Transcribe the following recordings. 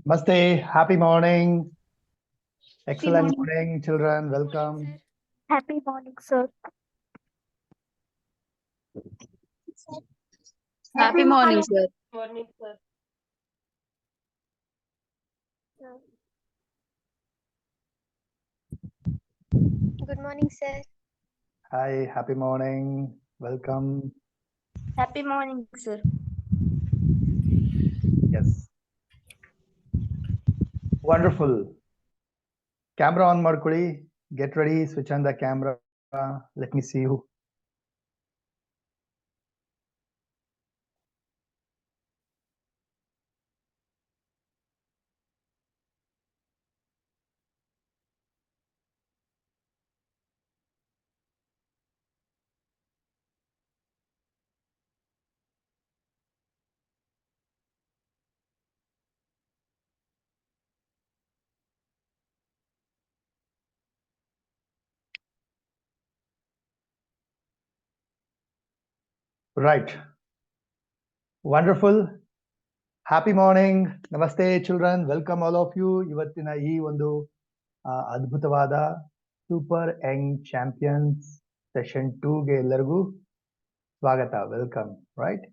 Namaste. Happy morning. Happy Excellent morning. morning, children. Welcome. Happy morning, sir. Happy morning, sir. Morning, sir. Good morning, sir. Hi. Happy morning. Welcome. Happy morning, sir. Yes. Wonderful. Camera on ಮಾಡ್ಕೊಳ್ಳಿ. Get ready. Switch on the camera. Let me see you. Right. Wonderful. Happy morning. Namaste, children. Welcome all of you. ಇವತ್ತಿನ ಈ ಒಂದು ಅದ್ಭುತವಾದ super young champions session 2ಗೆ ಎಲ್ಲರಿಗೂ ಸ್ವಾಗತ. Welcome. Right.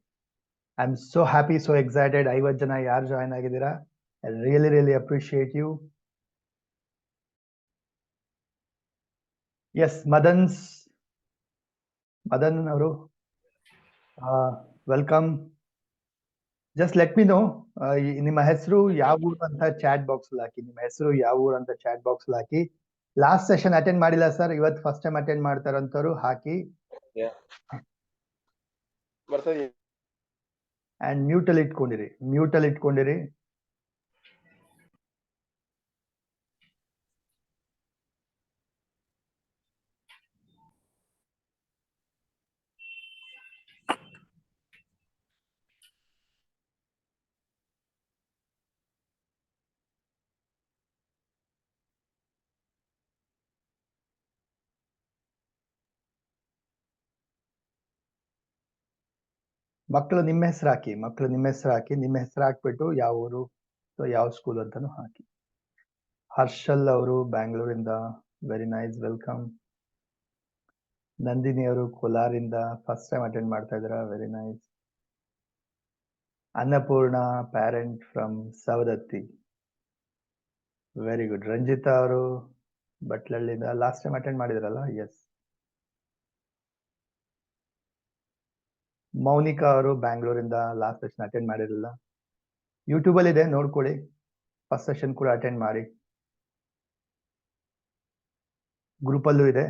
I am so happy, so excited. 50 ಜನ ಯಾರು join ಆಗಿದ್ದೀರಾ? I really appreciate you. Yes, Madan ಅವರು welcome. Just let me know, ನಿಮ್ಮ ಹೆಸರು ಯಾವ ಊರು ಅಂತ ಚಾಟ್ ಬಾಕ್ಸ್ ಅಲ್ಲಿ ಹಾಕಿ. ನಿಮ್ಮ ಹೆಸರು ಯಾವ ಊರು ಅಂತ ಚಾಟ್ ಬಾಕ್ಸ್ ಅಲ್ಲಿ ಹಾಕಿ. ಲಾಸ್ಟ್ ಸೆಷನ್ ಅಟೆಂಡ್ ಮಾಡಿಲ್ಲ ಸರ್, ಇವತ್ತು ಫಸ್ಟ್ ಟೈಮ್ ಅಟೆಂಡ್ ಮಾಡ್ತಾರಂತವ್ರು ಹಾಕಿ. ಅಂಡ್ ಮ್ಯೂಟ್ ಅಲ್ಲಿ ಇಟ್ಕೊಂಡಿರಿ. ಮಕ್ಕಳು ನಿಮ್ಮ ಹೆಸರು ಹಾಕಿ. ನಿಮ್ಮ ಹೆಸರು ಹಾಕ್ಬಿಟ್ಟು ಯಾವ ಊರು ಯಾವ ಸ್ಕೂಲ್ ಅಂತಾನು ಹಾಕಿ. ಹರ್ಷಲ್ ಅವರು ಬ್ಯಾಂಗ್ಳೂರಿಂದ, ವೆರಿ ನೈಸ್, ವೆಲ್ಕಮ್. ನಂದಿನಿ ಅವರು ಕೋಲಾರಿಂದ ಫಸ್ಟ್ ಟೈಮ್ ಅಟೆಂಡ್ ಮಾಡ್ತಾ ಇದ್ದೀರಾ, very nice. Annapurna parent from Savadatti, very good. Ranjitha ಅವರು ಬಟ್ಲಳ್ಳಿಯಿಂದ ಲಾಸ್ಟ್ ಟೈಮ್ ಅಟೆಂಡ್ ಮಾಡಿದ್ರಲ್ಲ, ಎಸ್. ಮೌನಿಕಾ ಅವರು ಬ್ಯಾಂಗ್ಳೂರಿಂದ ಲಾಸ್ಟ್ ಸೆಷನ್ ಅಟೆಂಡ್ ಮಾಡಿರಲಿಲ್ಲ. ಯೂಟ್ಯೂಬ್ ಅಲ್ಲಿ ಇದೆ, ನೋಡ್ಕೊಳ್ಳಿ. ಫಸ್ಟ್ ಸೆಷನ್ ಕೂಡ ಅಟೆಂಡ್ ಮಾಡಿ. ಗ್ರೂಪ್ ಅಲ್ಲೂ ಇದೆ.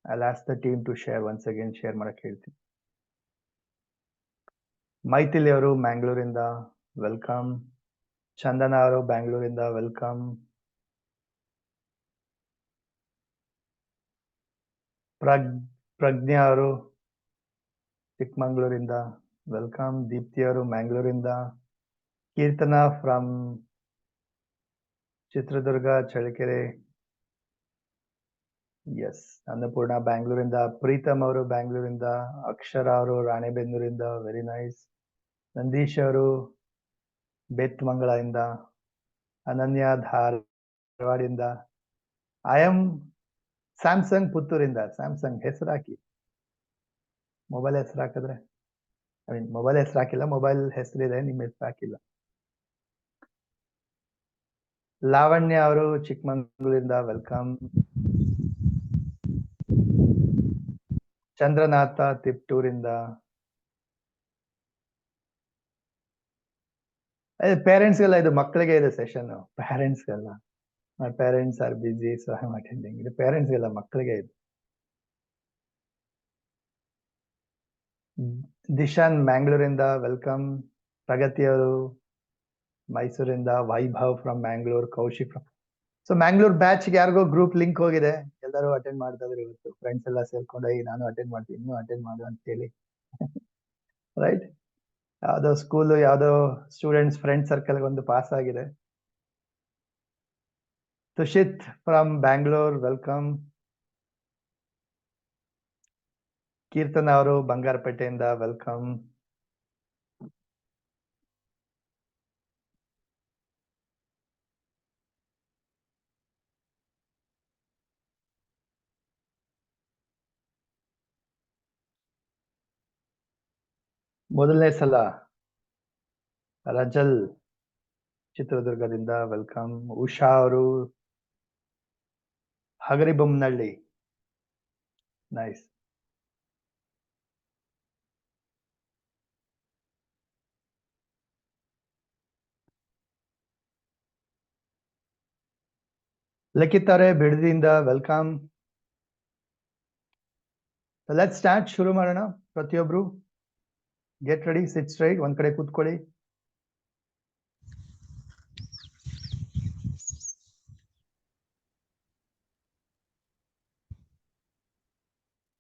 I'll ask the team to share once again. Share ಮಾಡಕ್ಕೆ ಹೇಳ್ತೀನಿ. ಮೈಥಿಲಿ ಅವರು ಮ್ಯಾಂಗ್ಳೂರಿಂದ ವೆಲ್ಕಮ್. ಚಂದನ ಅವರು ಬ್ಯಾಂಗ್ಳೂರಿಂದ ವೆಲ್ಕಮ್. ಪ್ರಜ್ಞಾ ಅವರು ಚಿಕ್ಕಮಂಗ್ಳೂರಿಂದ ವೆಲ್ಕಮ್. ದೀಪ್ತಿ ಅವರು ಮ್ಯಾಂಗ್ಳೂರಿಂದ. Keerthana from Chitradurga Challakere, yes. ಅನ್ನಪೂರ್ಣ ಬ್ಯಾಂಗ್ಳೂರಿಂದ. ಪ್ರೀತಮ್ ಅವರು ಬ್ಯಾಂಗ್ಳೂರಿಂದ. ಅಕ್ಷರ ಅವರು ರಾಣೆಬೆನ್ನೂರಿಂದ, ವೆರಿ ನೈಸ್. ನಂದೀಶ್ ಅವರು ಬೇತ್ಮಂಗಳದಿಂದ. ಅನನ್ಯ ಧಾರವಾಡಿಂದ. ಐ ಆಮ್ ಸ್ಯಾಮ್ಸಂಗ್ ಪುತ್ತೂರಿಂದ. ಸ್ಯಾಮ್ಸಂಗ್ ಹೆಸರು ಹಾಕಿ. ಮೊಬೈಲ್ ಹೆಸರು ಹಾಕಿದ್ರೆ, ಮೊಬೈಲ್ ಹೆಸರು ಹಾಕಿಲ್ಲ, ಮೊಬೈಲ್ ಹೆಸರಿದೆ, ನಿಮ್ಮ ಹೆಸರು ಹಾಕಿಲ್ಲ. ಲಾವಣ್ಯ ಅವರು ಚಿಕ್ಕಮಂಗ್ಳೂರಿಂದ ವೆಲ್ಕಮ್. ಚಂದ್ರನಾಥ ತಿಪ್ಟೂರಿಂದ. ಪೇರೆಂಟ್ಸ್ಗೆಲ್ಲ ಇದು ಮಕ್ಕಳಿಗೆ ಇದೆ ಸೆಷನ್, ಪೇರೆಂಟ್ಸ್ಗೆಲ್ಲ. My parents are busy, so I am attending. ಇದು ಪೇರೆಂಟ್ಸ್ಗೆಲ್ಲ, ಮಕ್ಕಳಿಗೆ ಇದು. ದಿಶಾನ್ ಮ್ಯಾಂಗ್ಳೂರಿಂದ ವೆಲ್ಕಮ್. ಪ್ರಗತಿ ಅವರು ಮೈಸೂರಿಂದ. Vaibhav from Mangalore. Kaushik from. So Mangalore ಬ್ಯಾಚ್ಗೆ ಯಾರಿಗೋ ಗ್ರೂಪ್ ಲಿಂಕ್ ಹೋಗಿದೆ, ಎಲ್ಲರೂ ಅಟೆಂಡ್ ಮಾಡ್ತಾ ಇದ್ರು ಇವತ್ತು. ಫ್ರೆಂಡ್ಸ್ ಎಲ್ಲ ಸೇರ್ಕೊಂಡು ನಾನು ಅಟೆಂಡ್ ಮಾಡ್ತೀನಿ, ಇನ್ನೂ ಅಟೆಂಡ್ ಮಾಡು ಅಂತ ಹೇಳಿ. ರೈಟ್. ಯಾವ್ದೋ ಸ್ಕೂಲು, ಯಾವ್ದೋ ಸ್ಟೂಡೆಂಟ್ಸ್ ಫ್ರೆಂಡ್ ಸರ್ಕಲ್ ಒಂದು ಪಾಸ್ ಆಗಿದೆ. ತುಷಿತ್ ಫ್ರಮ್ ಬ್ಯಾಂಗ್ಳೂರ್, ವೆಲ್ಕಮ್. ಕೀರ್ತನ ಅವರು ಬಂಗಾರಪೇಟೆಯಿಂದ, ವೆಲ್ಕಮ್. ಮೊದಲನೇ ಸಲ ರಜಲ್ ಚಿತ್ರದುರ್ಗದಿಂದ ವೆಲ್ಕಮ್. ಉಷಾ ಅವರು ಹಗರಿಬೊಮ್ಮನಹಳ್ಳಿ, ನೈಸ್. ಲಿಖಿತ್ ಅವರೇ ಬಿಡದಿಯಿಂದ ವೆಲ್ಕಮ್. ಲೆಟ್ ಸ್ಟಾರ್ಟ್, ಶುರು ಮಾಡೋಣ. ಪ್ರತಿಯೊಬ್ರು ಗೆಟ್ ರೆಡಿ, ಸಿಟ್ ಸ್ಟ್ರೈಟ್, ಒಂದ್ ಕಡೆ ಕೂತ್ಕೊಳ್ಳಿ.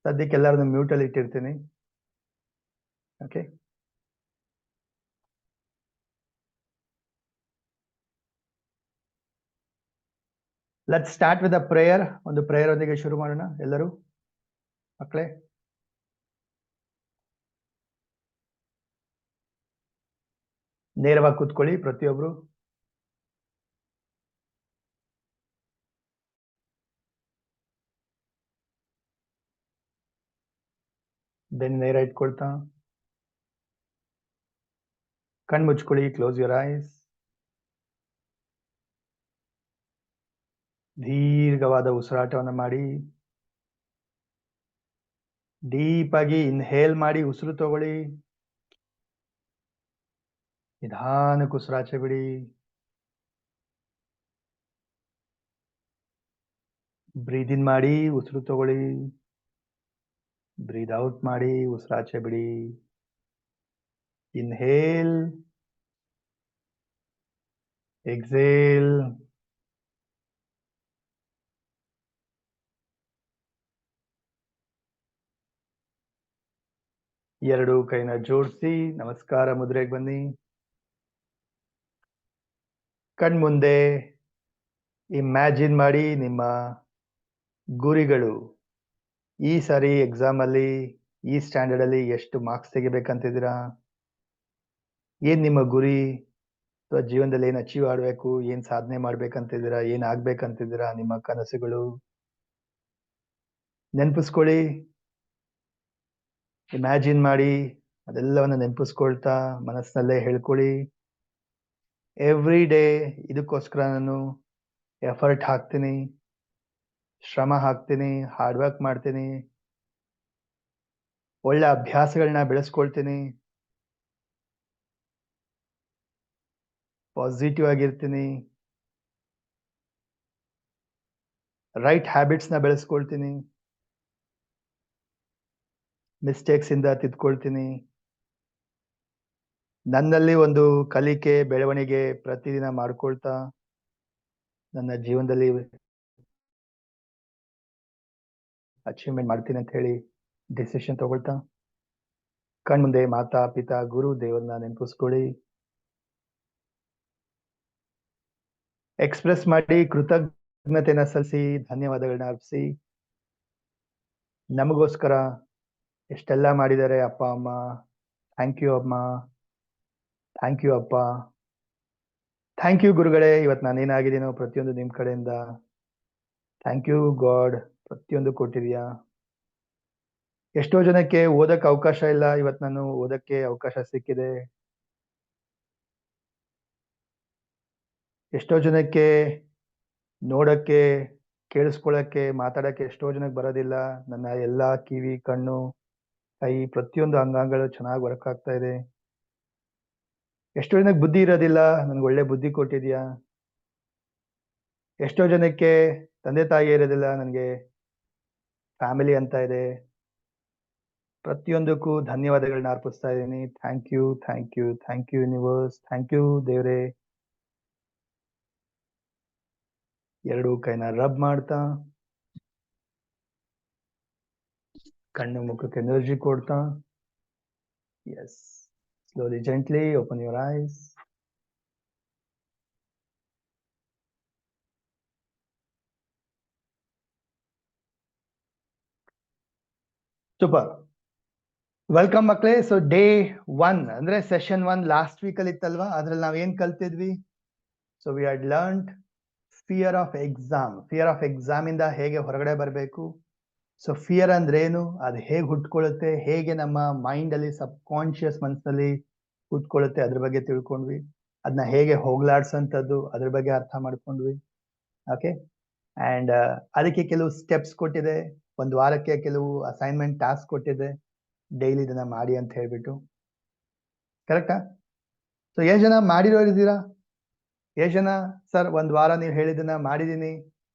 ಸದ್ಯಕ್ಕೆ ಎಲ್ಲರನ್ನು ಮ್ಯೂಟ್ ಅಲ್ಲಿ ಇಟ್ಟಿರ್ತೀನಿ. Okay, let start with a prayer. ಒಂದು ಪ್ರೇಯರ್ ಒಂದಿಗೆ ಶುರು ಮಾಡೋಣ ಎಲ್ಲರೂ. ಮಕ್ಕಳೇ, ನೇರವಾಗಿ ಕೂತ್ಕೊಳ್ಳಿ ಪ್ರತಿಯೊಬ್ರು. ಬೆನ್ನು ನೇರ ಇಟ್ಕೊಳ್ತಾ, ಕಣ್ ಮುಚ್ಕೊಳ್ಳಿ, ಕ್ಲೋಸ್ ಯುವರ್ ಐಸ್. ದೀರ್ಘವಾದ ಉಸಿರಾಟವನ್ನು ಮಾಡಿ. ಡೀಪ್ ಆಗಿ ಇನ್ಹೇಲ್ ಮಾಡಿ, ಉಸಿರು ತಗೊಳ್ಳಿ. ನಿಧಾನಕ್ಕೆ ಉಸಿರಾಚೆ ಬಿಡಿ. ಬ್ರೀದ್ ಇನ್ ಮಾಡಿ, ಉಸಿರು ತಗೊಳ್ಳಿ. ಬ್ರೀದ್ ಔಟ್ ಮಾಡಿ, ಉಸಿರಾಚೆ ಬಿಡಿ. Inhale, exhale. ಎರಡು ಕೈನ ಜೋಡಿಸಿ ನಮಸ್ಕಾರ ಮುದ್ರೆಗೆ ಬನ್ನಿ. ಕಣ್ಮುಂದೆ ಇಮ್ಯಾಜಿನ್ ಮಾಡಿ ನಿಮ್ಮ ಗುರಿಗಳು. ಈ ಸಾರಿ ಎಕ್ಸಾಮ್ ಅಲ್ಲಿ, ಈ ಸ್ಟ್ಯಾಂಡರ್ಡ್ ಅಲ್ಲಿ ಎಷ್ಟು ಮಾರ್ಕ್ಸ್ ತೆಗಿಬೇಕಂತಿದ್ದೀರಾ? ಏನ್ ನಿಮ್ಮ ಗುರಿ? ಅಥವಾ ಜೀವನದಲ್ಲಿ ಏನ್ ಅಚೀವ್ ಆಗ್ಬೇಕು, ಏನ್ ಸಾಧನೆ ಮಾಡ್ಬೇಕಂತಿದ್ದೀರಾ, ಏನ್ ಆಗ್ಬೇಕಂತಿದ್ದೀರಾ? ನಿಮ್ಮ ಕನಸುಗಳು ನೆನಪಿಸ್ಕೊಳ್ಳಿ, ಇಮ್ಯಾಜಿನ್ ಮಾಡಿ. ಅದೆಲ್ಲವನ್ನ ನೆನಪಿಸ್ಕೊಳ್ತಾ ಮನಸ್ಸಿನಲ್ಲೇ ಹೇಳ್ಕೊಳ್ಳಿ, ಎವ್ರಿ ಡೇ ಇದಕ್ಕೋಸ್ಕರ ನಾನು ಎಫರ್ಟ್ ಹಾಕ್ತೀನಿ, ಶ್ರಮ ಹಾಕ್ತೀನಿ, ಹಾರ್ಡ್ ವರ್ಕ್ ಮಾಡ್ತೀನಿ, ಒಳ್ಳೆ ಅಭ್ಯಾಸಗಳನ್ನ ಬೆಳೆಸ್ಕೊಳ್ತೀನಿ, ಪಾಸಿಟಿವ್ ಆಗಿರ್ತೀನಿ, ರೈಟ್ ಹ್ಯಾಬಿಟ್ಸ್ ನ ಬೆಳೆಸ್ಕೊಳ್ತೀನಿ, ಮಿಸ್ಟೇಕ್ಸ್ ಇಂದ ತಿದ್ಕೊಳ್ತೀನಿ. ನನ್ನಲ್ಲಿ ಒಂದು ಕಲಿಕೆ, ಬೆಳವಣಿಗೆ ಪ್ರತಿದಿನ ಮಾಡ್ಕೊಳ್ತಾ ನನ್ನ ಜೀವನದಲ್ಲಿ ಅಚೀವ್ಮೆಂಟ್ ಮಾಡ್ತೀನಿ ಅಂತ ಹೇಳಿ ಡಿಸಿಷನ್ ತಗೊಳ್ತಾ ಕಣ್ಮುಂದೆ ಮಾತಾ ಪಿತಾ ಗುರು ದೇವರನ್ನ ನೆನಪಿಸ್ಕೊಳ್ಳಿ. ಎಕ್ಸ್ಪ್ರೆಸ್ ಮಾಡಿ, ಕೃತಜ್ಞತೆನ ಸಲ್ಲಿಸಿ, ಧನ್ಯವಾದಗಳನ್ನ ಅರ್ಪಿಸಿ. ನಮಗೋಸ್ಕರ ಎಷ್ಟೆಲ್ಲ ಮಾಡಿದ್ದಾರೆ ಅಪ್ಪ ಅಮ್ಮ. ಥ್ಯಾಂಕ್ ಯು ಅಮ್ಮ, ಥ್ಯಾಂಕ್ ಯು ಅಪ್ಪ, ಥ್ಯಾಂಕ್ ಯು ಗುರುಗಳೇ. ಇವತ್ತು ನಾನೇನಾಗಿದ್ದೀನೋ ಪ್ರತಿಯೊಂದು ನಿಮ್ ಕಡೆಯಿಂದ. ಥ್ಯಾಂಕ್ ಯು ಗಾಡ್, ಪ್ರತಿಯೊಂದು ಕೊಟ್ಟಿದ್ಯಾ. ಎಷ್ಟೋ ಜನಕ್ಕೆ ಓದಕ್ಕೆ ಅವಕಾಶ ಇಲ್ಲ, ಇವತ್ತು ನಾನು ಓದಕ್ಕೆ ಅವಕಾಶ ಸಿಕ್ಕಿದೆ. ಎಷ್ಟೋ ಜನಕ್ಕೆ ನೋಡಕ್ಕೆ, ಕೇಳಿಸ್ಕೊಳಕ್ಕೆ, ಮಾತಾಡಕ್ಕೆ ಎಷ್ಟೋ ಜನಕ್ಕೆ ಬರೋದಿಲ್ಲ. ನನ್ನ ಎಲ್ಲಾ ಕಿವಿ, ಕಣ್ಣು, ಕೈ, ಪ್ರತಿಯೊಂದು ಅಂಗಾಂಗಗಳು ಚೆನ್ನಾಗಿ ವರ್ಕ್ ಆಗ್ತಾ ಇದೆ. ಎಷ್ಟೋ ಜನಕ್ಕೆ ಬುದ್ಧಿ ಇರೋದಿಲ್ಲ, ನನ್ಗೆ ಒಳ್ಳೆ ಬುದ್ಧಿ ಕೊಟ್ಟಿದ್ಯಾ. ಎಷ್ಟೋ ಜನಕ್ಕೆ ತಂದೆ ತಾಯಿ ಇರೋದಿಲ್ಲ, ನನಗೆ ಫ್ಯಾಮಿಲಿ ಅಂತ ಇದೆ. ಪ್ರತಿಯೊಂದಕ್ಕೂ ಧನ್ಯವಾದಗಳನ್ನ ಅರ್ಪಿಸ್ತಾ ಇದ್ದೀನಿ. Thank you, thank you, thank you universe, thank you ದೇವ್ರೆ. ಎರಡು ಕೈನ ರಬ್ ಮಾಡ್ತಾ, ಕಣ್ಣು ಮುಖಕ್ಕೆ ಎನರ್ಜಿ ಕೊಡ್ತಾ. Yes, slowly gently open your eyes. Super, welcome ಮಕ್ಕಳೇ. ಸೊ ಡೇ 1 ಅಂದ್ರೆ ಸೆಷನ್ 1 ಲಾಸ್ಟ್ ವೀಕ್ ಅಲ್ಲಿ ಇತ್ತಲ್ವಾ, ಅದ್ರಲ್ಲಿ ನಾವ್ ಏನ್ ಕಲ್ತಿದ್ವಿ? So we had learned fear of exam. Fear of exam ಇಂದ ಹೇಗೆ ಹೊರಗಡೆ ಬರಬೇಕು, ಸೊ ಫಿಯರ್ ಅಂದ್ರೆ ಏನು, ಅದು ಹೇಗೆ ಹುಟ್ಕೊಳ್ಳುತ್ತೆ, ಹೇಗೆ ನಮ್ಮ ಮೈಂಡ್ ಅಲ್ಲಿ ಸಬ್ ಕಾನ್ಶಿಯಸ್ ಮನಸ್ಸಲ್ಲಿ ಹುಟ್ಕೊಳ್ಳುತ್ತೆ, ಅದ್ರ ಬಗ್ಗೆ ತಿಳ್ಕೊಂಡ್ವಿ. ಅದನ್ನ ಹೇಗೆ ಹೋಗ್ಲಾಡ್ಸಂಥದ್ದು ಅದ್ರ ಬಗ್ಗೆ ಅರ್ಥ ಮಾಡ್ಕೊಂಡ್ವಿ. ಓಕೆ, ಅಂಡ್ ಅದಕ್ಕೆ ಕೆಲವು ಸ್ಟೆಪ್ಸ್ ಕೊಟ್ಟಿದೆ, ಒಂದು ವಾರಕ್ಕೆ ಕೆಲವು ಅಸೈನ್ಮೆಂಟ್ ಟಾಸ್ಕ್ ಕೊಟ್ಟಿದೆ, ಡೈಲಿ ಇದನ್ನ ಮಾಡಿ ಅಂತ ಹೇಳ್ಬಿಟ್ಟು. ಕರೆಕ್ಟಾ? ಸೊ ಎಷ್ಟು ಜನ ಮಾಡಿರೋರಿದ್ದೀರಾ? ಎಷ್ಟು ಜನ ಸರ್ ಒಂದು ವಾರ ನೀವು ಹೇಳಿದ್ದನ್ನ ಮಾಡಿದೀನಿ,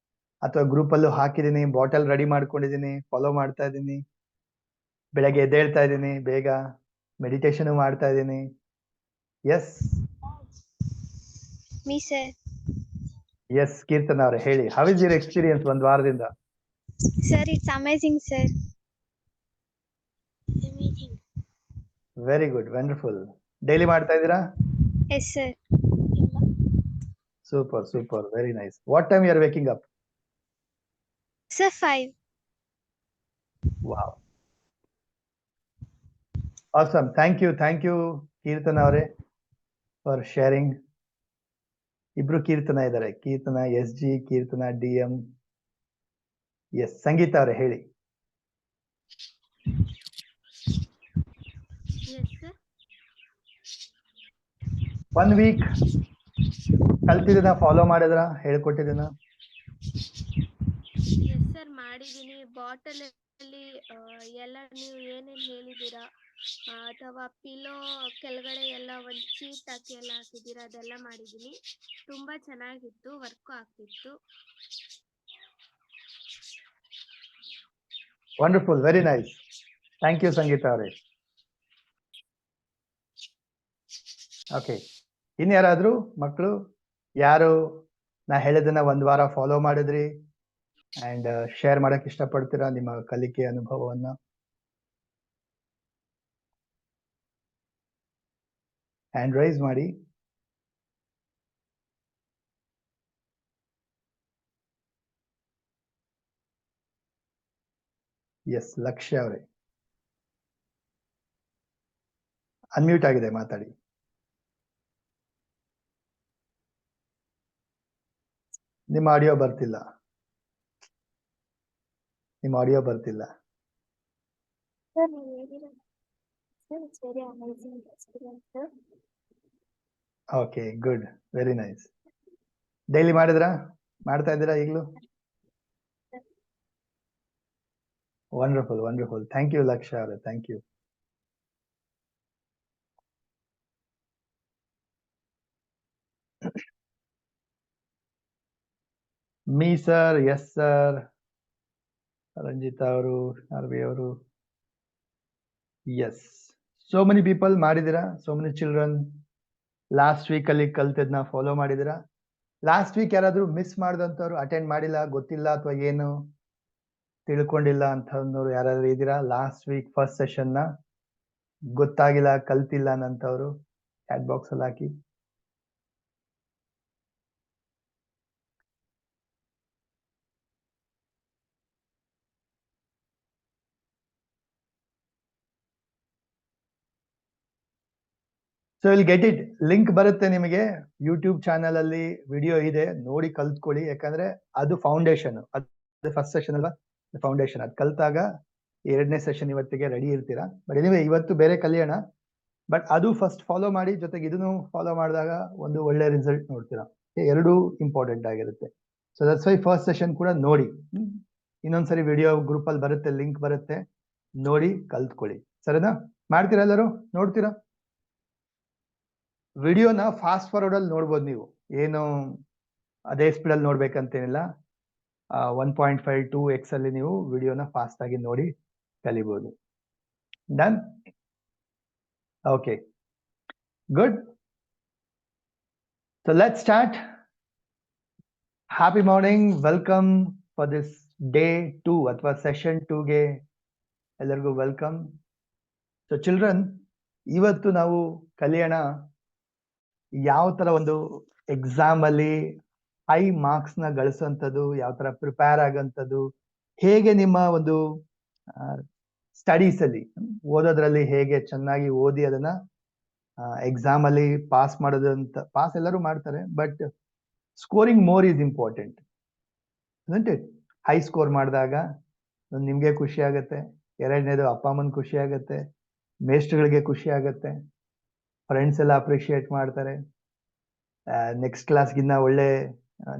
ಅಥವಾ ಗ್ರೂಪಲ್ಲೂ ಹಾಕಿದೀನಿ, ಬಾಟಲ್ ರೆಡಿ ಮಾಡ್ಕೊಂಡಿದ್ದೀನಿ, ಫಾಲೋ ಮಾಡ್ತಾ ಇದ್ದೀನಿ, ಬೆಳಗ್ಗೆ ಎದ್ದೇಳ್ತಾ ಇದ್ದೀನಿ ಬೇಗ, ಮೆಡಿಟೇಷನ್ ಮಾಡ್ತಾ ಇದ್ದೀನಿ? Yes Me, sir. Yes Keerthana ಅವ್ರೆ ಹೇಳಿ, ಹೌ ಇಸ್ ಯುವರ್ ಎಕ್ಸ್ಪೀರಿಯನ್ಸ್ ಒಂದು ವಾರದಿಂದ? Sir, it's amazing, sir. Amazing. Very good, wonderful. Daily ಮಾಡ್ತಾ ಇದ್ದೀರಾ? Yes, sir. Super super, very nice. What time you are waking up? Sir, 5. Wow, awesome. Thank you Keerthana ಅವರೇ for sharing. ಇಬ್ರು ಕೀರ್ತನ ಇದ್ದಾರೆ, Keerthana SG, Keerthana DM. Yes Sangeetha ಅವರೇ ಹೇಳಿ. Yes, sir. 1 week ಕಲ್ತಿದ್ದನ್ನ follow ಮಾಡಿದ್ರ, ಹೇಳ್ಕೊಟ್ಟಿದ್ದನ್ನ? ಎಸ್ ಸರ್, ಮಾಡಿದ್ದೀನಿ. ಬಾಟಲ್ ಅಲ್ಲಿ ಎಲ್ಲ ನೀವು ಏನೇನ್ ಹೇಳಿದೀರಾ, ಅಥವಾ ಪಿಲೋ ಕೆಳಗಡೆ ಎಲ್ಲ ಒಂದು ಶೀಟ್ ಹಾಕಿ ಎಲ್ಲ ಹಾಕಿದೀರಾ, ಅದೆಲ್ಲ ಮಾಡಿದ್ದೀನಿ. ತುಂಬಾ ಚೆನ್ನಾಗಿತ್ತು, ವರ್ಕ್ ಆಗ್ತಿತ್ತು. Wonderful, very nice. Thank you Sangeetha ಅವರೇ. ಓಕೆ, ಇನ್ಯಾರಾದ್ರೂ ಮಕ್ಕಳು ಯಾರು ನಾ ಹೇಳಿದ್ದನ್ನ ಒಂದ್ ವಾರ ಫಾಲೋ ಮಾಡಿದ್ರಿ ಅಂಡ್ ಶೇರ್ ಮಾಡಕ್ ಇಷ್ಟಪಡ್ತೀರಾ ನಿಮ್ಮ ಕಲಿಕೆ ಅನುಭವವನ್ನ? ಹ್ಯಾಂಡ್ ರೈಸ್ ಮಾಡಿ. ಎಸ್ ಲಕ್ಷ್ಯ ಅವರೇ ಅನ್ಮ್ಯೂಟ್ ಆಗಿದೆ, ಮಾತಾಡಿ. ನಿಮ್ಮ ಆಡಿಯೋ ಬರ್ತಿಲ್ಲ. ಸರ್, ನೀವು ಹೇಳಿರೋ it's very amazing experience sir. Okay, good, very nice. Daily ಮಾಡ್ತಾ ಇದ್ದೀರಾ ಈಗಲೂ? ವಂಡರ್ಫುಲ್. ಥ್ಯಾಂಕ್ ಯು ಲಕ್ಷ್ಯ ಅವರೇ, thank you. Me sir, yes sir. Ranjitha ಅವರು, ಆರ್ವಿ ಅವರು, ಎಸ್. ಸೋ ಮೆನಿ ಪೀಪಲ್ ಮಾಡಿದಿರಾ, so many children last week ಅಲ್ಲಿ ಕಲ್ತಿದ್ನ ಫಾಲೋ ಮಾಡಿದಿರಾ? ಲಾಸ್ಟ್ ವೀಕ್ ಯಾರಾದ್ರೂ ಮಿಸ್ ಮಾಡಿದಂಥವ್ರು, ಅಟೆಂಡ್ ಮಾಡಿಲ್ಲ, ಗೊತ್ತಿಲ್ಲ ಅಥವಾ ಏನು ತಿಳ್ಕೊಂಡಿಲ್ಲ ಅಂತವ್ರು ಯಾರಾದ್ರೂ ಇದ್ದೀರಾ? ಲಾಸ್ಟ್ ವೀಕ್ ಫಸ್ಟ್ ಸೆಷನ್ ನ ಗೊತ್ತಾಗಿಲ್ಲ, ಕಲ್ತಿಲ್ಲ ಅನ್ನಂತವ್ರು ಚಾಟ್ ಬಾಕ್ಸ್ ಅಲ್ಲಿ ಹಾಕಿ. So will get it, link ಬರುತ್ತೆ ನಿಮಗೆ ಯೂಟ್ಯೂಬ್ ಚಾನಲ್ ಅಲ್ಲಿ, ವಿಡಿಯೋ ಇದೆ, ನೋಡಿ ಕಲ್ತ್ಕೊಳ್ಳಿ. ಯಾಕಂದ್ರೆ ಅದು ಫೌಂಡೇಶನ್, ಅದು ಫಸ್ಟ್ ಸೆಷನ್ ಅಲ್ವಾ, ಫೌಂಡೇಶನ್. ಅದು ಕಲ್ತಾಗ ಎರಡನೇ ಸೆಷನ್ ಇವತ್ತಿಗೆ ರೆಡಿ ಇರ್ತೀರಾ. ಬಟ್ ಎನಿವೆ ಇವತ್ತು ಬೇರೆ ಕಲಿಯೋಣ, ಬಟ್ ಅದು ಫಸ್ಟ್ ಫಾಲೋ ಮಾಡಿ, ಜೊತೆಗೆ ಇದನ್ನು ಫಾಲೋ ಮಾಡಿದಾಗ ಒಂದು ಒಳ್ಳೆ ರಿಸಲ್ಟ್ ನೋಡ್ತೀರಾ. ಎರಡೂ ಇಂಪಾರ್ಟೆಂಟ್ ಆಗಿರುತ್ತೆ. So that's why first session ಕೂಡ ನೋಡಿ. ಇನ್ನೊಂದ್ಸರಿ ವಿಡಿಯೋ ಗ್ರೂಪ್ ಅಲ್ಲಿ ಬರುತ್ತೆ, ಲಿಂಕ್ ಬರುತ್ತೆ, ನೋಡಿ ಕಲ್ತ್ಕೊಳ್ಳಿ. ಸರಿನಾ? ಮಾಡ್ತೀರಾ ಎಲ್ಲರೂ? ನೋಡ್ತೀರಾ? ವಿಡಿಯೋನ ಫಾಸ್ಟ್ ಫಾರ್ವರ್ಡ್ ಅಲ್ಲಿ ನೋಡ್ಬೋದು ನೀವು, ಏನು ಅದೇ ಸ್ಪೀಡ್ ಅಲ್ಲಿ ನೋಡ್ಬೇಕಂತೇನಿಲ್ಲ. 1.5 2x ಅಲ್ಲಿ ನೀವು ವಿಡಿಯೋನ ಫಾಸ್ಟ್ ಆಗಿ ನೋಡಿ ಕಲಿಬಹುದು. Done? Okay, good. So let's start. Happy morning, welcome for this day 2 ಅಥವಾ ಸೆಷನ್ 2ಗೆ ಎಲ್ಲರಿಗೂ ವೆಲ್ಕಮ್. ಸೊ ಚಿಲ್ಡ್ರನ್, ಇವತ್ತು ನಾವು ಕಲಿಯೋಣ ಯಾವ ತರ ಒಂದು ಎಕ್ಸಾಮ್ ಅಲ್ಲಿ ಹೈ ಮಾರ್ಕ್ಸ್ ನ ಗಳಿಸುವಂಥದ್ದು, ಯಾವ ತರ ಪ್ರಿಪೇರ್ ಆಗಂಥದ್ದು, ಹೇಗೆ ನಿಮ್ಮ ಒಂದು ಸ್ಟಡೀಸ್ ಅಲ್ಲಿ ಓದೋದ್ರಲ್ಲಿ ಹೇಗೆ ಚೆನ್ನಾಗಿ ಓದಿ ಅದನ್ನ ಎಕ್ಸಾಮ್ ಅಲ್ಲಿ ಪಾಸ್ ಮಾಡೋದು ಅಂತ. ಪಾಸ್ ಎಲ್ಲರೂ ಮಾಡ್ತಾರೆ, but scoring more is important. High score ಮಾಡಿದಾಗ ನಿಮ್ಗೆ ಖುಷಿ ಆಗತ್ತೆ, ಎರಡನೇದು ಅಪ್ಪ ಅಮ್ಮನ್ ಖುಷಿ ಆಗತ್ತೆ, ಮೇಸ್ಟ್ರುಗಳಿಗೆ ಖುಷಿ ಆಗತ್ತೆ, ಫ್ರೆಂಡ್ಸ್ ಎಲ್ಲ ಅಪ್ರಿಶಿಯೇಟ್ ಮಾಡ್ತಾರೆ, ನೆಕ್ಸ್ಟ್ ಕ್ಲಾಸ್ಗಿನ್ನ ಒಳ್ಳೆ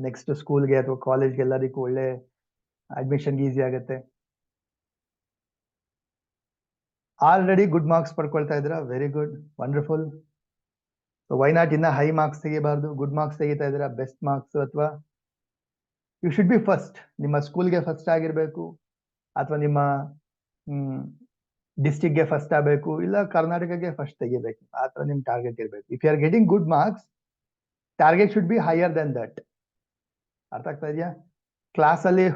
ನೆಕ್ಸ್ಟ್ ಸ್ಕೂಲ್ಗೆ ಅಥವಾ ಕಾಲೇಜ್ಗೆ ಎಲ್ಲದಕ್ಕೂ ಒಳ್ಳೆ ಅಡ್ಮಿಷನ್ಗೆ ಈಸಿ ಆಗತ್ತೆ. ಆಲ್ರೆಡಿ ಗುಡ್ ಮಾರ್ಕ್ಸ್ ಪಡ್ಕೊಳ್ತಾ ಇದ್ದೀರಾ, very good, wonderful. So why not ಇನ್ನ ಹೈ ಮಾರ್ಕ್ಸ್ ತೆಗಿಬಾರ್ದು, ಗುಡ್ ಮಾರ್ಕ್ಸ್ ತೆಗಿತಾ ಇದ್ದೀರಾ, ಬೆಸ್ಟ್ ಮಾರ್ಕ್ಸ್, ಅಥವಾ ಯು ಶುಡ್ ಬಿ ಫಸ್ಟ್. ನಿಮ್ಮ ಸ್ಕೂಲ್ಗೆ ಫಸ್ಟ್ ಆಗಿರ್ಬೇಕು, ಅಥವಾ ನಿಮ್ಮ ಡಿಸ್ಟಿಕ್ಗೆ ಫಸ್ಟ್ ಆಗಬೇಕು, ಇಲ್ಲ ಕರ್ನಾಟಕಕ್ಕೆ ಫಸ್ಟ್ ತೆಗಿಬೇಕು, ಆ ಥರ ನಿಮ್ ಟಾರ್ಗೆಟ್ ಇರಬೇಕು. If you are getting good marks, target should be higher then that. ಅರ್ಥ ಆಗ್ತಾ ಇದೆಯಾ? ಕ್ಲಾಸಲ್ಲಿ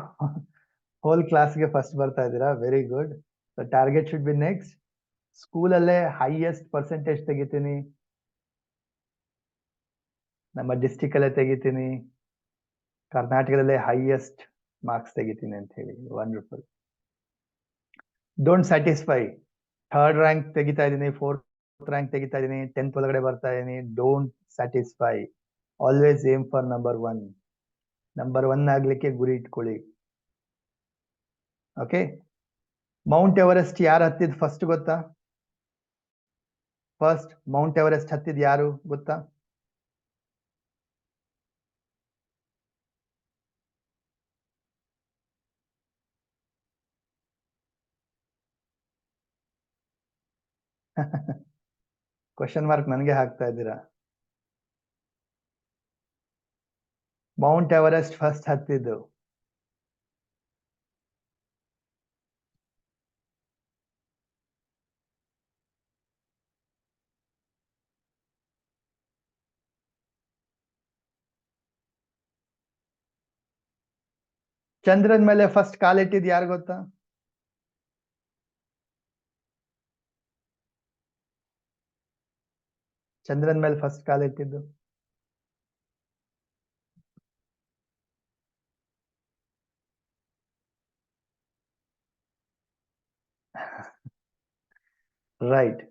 ಹೋಲ್ ಕ್ಲಾಸ್ಗೆ ಫಸ್ಟ್ ಬರ್ತಾ ಇದ್ದೀರಾ, very good. So target should be next. ಸ್ಕೂಲಲ್ಲೇ ಹೈಯೆಸ್ಟ್ ಪರ್ಸೆಂಟೇಜ್ ತೆಗಿತೀನಿ, ನಮ್ಮ ಡಿಸ್ಟಿಕ್ ಅಲ್ಲೇ ತೆಗಿತೀನಿ, ಕರ್ನಾಟಕದಲ್ಲೇ ಹೈಯೆಸ್ಟ್ ಮಾರ್ಕ್ಸ್ ತೆಗಿತೀನಿ ಅಂತ ಹೇಳಿ. Wonderful. Don't satisfy. Third rank ತೆಗಿತಾ ಇದ್ದೀನಿ, ಫೋರ್ತ್ ರ್ಯಾಂಕ್ ತೆಗಿತಾ ಇದ್ದೀನಿ, 10th ಒಳಗಡೆ ಬರ್ತಾ ಇದ್ದೀನಿ. Don't satisfy. Always aim for number 1. Number 1 ಆಗ್ಲಿಕ್ಕೆ ಗುರಿ ಇಟ್ಕೊಳ್ಳಿ. ಓಕೆ. ಮೌಂಟ್ ಎವರೆಸ್ಟ್ ಯಾರು ಹತ್ತಿದ್ ಫಸ್ಟ್ ಗೊತ್ತಾ? ಫಸ್ಟ್ ಮೌಂಟ್ ಎವರೆಸ್ಟ್ ಹತ್ತಿದ್ ಯಾರು ಗೊತ್ತಾ? ಕ್ವಶನ್ ಮಾರ್ಕ್ ನನಗೆ ಹಾಕ್ತಾ ಇದ್ದೀರಾ. ಮೌಂಟ್ ಎವರೆಸ್ಟ್ ಫಸ್ಟ್ ಹತ್ತಿದ್ದು ಚಂದ್ರನ್ ಮೇಲೆ ಫಸ್ಟ್ ಕಾಲಿಟ್ಟಿದ್ ಯಾರು ಗೊತ್ತಾ? ಚಂದ್ರನ್ ಮೇಲೆ ಫಸ್ಟ್ ಕಾಲಿಟ್ಟಿದ್ದು ರೈಟ್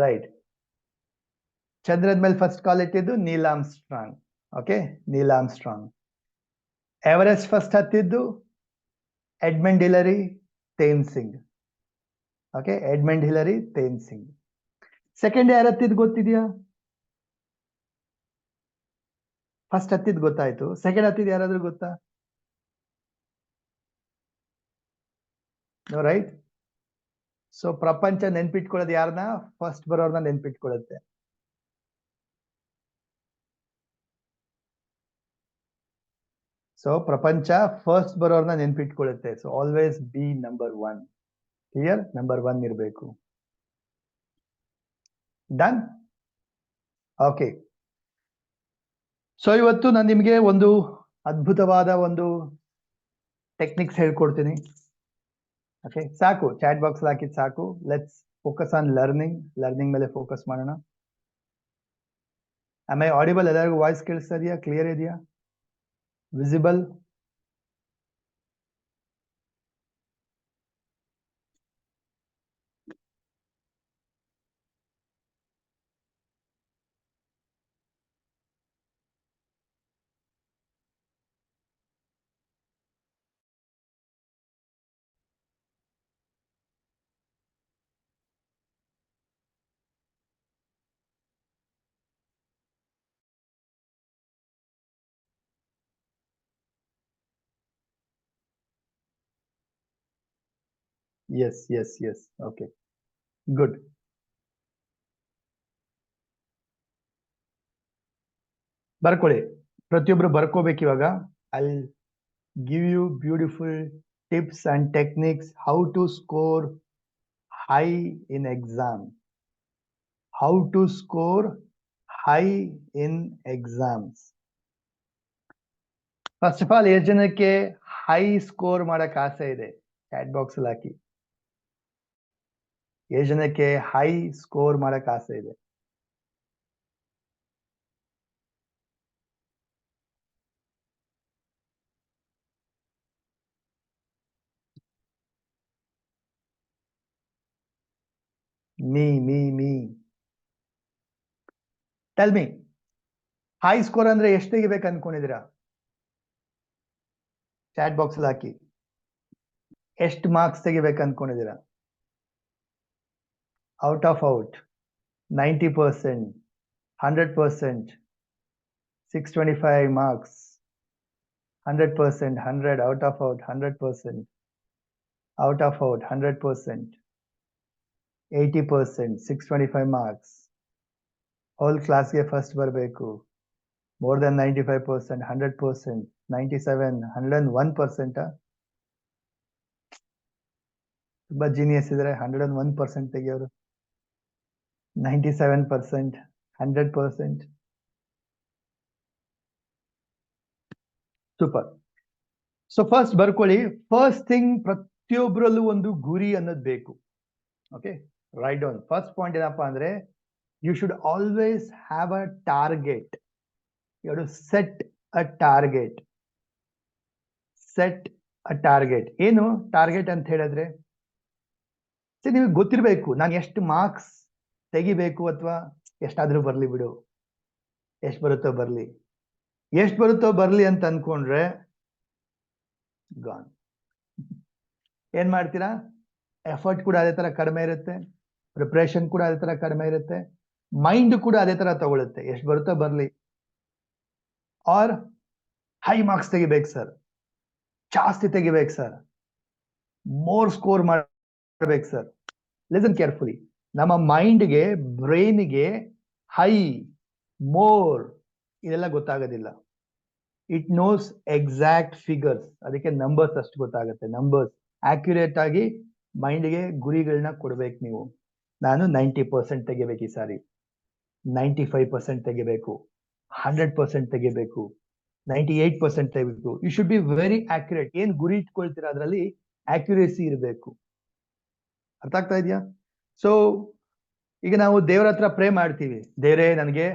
ರೈಟ್. ಚಂದ್ರನ್ ಮೇಲೆ ಫಸ್ಟ್ ಕಾಲ್ ಇಟ್ಟಿದ್ದು Neil Armstrong. Okay, Neil Armstrong. Everest first ಹತ್ತಿದ್ದು Edmund Hillary Tenzing. Okay, Edmund Hillary Tenzing. Second ಯಾರು ಹತ್ತಿದ್ ಗೊತ್ತಿದ್ಯಾ? ಫಸ್ಟ್ ಹತ್ತಿದ್ ಗೊತ್ತಾಯ್ತು, ಸೆಕೆಂಡ್ ಹತ್ತಿದ್ ಯಾರಾದ್ರೂ ಗೊತ್ತಾ? ರೈಟ್. ಸೊ ಪ್ರಪಂಚ ನೆನ್ಪಿಟ್ಕೊಳ್ಳೋದು ಯಾರನ್ನ? ಫಸ್ಟ್ ಬರೋರ್ನ ನೆನ್ಪಿಟ್ಕೊಳ್ಳುತ್ತೆ. ಸೊ ಪ್ರಪಂಚ ಫಸ್ಟ್ ಬರೋರ್ನ ನೆನ್ಪಿಟ್ಕೊಳ್ಳುತ್ತೆ. So always be number 1. Clear? Number 1 ಇರಬೇಕು. ಡನ್? ಓಕೆ. ಸೊ ಇವತ್ತು ನಾನು ನಿಮಗೆ ಒಂದು ಅದ್ಭುತವಾದ ಒಂದು ಟೆಕ್ನಿಕ್ಸ್ ಹೇಳ್ಕೊಡ್ತೀನಿ. ಓಕೆ, ಸಾಕು, ಚಾಟ್ ಬಾಕ್ಸ್ ಹಾಕಿದ್ ಸಾಕು. Let's focus on learning. Learning ಮೇಲೆ ಫೋಕಸ್ ಮಾಡೋಣ. Am I audible? ಎಲ್ಲರಿಗೂ ವಾಯ್ಸ್ ಕೇಳಿಸ್ತಾ ಇದೆಯಾ? ಕ್ಲಿಯರ್ ಇದೆಯಾ? Visible? Yes yes yes. Okay, good. ಬರ್ಕೊಳ್ಳಿ, ಪ್ರತಿಯೊಬ್ರು ಬರ್ಕೋಬೇಕು ಇವಾಗ. I give you beautiful tips and techniques how to score high in exam. How to score high in exams. First of all, ಎಷ್ಟು ಜನಕ್ಕೆ ಹೈ ಸ್ಕೋರ್ ಮಾಡಕ್ ಆಸೆ ಇದೆ? ಚಾಟ್ ಬಾಕ್ಸ್ ಅಲ್ಲಿ ಹಾಕಿ. ಎಷ್ಟು ಜನಕ್ಕೆ ಹೈ ಸ್ಕೋರ್ ಮಾಡಕ್ ಆಸೆ ಇದೆ? me. Tell me, high score ಅಂದ್ರೆ ಎಷ್ಟು ತೆಗಿಬೇಕು ಅನ್ಕೊಂಡಿದ್ದೀರಾ? ಚಾಟ್ ಬಾಕ್ಸ್ ಅಲ್ಲಿ ಹಾಕಿ. ಎಷ್ಟು ಮಾರ್ಕ್ಸ್ ತೆಗಿಬೇಕು ಅನ್ಕೊಂಡಿದ್ದೀರಾ? Out of out 90%, 100%, 625 marks, 100%, 100 out of out, 100%, out of out, 100%, 80%, 625 marks. Whole class ge first barbeku. More than 95%, 100%, 97, 101%. ತುಂಬಾ ಜೀನಿಯಸ್ ಇದ್ರೆ 101% ತೆಗಿಯೋರು, 97%, 100%. ಸೂಪರ್. ಸೊ ಫಸ್ಟ್ ಬರ್ಕೊಳ್ಳಿ, ಫಸ್ಟ್ ಥಿಂಗ್ ಪ್ರತಿಯೊಬ್ಬರಲ್ಲೂ ಒಂದು ಗುರಿ ಅನ್ನೋದು ಬೇಕು. Okay, right down. First point ಏನಪ್ಪಾ ಅಂದ್ರೆ, you should always have a target. You have to set a target. Set a target. ಏನು ಟಾರ್ಗೆಟ್ ಅಂತ ಹೇಳಿದ್ರೆ, ನಿಮಗೆ ಗೊತ್ತಿರಬೇಕು ನಾನು ಎಷ್ಟು ಮಾರ್ಕ್ಸ್ ತೆಗಿಬೇಕು, ಅಥವಾ ಎಷ್ಟಾದ್ರೂ ಬರ್ಲಿ ಬಿಡು, ಎಷ್ಟು ಬರುತ್ತೋ ಬರ್ಲಿ, ಎಷ್ಟು ಬರುತ್ತೋ ಬರ್ಲಿ ಅಂತ ಅನ್ಕೊಂಡ್ರೆ ಗಾನ್. ಏನ್ ಮಾಡ್ತೀರಾ? ಎಫರ್ಟ್ ಕೂಡ ಅದೇ ತರ ಕಡಿಮೆ ಇರುತ್ತೆ, ಪ್ರಿಪರೇಷನ್ ಕೂಡ ಅದೇ ತರ ಕಡಿಮೆ ಇರುತ್ತೆ, ಮೈಂಡ್ ಕೂಡ ಅದೇ ತರ ತಗೊಳುತ್ತೆ, ಎಷ್ಟು ಬರುತ್ತೋ ಬರ್ಲಿ. ಆರ್ ಹೈ ಮಾರ್ಕ್ಸ್ ತೆಗಿಬೇಕು ಸರ್, ಜಾಸ್ತಿ ತೆಗಿಬೇಕು ಸರ್, ಮೋರ್ ಸ್ಕೋರ್ ಮಾಡ್ಬೇಕು ಸರ್. Listen carefully. ನಮ್ಮ ಮೈಂಡ್ಗೆ, ಬ್ರೈನ್ಗೆ ಹೈ, ಮೋರ್ ಇದೆಲ್ಲ ಗೊತ್ತಾಗೋದಿಲ್ಲ. It knows exact figures. ಅದಕ್ಕೆ ನಂಬರ್ಸ್ ಅಷ್ಟು ಗೊತ್ತಾಗುತ್ತೆ. ನಂಬರ್ಸ್ ಆಕ್ಯುರೇಟ್ ಆಗಿ ಮೈಂಡ್ಗೆ ಗುರಿಗಳನ್ನ ಕೊಡ್ಬೇಕು ನೀವು. ನಾನು 90% ತೆಗಿಬೇಕು ಈ ಸಾರಿ, 95% ತೆಗಿಬೇಕು, 100% ತೆಗಿಬೇಕು, 98% ತೆಗಿಬೇಕು. You should be very accurate. ಏನ್ ಗುರಿ ಇಟ್ಕೊಳ್ತೀರಾ ಅದರಲ್ಲಿ ಆಕ್ಯುರೇಸಿ ಇರಬೇಕು. ಅರ್ಥ ಆಗ್ತಾ ಇದೆಯಾ? ಸೊ ಈಗ ನಾವು ದೇವ್ರ ಹತ್ರ ಪ್ರೇ ಮಾಡ್ತೀವಿ, ದೇವ್ರೇ ನನಗೆ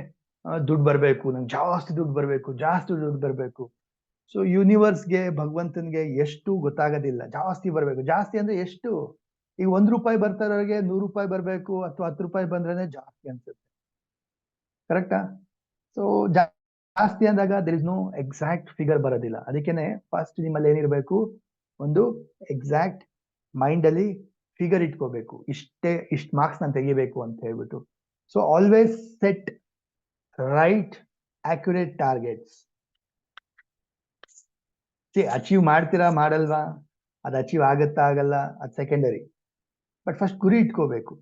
ದುಡ್ಡು ಬರಬೇಕು, ನಂಗೆ ಜಾಸ್ತಿ ದುಡ್ಡು ಬರಬೇಕು, ಜಾಸ್ತಿ ದುಡ್ಡು ಬರಬೇಕು. ಸೊ ಯೂನಿವರ್ಸ್ಗೆ, ಭಗವಂತನ್ಗೆ ಎಷ್ಟು ಗೊತ್ತಾಗೋದಿಲ್ಲ, ಜಾಸ್ತಿ ಬರಬೇಕು. ಜಾಸ್ತಿ ಅಂದ್ರೆ ಎಷ್ಟು? ಈಗ ₹1 ಬರ್ತಾ ಇರೋರಿಗೆ ₹100 ಬರಬೇಕು, ಅಥವಾ ₹10 ಬಂದ್ರೆ ಜಾಸ್ತಿ ಅನ್ಸುತ್ತೆ. ಕರೆಕ್ಟಾ? ಸೊ ಜಾಸ್ತಿ ಅಂದಾಗ there is no exact figure ಬರೋದಿಲ್ಲ. ಅದಕ್ಕೇನೆ ಫಸ್ಟ್ ನಿಮ್ಮಲ್ಲಿ ಏನಿರಬೇಕು, ಒಂದು ಎಕ್ಸಾಕ್ಟ್ ಮೈಂಡ್ ಅಲ್ಲಿ ಫಿಗರ್ ಇಟ್ಕೋಬೇಕು. ಇಷ್ಟು ಮಾರ್ಕ್ಸ್ ನಾನು ತೆಗಿಬೇಕು ಅಂತ ಹೇಳ್ಬಿಟ್ಟು. So always set right accurate targets. Achieve ಮಾಡ್ತೀರಾ ಮಾಡಲ್ವಾ, ಅದು ಅಚೀವ್ ಆಗುತ್ತಾ ಆಗಲ್ಲ, ಅದು ಸೆಕೆಂಡರಿ. ಬಟ್ ಫಸ್ಟ್ ಗುರಿ ಇಟ್ಕೋಬೇಕು.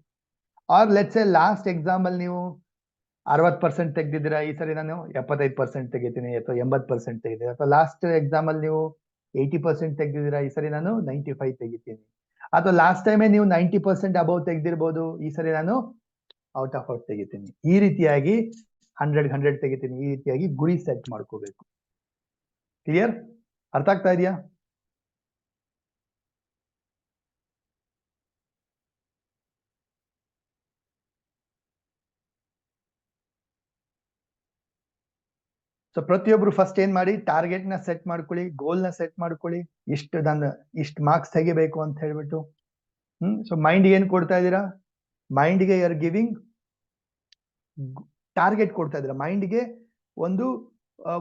Or let's a last example, ನೀವು 60% ತೆಗ್ದಿದ್ದೀರಾ, ಈ ಸರಿ ನಾನು 75% ತೆಗಿತೀನಿ, ಅಥವಾ 80% ತೆಗಿತೀನಿ. ಅಥವಾ ಲಾಸ್ಟ್ ಎಕ್ಸಾಂಪಲ್ ನೀವು 80% ತೆಗ್ದಿದ್ದೀರಾ, ಈ ಸರಿ ನಾನು 95 ತೆಗಿತೀನಿ. ಅಥವಾ ಲಾಸ್ಟ್ ಟೈಮೇ ನೀವು 90% ಅಬೌವ್ ತೆಗ್ದಿರ್ಬೋದು, ಈ ಸರಿ ನಾನು ಔಟ್ ಆಫ್ ಔಟ್ ತೆಗಿತೀನಿ. ಈ ರೀತಿಯಾಗಿ 100 ತೆಗಿತೀನಿ. ಈ ರೀತಿಯಾಗಿ ಗುರಿ ಸೆಟ್ ಮಾಡ್ಕೋಬೇಕು. ಕ್ಲಿಯರ್? ಅರ್ಥ ಆಗ್ತಾ ಇದೆಯಾ? ಸೊ ಪ್ರತಿಯೊಬ್ರು ಫಸ್ಟ್ ಏನ್ ಮಾಡಿ, ಟಾರ್ಗೆಟ್ ನ ಸೆಟ್ ಮಾಡ್ಕೊಳ್ಳಿ, ಗೋಲ್ ನ ಸೆಟ್ ಮಾಡ್ಕೊಳ್ಳಿ. ಇಷ್ಟು ಮಾರ್ಕ್ಸ್ ತೆಗಿಬೇಕು ಅಂತ ಹೇಳ್ಬಿಟ್ಟು. ಸೊ ಮೈಂಡ್ ಏನ್ ಕೊಡ್ತಾ ಇದ್ದೀರಾ? ಮೈಂಡ್ಗೆ ಯು ಆರ್ ಗಿವಿಂಗ್ ಟಾರ್ಗೆಟ್ ಕೊಡ್ತಾ ಇದ್ದೀರಾ. ಮೈಂಡ್ಗೆ ಒಂದು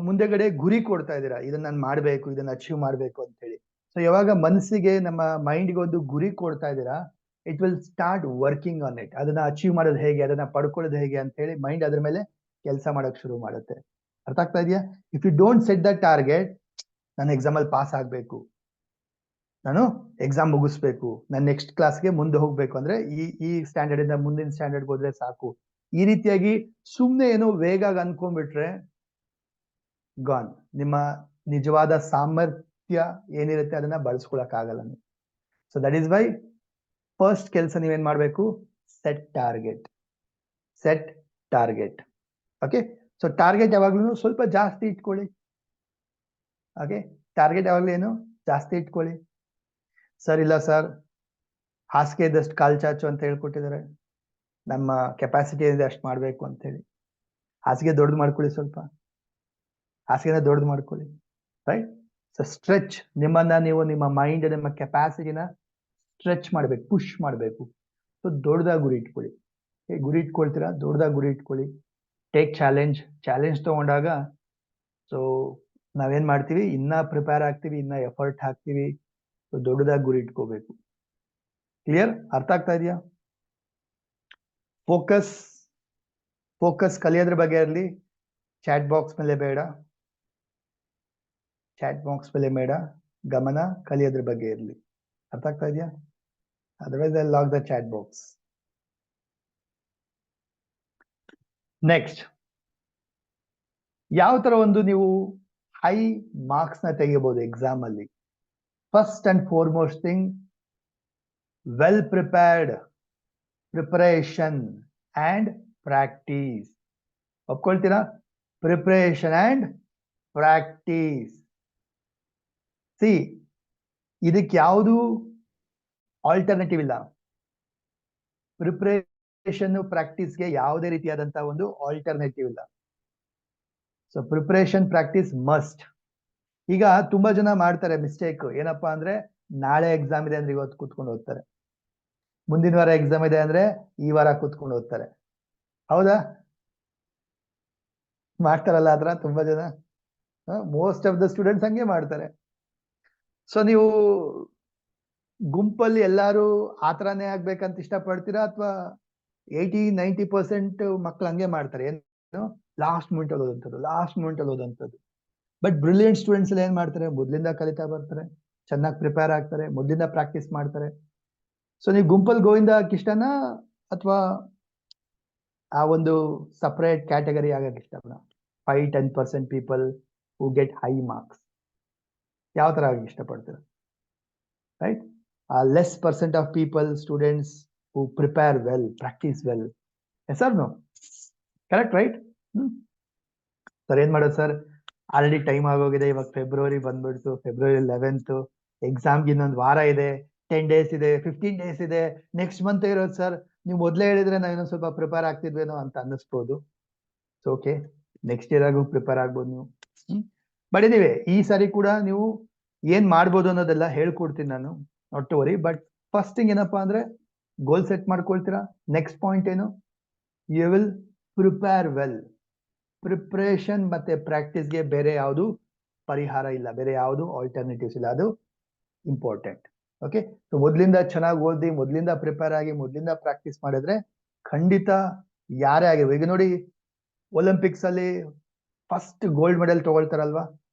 ಮುಂದೆಗಡೆ ಗುರಿ ಕೊಡ್ತಾ ಇದ್ದೀರಾ, ಇದನ್ನ ನಾನು ಮಾಡ್ಬೇಕು, ಇದನ್ನ ಅಚೀವ್ ಮಾಡ್ಬೇಕು ಅಂತ ಹೇಳಿ. ಸೊ ಯಾವಾಗ ಮನಸ್ಸಿಗೆ, ನಮ್ಮ ಮೈಂಡ್ಗೆ ಒಂದು ಗುರಿ ಕೊಡ್ತಾ ಇದ್ದೀರಾ, it will start working on it. ಅದನ್ನ ಅಚೀವ್ ಮಾಡೋದು ಹೇಗೆ, ಅದನ್ನ ಪಡ್ಕೊಳ್ಳೋದು ಹೇಗೆ ಅಂತ ಹೇಳಿ ಮೈಂಡ್ ಅದ್ರ ಮೇಲೆ ಕೆಲಸ ಮಾಡಕ್ ಶುರು ಮಾಡುತ್ತೆ. ಅರ್ಥ ಆಗ್ತಾ ಇದೆಯಾ? If you don't set the target, ನಾನು ಎಕ್ಸಾಮ್ ಅಲ್ಲಿ ಪಾಸ್ ಆಗ್ಬೇಕು, ನಾನು ಎಕ್ಸಾಮ್ ಮುಗಿಸ್ಬೇಕು, ನಾನು ನೆಕ್ಸ್ಟ್ ಕ್ಲಾಸ್ಗೆ ಮುಂದೆ ಹೋಗ್ಬೇಕು ಅಂದ್ರೆ ಈ ಸ್ಟ್ಯಾಂಡರ್ಡ್ ಇಂದ ಮುಂದಿನ ಸ್ಟ್ಯಾಂಡರ್ಡ್ ಹೋದ್ರೆ ಸಾಕು, ಈ ರೀತಿಯಾಗಿ ಸುಮ್ನೆ ಏನೋ ವೇಗ ಅನ್ಕೊಂಡ್ಬಿಟ್ರೆ ಗಾನ್. ನಿಮ್ಮ ನಿಜವಾದ ಸಾಮರ್ಥ್ಯ ಏನಿರುತ್ತೆ ಅದನ್ನ ಬಳಸ್ಕೊಳಕ್ ಆಗಲ್ಲ ನೀವು. So that is why first ಕೆಲಸ ನೀವೇನ್ ಮಾಡ್ಬೇಕು, set target. Set target. Okay. So target ಯಾವಾಗ್ಲೂ ಸ್ವಲ್ಪ ಜಾಸ್ತಿ ಇಟ್ಕೊಳ್ಳಿ. ಓಕೆ, ಟಾರ್ಗೆಟ್ ಯಾವಾಗ್ಲೂ ಏನು ಜಾಸ್ತಿ ಇಟ್ಕೊಳ್ಳಿ. ಸರ್ ಇಲ್ಲ ಸರ್, ಹಾಸಿಗೆ ಇದ್ದಷ್ಟು ಕಾಲ್ ಚಾಚು ಅಂತ ಹೇಳ್ಕೊಟ್ಟಿದ್ದಾರೆ, ನಮ್ಮ ಕೆಪಾಸಿಟಿ ಏನಿದೆ ಅಷ್ಟು ಮಾಡ್ಬೇಕು ಅಂತ ಹೇಳಿ. ಹಾಸಿಗೆ ದೊಡ್ಡದು ಮಾಡ್ಕೊಳ್ಳಿ, ಸ್ವಲ್ಪ ಹಾಸಿಗೆನ ದೊಡ್ಡದು ಮಾಡ್ಕೊಳ್ಳಿ. ರೈಟ್? ಸೊ ಸ್ಟ್ರೆಚ್, ನಿಮ್ಮನ್ನ ನೀವು, ನಿಮ್ಮ ಮೈಂಡ್, ನಿಮ್ಮ ಕೆಪಾಸಿಟಿನ ಸ್ಟ್ರೆಚ್ ಮಾಡ್ಬೇಕು, ಪುಷ್ ಮಾಡ್ಬೇಕು. ಸೊ ದೊಡ್ಡದಾಗಿ ಗುರಿ ಇಟ್ಕೊಳ್ಳಿ. ಗುರಿ ಇಟ್ಕೊಳ್ತೀರಾ, ದೊಡ್ಡದಾಗಿ ಗುರಿ ಇಟ್ಕೊಳ್ಳಿ. Take challenge. ಚಾಲೆಂಜ್ ತಗೊಂಡಾಗ ಸೊ ನಾವೇನ್ ಮಾಡ್ತೀವಿ, ಇನ್ನ ಪ್ರಿಪೇರ್ ಆಗ್ತೀವಿ, ಇನ್ನ ಎಫರ್ಟ್ ಹಾಕ್ತೀವಿ, ದೊಡ್ಡದಾಗಿ ಗುರಿ ಇಟ್ಕೋಬೇಕು. ಕ್ಲಿಯರ್? ಅರ್ಥ ಆಗ್ತಾ ಇದೆಯಾ? ಫೋಕಸ್ ಕಲಿಯೋದ್ರ ಬಗ್ಗೆ ಇರಲಿ, ಚಾಟ್ ಬಾಕ್ಸ್ ಮೇಲೆ ಬೇಡ. ಚಾಟ್ ಬಾಕ್ಸ್ ಮೇಲೆ ಬೇಡ, ಗಮನ ಕಲಿಯೋದ್ರ ಬಗ್ಗೆ ಇರಲಿ. ಅರ್ಥ ಆಗ್ತಾ ಇದೆಯಾ? Otherwise I lock the chat box. Next, ಯಾವ ತರ ಒಂದು ನೀವು ಹೈ ಮಾರ್ಕ್ಸ್ ನ ತೆಗಿಬಹುದು ಎಕ್ಸಾಮ್ ಅಲ್ಲಿ? First and foremost thing, well preparation and practice. ಒಪ್ಕೊಳ್ತೀರಾ? Preparation and practice. ಸಿ, ಇದಕ್ಕೆ ಯಾವುದು ಆಲ್ಟರ್ನೇಟಿವ್ ಇಲ್ಲ. ಪ್ರಿಪರೇಷನ್ ಪ್ರಾಕ್ಟೀಸ್ಗೆ ಯಾವುದೇ ರೀತಿಯಾದಂತಹ ಒಂದು ಆಲ್ಟರ್ನೇಟಿವ್ ಇಲ್ಲ. So preparation practice must. ಈಗ ತುಂಬಾ ಜನ ಮಾಡ್ತಾರೆ ಮಿಸ್ಟೇಕ್, ಏನಪ್ಪಾ ಅಂದ್ರೆ ನಾಳೆ ಎಕ್ಸಾಮ್ ಇದೆ ಅಂದ್ರೆ ಇವತ್ತು ಕೂತ್ಕೊಂಡು ಓದ್ತಾರೆ, ಮುಂದಿನ ವಾರ ಎಕ್ಸಾಮ್ ಇದೆ ಅಂದ್ರೆ ಈ ವಾರ ಕೂತ್ಕೊಂಡು ಓದ್ತಾರೆ. ಹೌದಾ? ಮಾಡ್ತಾರಲ್ಲ ಆತರ ತುಂಬಾ ಜನ. ಮೋಸ್ಟ್ ಆಫ್ ದ ಸ್ಟೂಡೆಂಟ್ಸ್ ಹಂಗೆ ಮಾಡ್ತಾರೆ. ಸೊ ನೀವು ಗುಂಪಲ್ಲಿ ಎಲ್ಲಾರು ಆತರನೇ ಆಗ್ಬೇಕಂತ ಇಷ್ಟಪಡ್ತೀರಾ, ಅಥವಾ 80-90% ಮಕ್ಳು ಹಂಗೆ ಮಾಡ್ತಾರೆ? ಏನು, ಲಾಸ್ಟ್ ಮಿನಿಟ್ ಅಲ್ಲಿ ಓದಂಥದ್ದು. ಬಟ್ ಬ್ರಿಲಿಯಂಟ್ ಸ್ಟೂಡೆಂಟ್ಸ್ ಎಲ್ಲ ಏನ್ ಮಾಡ್ತಾರೆ? ಮೊದ್ಲಿಂದ ಕಲಿತಾ ಬರ್ತಾರೆ, ಚೆನ್ನಾಗಿ ಪ್ರಿಪೇರ್ ಆಗ್ತಾರೆ, ಮೊದ್ಲಿಂದ ಪ್ರಾಕ್ಟೀಸ್ ಮಾಡ್ತಾರೆ. ಸೊ ನೀವು ಗುಂಪಲ್ಲಿ ಗೋವಿಂದ ಇಷ್ಟನಾ, ಅಥವಾ ಆ ಒಂದು ಸಪರೇಟ್ ಕ್ಯಾಟಗರಿ ಆಗಕ್ಕೆ ಇಷ್ಟಪಡ? 5-10% people who get high marks, ಯಾವ ತರ ಆಗಕ್ಕೆ ಇಷ್ಟಪಡ್ತೀರಾ? Right? less percent of people, students who prepare well, practice well. Yes or no? Correct, right? Sir ಏನ್ ಮಾಡೋದು ಸರ್, ಆಲ್ರೆಡಿ ಟೈಮ್ ಆಗೋಗಿದೆ, ಇವಾಗ ಫೆಬ್ರವರಿ ಬಂದ್ಬಿಡ್ತು, ಫೆಬ್ರವರಿ 11th, ಎಕ್ಸಾಮ್ಗೆ ಇನ್ನೊಂದು ವಾರ ಇದೆ, 10 days ಇದೆ, 15 days ಇದೆ, ನೆಕ್ಸ್ಟ್ ಮಂತ್ ಇರೋದು ಸರ್, ನೀವು ಮೊದಲೇ ಹೇಳಿದ್ರೆ ನಾವು ಇನ್ನೊಂದು ಸ್ವಲ್ಪ ಪ್ರಿಪೇರ್ ಆಗ್ತಿದ್ವೇನೋ ಅಂತ ಅನ್ನಿಸ್ಬೋದು. ಸೊ ಓಕೆ, ನೆಕ್ಸ್ಟ್ ಇಯರ್ ಆಗು ಪ್ರಿಪೇರ್ ಆಗ್ಬೋದು ನೀವು. ಬಟ್ ಇದೀವಿ ಈ ಸಾರಿ ಕೂಡ ನೀವು ಏನ್ ಮಾಡ್ಬೋದು ಅನ್ನೋದೆಲ್ಲ ಹೇಳ್ಕೊಡ್ತೀನಿ ನಾನು, not to worry. But first thing ಏನಪ್ಪಾ ಅಂದ್ರೆ ಗೋಲ್ ಸೆಟ್ ಮಾಡ್ಕೊಳ್ತೀರಾ. ನೆಕ್ಸ್ಟ್ ಪಾಯಿಂಟ್ ಏನು? You will prepare well. Preparation ಮತ್ತೆ ಪ್ರಾಕ್ಟೀಸ್ಗೆ ಬೇರೆ ಯಾವುದು ಪರಿಹಾರ ಇಲ್ಲ, ಬೇರೆ ಯಾವುದು ಆಲ್ಟರ್ನೇಟಿವ್ಸ್ ಇಲ್ಲ, ಅದು ಇಂಪಾರ್ಟೆಂಟ್. ಓಕೆ, ಸೊ ಮೊದ್ಲಿಂದ ಚೆನ್ನಾಗಿ ಓದಿ, ಮೊದ್ಲಿಂದ ಪ್ರಿಪೇರ್ ಆಗಿ, ಮೊದ್ಲಿಂದ ಪ್ರಾಕ್ಟೀಸ್ ಮಾಡಿದ್ರೆ ಖಂಡಿತ ಯಾರೇ ಆಗಿರ್ಬೋದು. ಈಗ ನೋಡಿ, ಒಲಿಂಪಿಕ್ಸ್ ಅಲ್ಲಿ ಫಸ್ಟ್ ಗೋಲ್ಡ್ ಮೆಡಲ್ ತಗೊಳ್ತಾರಲ್ವಾ,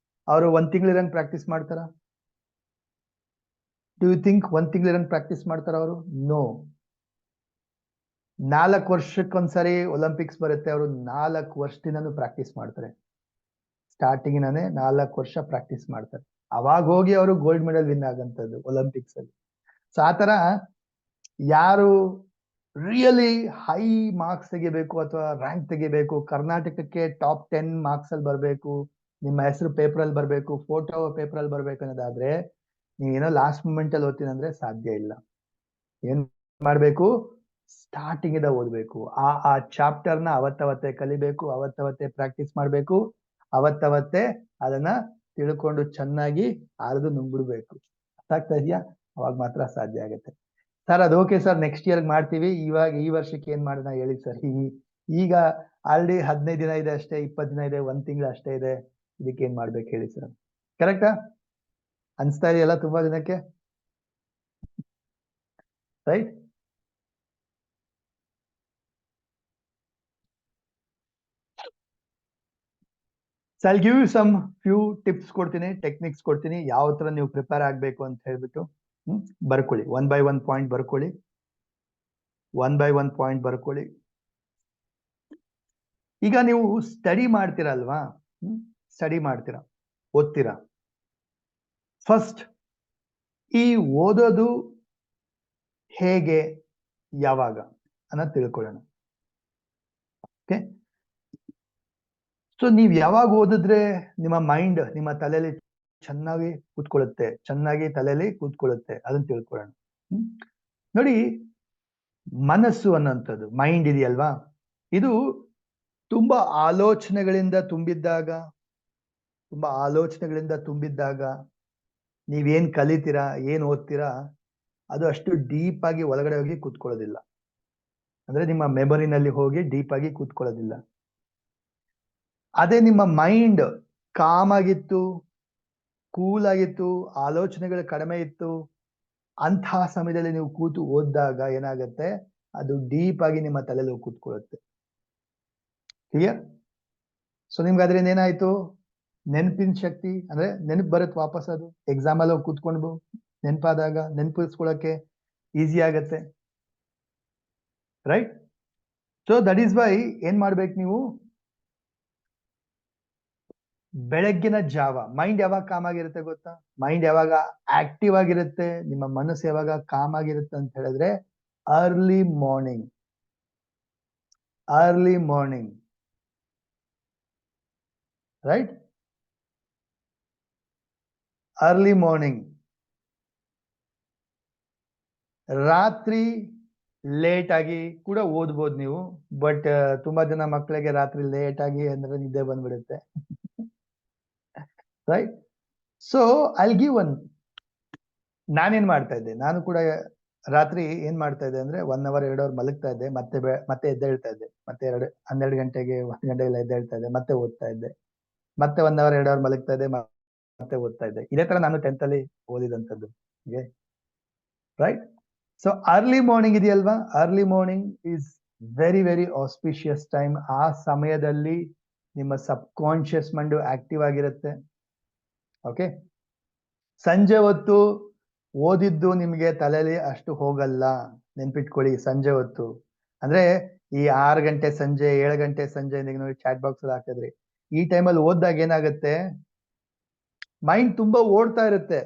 ಅವರು 1 ತಿಂಗಳಿರಂಗ್ ಪ್ರಾಕ್ಟೀಸ್ ಮಾಡ್ತಾರ? Do you think 1 ತಿಂಗಳಿರಂಗ್ ಪ್ರಾಕ್ಟೀಸ್ ಮಾಡ್ತಾರ ಅವರು? ನೋ. 4 ವರ್ಷಕ್ಕೊಂದ್ಸರಿ ಒಲಿಂಪಿಕ್ಸ್ ಬರುತ್ತೆ, ಅವರು 4 ವರ್ಷದಿಂದನೂ ಪ್ರಾಕ್ಟೀಸ್ ಮಾಡ್ತಾರೆ. ಸ್ಟಾರ್ಟಿಂಗ್ ನಾನೇ 4 ವರ್ಷ ಪ್ರಾಕ್ಟೀಸ್ ಮಾಡ್ತಾರೆ, ಅವಾಗ ಹೋಗಿ ಅವರು ಗೋಲ್ಡ್ ಮೆಡಲ್ ವಿನ್ ಆಗಂತದ್ದು ಒಲಿಂಪಿಕ್ಸ್ ಅಲ್ಲಿ. ಸೊ ಆತರ ಯಾರು ರಿಯಲಿ ಹೈ ಮಾರ್ಕ್ಸ್ ತೆಗಿಬೇಕು ಅಥವಾ ರ್ಯಾಂಕ್ ತೆಗಿಬೇಕು, ಕರ್ನಾಟಕಕ್ಕೆ ಟಾಪ್ 10 ಮಾರ್ಕ್ಸ್ ಅಲ್ಲಿ ಬರಬೇಕು, ನಿಮ್ಮ ಹೆಸರು ಪೇಪರ್ ಅಲ್ಲಿ ಬರಬೇಕು, ಫೋಟೋ ಪೇಪರ್ ಅಲ್ಲಿ ಬರ್ಬೇಕು ಅನ್ನೋದಾದ್ರೆ ನೀವೇನೋ ಲಾಸ್ಟ್ ಮೂಮೆಂಟ್ ಅಲ್ಲಿ ಓದ್ತೀನಿ ಅಂದ್ರೆ ಸಾಧ್ಯ ಇಲ್ಲ. ಏನ್ ಮಾಡ್ಬೇಕು? ಸ್ಟಾರ್ಟಿಂಗ್ ಇಂದ ಓದ್ಬೇಕು. ಆ ಚಾಪ್ಟರ್ ನ ಅವತ್ತವತ್ತೇ ಕಲಿಬೇಕು, ಅವತ್ತವತ್ತೇ ಪ್ರಾಕ್ಟೀಸ್ ಮಾಡ್ಬೇಕು, ಅವತ್ತವತ್ತೇ ಅದನ್ನ ತಿಳ್ಕೊಂಡು ಚೆನ್ನಾಗಿ ಅರ್ದು ನುಂಗ್ಬಿಡ್ಬೇಕು. ಅರ್ಥ ಆಗ್ತಾ ಇದೆಯಾ? ಅವಾಗ ಮಾತ್ರ ಸಾಧ್ಯ ಆಗುತ್ತೆ. ಸರ್ ಅದು ಓಕೆ ಸರ್, ನೆಕ್ಸ್ಟ್ ಇಯರ್ ಮಾಡ್ತೀವಿ, ಇವಾಗ ಈ ವರ್ಷಕ್ಕೆ ಏನ್ ಮಾಡೋಣ ಹೇಳಿ ಸರ್. ಈಗ ಆಲ್ರೆಡಿ 15 ದಿನ ಇದೆ ಅಷ್ಟೇ, 20 ದಿನ ಇದೆ, 1 ತಿಂಗಳು ಅಷ್ಟೇ ಇದೆ, ಇದಕ್ಕೆ ಏನ್ ಮಾಡ್ಬೇಕು ಹೇಳಿ ಸರ್? ಕರೆಕ್ಟಾ? ಅನ್ಸ್ತಾ ಇದೆಯಲ್ಲ ತುಂಬಾ ಜನಕ್ಕೆ, right? So I'll give you some few tips ಕೊಡ್ತೀನಿ, ಟೆಕ್ನಿಕ್ಸ್ ಕೊಡ್ತೀನಿ, ಯಾವ ತರ ನೀವು ಪ್ರಿಪೇರ್ ಆಗ್ಬೇಕು ಅಂತ ಹೇಳ್ಬಿಟ್ಟು ಬರ್ಕೊಳ್ಳಿ. 1 by 1 ಪಾಯಿಂಟ್ ಬರ್ಕೊಳ್ಳಿ, 1 by 1 ಪಾಯಿಂಟ್ ಬರ್ಕೊಳ್ಳಿ. ಈಗ ನೀವು ಸ್ಟಡಿ ಮಾಡ್ತೀರಲ್ವಾ, ಸ್ಟಡಿ ಮಾಡ್ತೀರಾ, ಓದ್ತೀರಾ. ಫಸ್ಟ್ ಈ ಓದೋದು ಹೇಗೆ, ಯಾವಾಗ ಅನ್ನೋದು ತಿಳ್ಕೊಳ್ಳೋಣ. ಓಕೆ, ಸೊ ನೀವ್ ಯಾವಾಗ ಓದಿದ್ರೆ ನಿಮ್ಮ ಮೈಂಡ್ ನಿಮ್ಮ ತಲೆಯಲ್ಲಿ ಚೆನ್ನಾಗಿ ಕೂತ್ಕೊಳ್ಳುತ್ತೆ, ಚೆನ್ನಾಗಿ ತಲೆಯಲ್ಲಿ ಕೂತ್ಕೊಳ್ಳುತ್ತೆ, ಅದನ್ನ ತಿಳ್ಕೊಳ್ಳೋಣ. ನೋಡಿ, ಮನಸ್ಸು ಅನ್ನೋಂಥದ್ದು, ಮೈಂಡ್ ಇದೆಯಲ್ವಾ, ಇದು ತುಂಬಾ ಆಲೋಚನೆಗಳಿಂದ ತುಂಬಿದ್ದಾಗ ನೀವೇನ್ ಕಲಿತೀರಾ, ಏನ್ ಓದ್ತೀರಾ, ಅದು ಅಷ್ಟು ಡೀಪ್ ಆಗಿ ಒಳಗಡೆ ಹೋಗಿ ಕೂತ್ಕೊಳ್ಳೋದಿಲ್ಲ. ಅಂದ್ರೆ ನಿಮ್ಮ ಮೆಮೊರಿನಲ್ಲಿ ಹೋಗಿ ಡೀಪ್ ಆಗಿ ಕೂತ್ಕೊಳ್ಳೋದಿಲ್ಲ. ಅದೇ ನಿಮ್ಮ ಮೈಂಡ್ ಕಾಮ್ ಆಗಿತ್ತು, ಕೂಲ್ ಆಗಿತ್ತು, ಆಲೋಚನೆಗಳು ಕಡಿಮೆ ಇತ್ತು, ಅಂತಹ ಸಮಯದಲ್ಲಿ ನೀವು ಕೂತು ಓದಿದಾಗ ಏನಾಗುತ್ತೆ, ಅದು ಡೀಪ್ ಆಗಿ ನಿಮ್ಮ ತಲೆಯಲ್ಲಿ ಹೋಗಿ ಕೂತ್ಕೊಳ್ಳುತ್ತೆ. ಕ್ಲಿಯರ್? ಸೊ ನಿಮ್ಗೆ ಅದರಿಂದ ಏನಾಯ್ತು, ನೆನಪಿನ ಶಕ್ತಿ ಅಂದ್ರೆ ನೆನಪು ಬರುತ್ತೆ ವಾಪಸ್, ಅದು ಎಕ್ಸಾಮ್ ಅಲ್ಲಿ ಹೋಗಿ ಕೂತ್ಕೊಂಡು ನೆನಪಾದಾಗ ನೆನಪಿಸ್ಕೊಳಕ್ಕೆ ಈಸಿ ಆಗತ್ತೆ, right? So that is why ಏನ್ ಮಾಡ್ಬೇಕು ನೀವು, ಬೆಳಗ್ಗಿನ ಜಾವ ಮೈಂಡ್ ಯಾವಾಗ ಕಾಮ್ ಆಗಿರುತ್ತೆ ಗೊತ್ತಾ, ಮೈಂಡ್ ಯಾವಾಗ ಆಕ್ಟಿವ್ ಆಗಿರುತ್ತೆ, ನಿಮ್ಮ ಮನಸ್ಸು ಯಾವಾಗ ಕಾಮ್ ಆಗಿರುತ್ತೆ ಅಂತ ಹೇಳಿದ್ರೆ early morning, right? Early morning. ರಾತ್ರಿ ಲೇಟ್ ಆಗಿ ಕೂಡ ಓದ್ಬೋದು ನೀವು, ಬಟ್ ತುಂಬಾ ಜನ ಮಕ್ಕಳಿಗೆ ರಾತ್ರಿ ಲೇಟ್ ಆಗಿ ಅಂದ್ರೆ ನಿದ್ದೆ ಬಂದ್ಬಿಡುತ್ತೆ, right? So I'll give one, ನಾನೇನ್ ಮಾಡ್ತಾ ಇದ್ದೆ, ನಾನು ಕೂಡ ರಾತ್ರಿ ಏನ್ ಮಾಡ್ತಾ ಇದ್ದೆ ಅಂದ್ರೆ 1 hour 2 hour ಮಲಗ್ತಾ ಇದ್ದೆ, ಮತ್ತೆ ಎದ್ದೇಳ್ತಾ ಇದ್ದೆ, ಮತ್ತೆ 12 ಗಂಟೆಗೆ 1 ಗಂಟೆಗೆಲ್ಲ ಎದ್ದೇಳ್ತಾ ಇದ್ದೆ, ಮತ್ತೆ ಓದ್ತಾ ಇದ್ದೆ, ಮತ್ತೆ 1 hour 2 hour ಮಲಗ್ತಾ ಇದ್ದೆ, ಮತ್ತೆ ಓದ್ತಾ ಇದ್ದೆ. ಇದೇ ತರ ನಾನು 10th ಅಲ್ಲಿ ಓದಿದಂಥದ್ದು, ರೈಟ್? ಸೊ ಅರ್ಲಿ ಮಾರ್ನಿಂಗ್ ಇದೆಯಲ್ವಾ, early morning is very very auspicious time. ಆ ಸಮಯದಲ್ಲಿ ನಿಮ್ಮ ಸಬ್ ಕಾನ್ಶಿಯಸ್ ಮೈಂಡ್ ಆಕ್ಟಿವ್ ಆಗಿರುತ್ತೆ. ಓಕೆ, ಸಂಜೆ ಹೊತ್ತು ಓದಿದ್ದು ನಿಮ್ಗೆ ತಲೆಯಲ್ಲಿ ಅಷ್ಟು ಹೋಗಲ್ಲ, ನೆನ್ಪಿಟ್ಕೊಳ್ಳಿ. ಸಂಜೆ ಹೊತ್ತು ಅಂದ್ರೆ ಈ 6 ಗಂಟೆ ಸಂಜೆ 7 ಗಂಟೆ ಸಂಜೆ ನೀವು ಚಾಟ್ ಬಾಕ್ಸ್ ಅಲ್ಲಿ ಹಾಕಿದ್ರಿ, ಈ ಟೈಮಲ್ಲಿ ಓದಿದಾಗ ಏನಾಗುತ್ತೆ, ಮೈಂಡ್ ತುಂಬಾ ಓಡ್ತಾ ಇರುತ್ತೆ,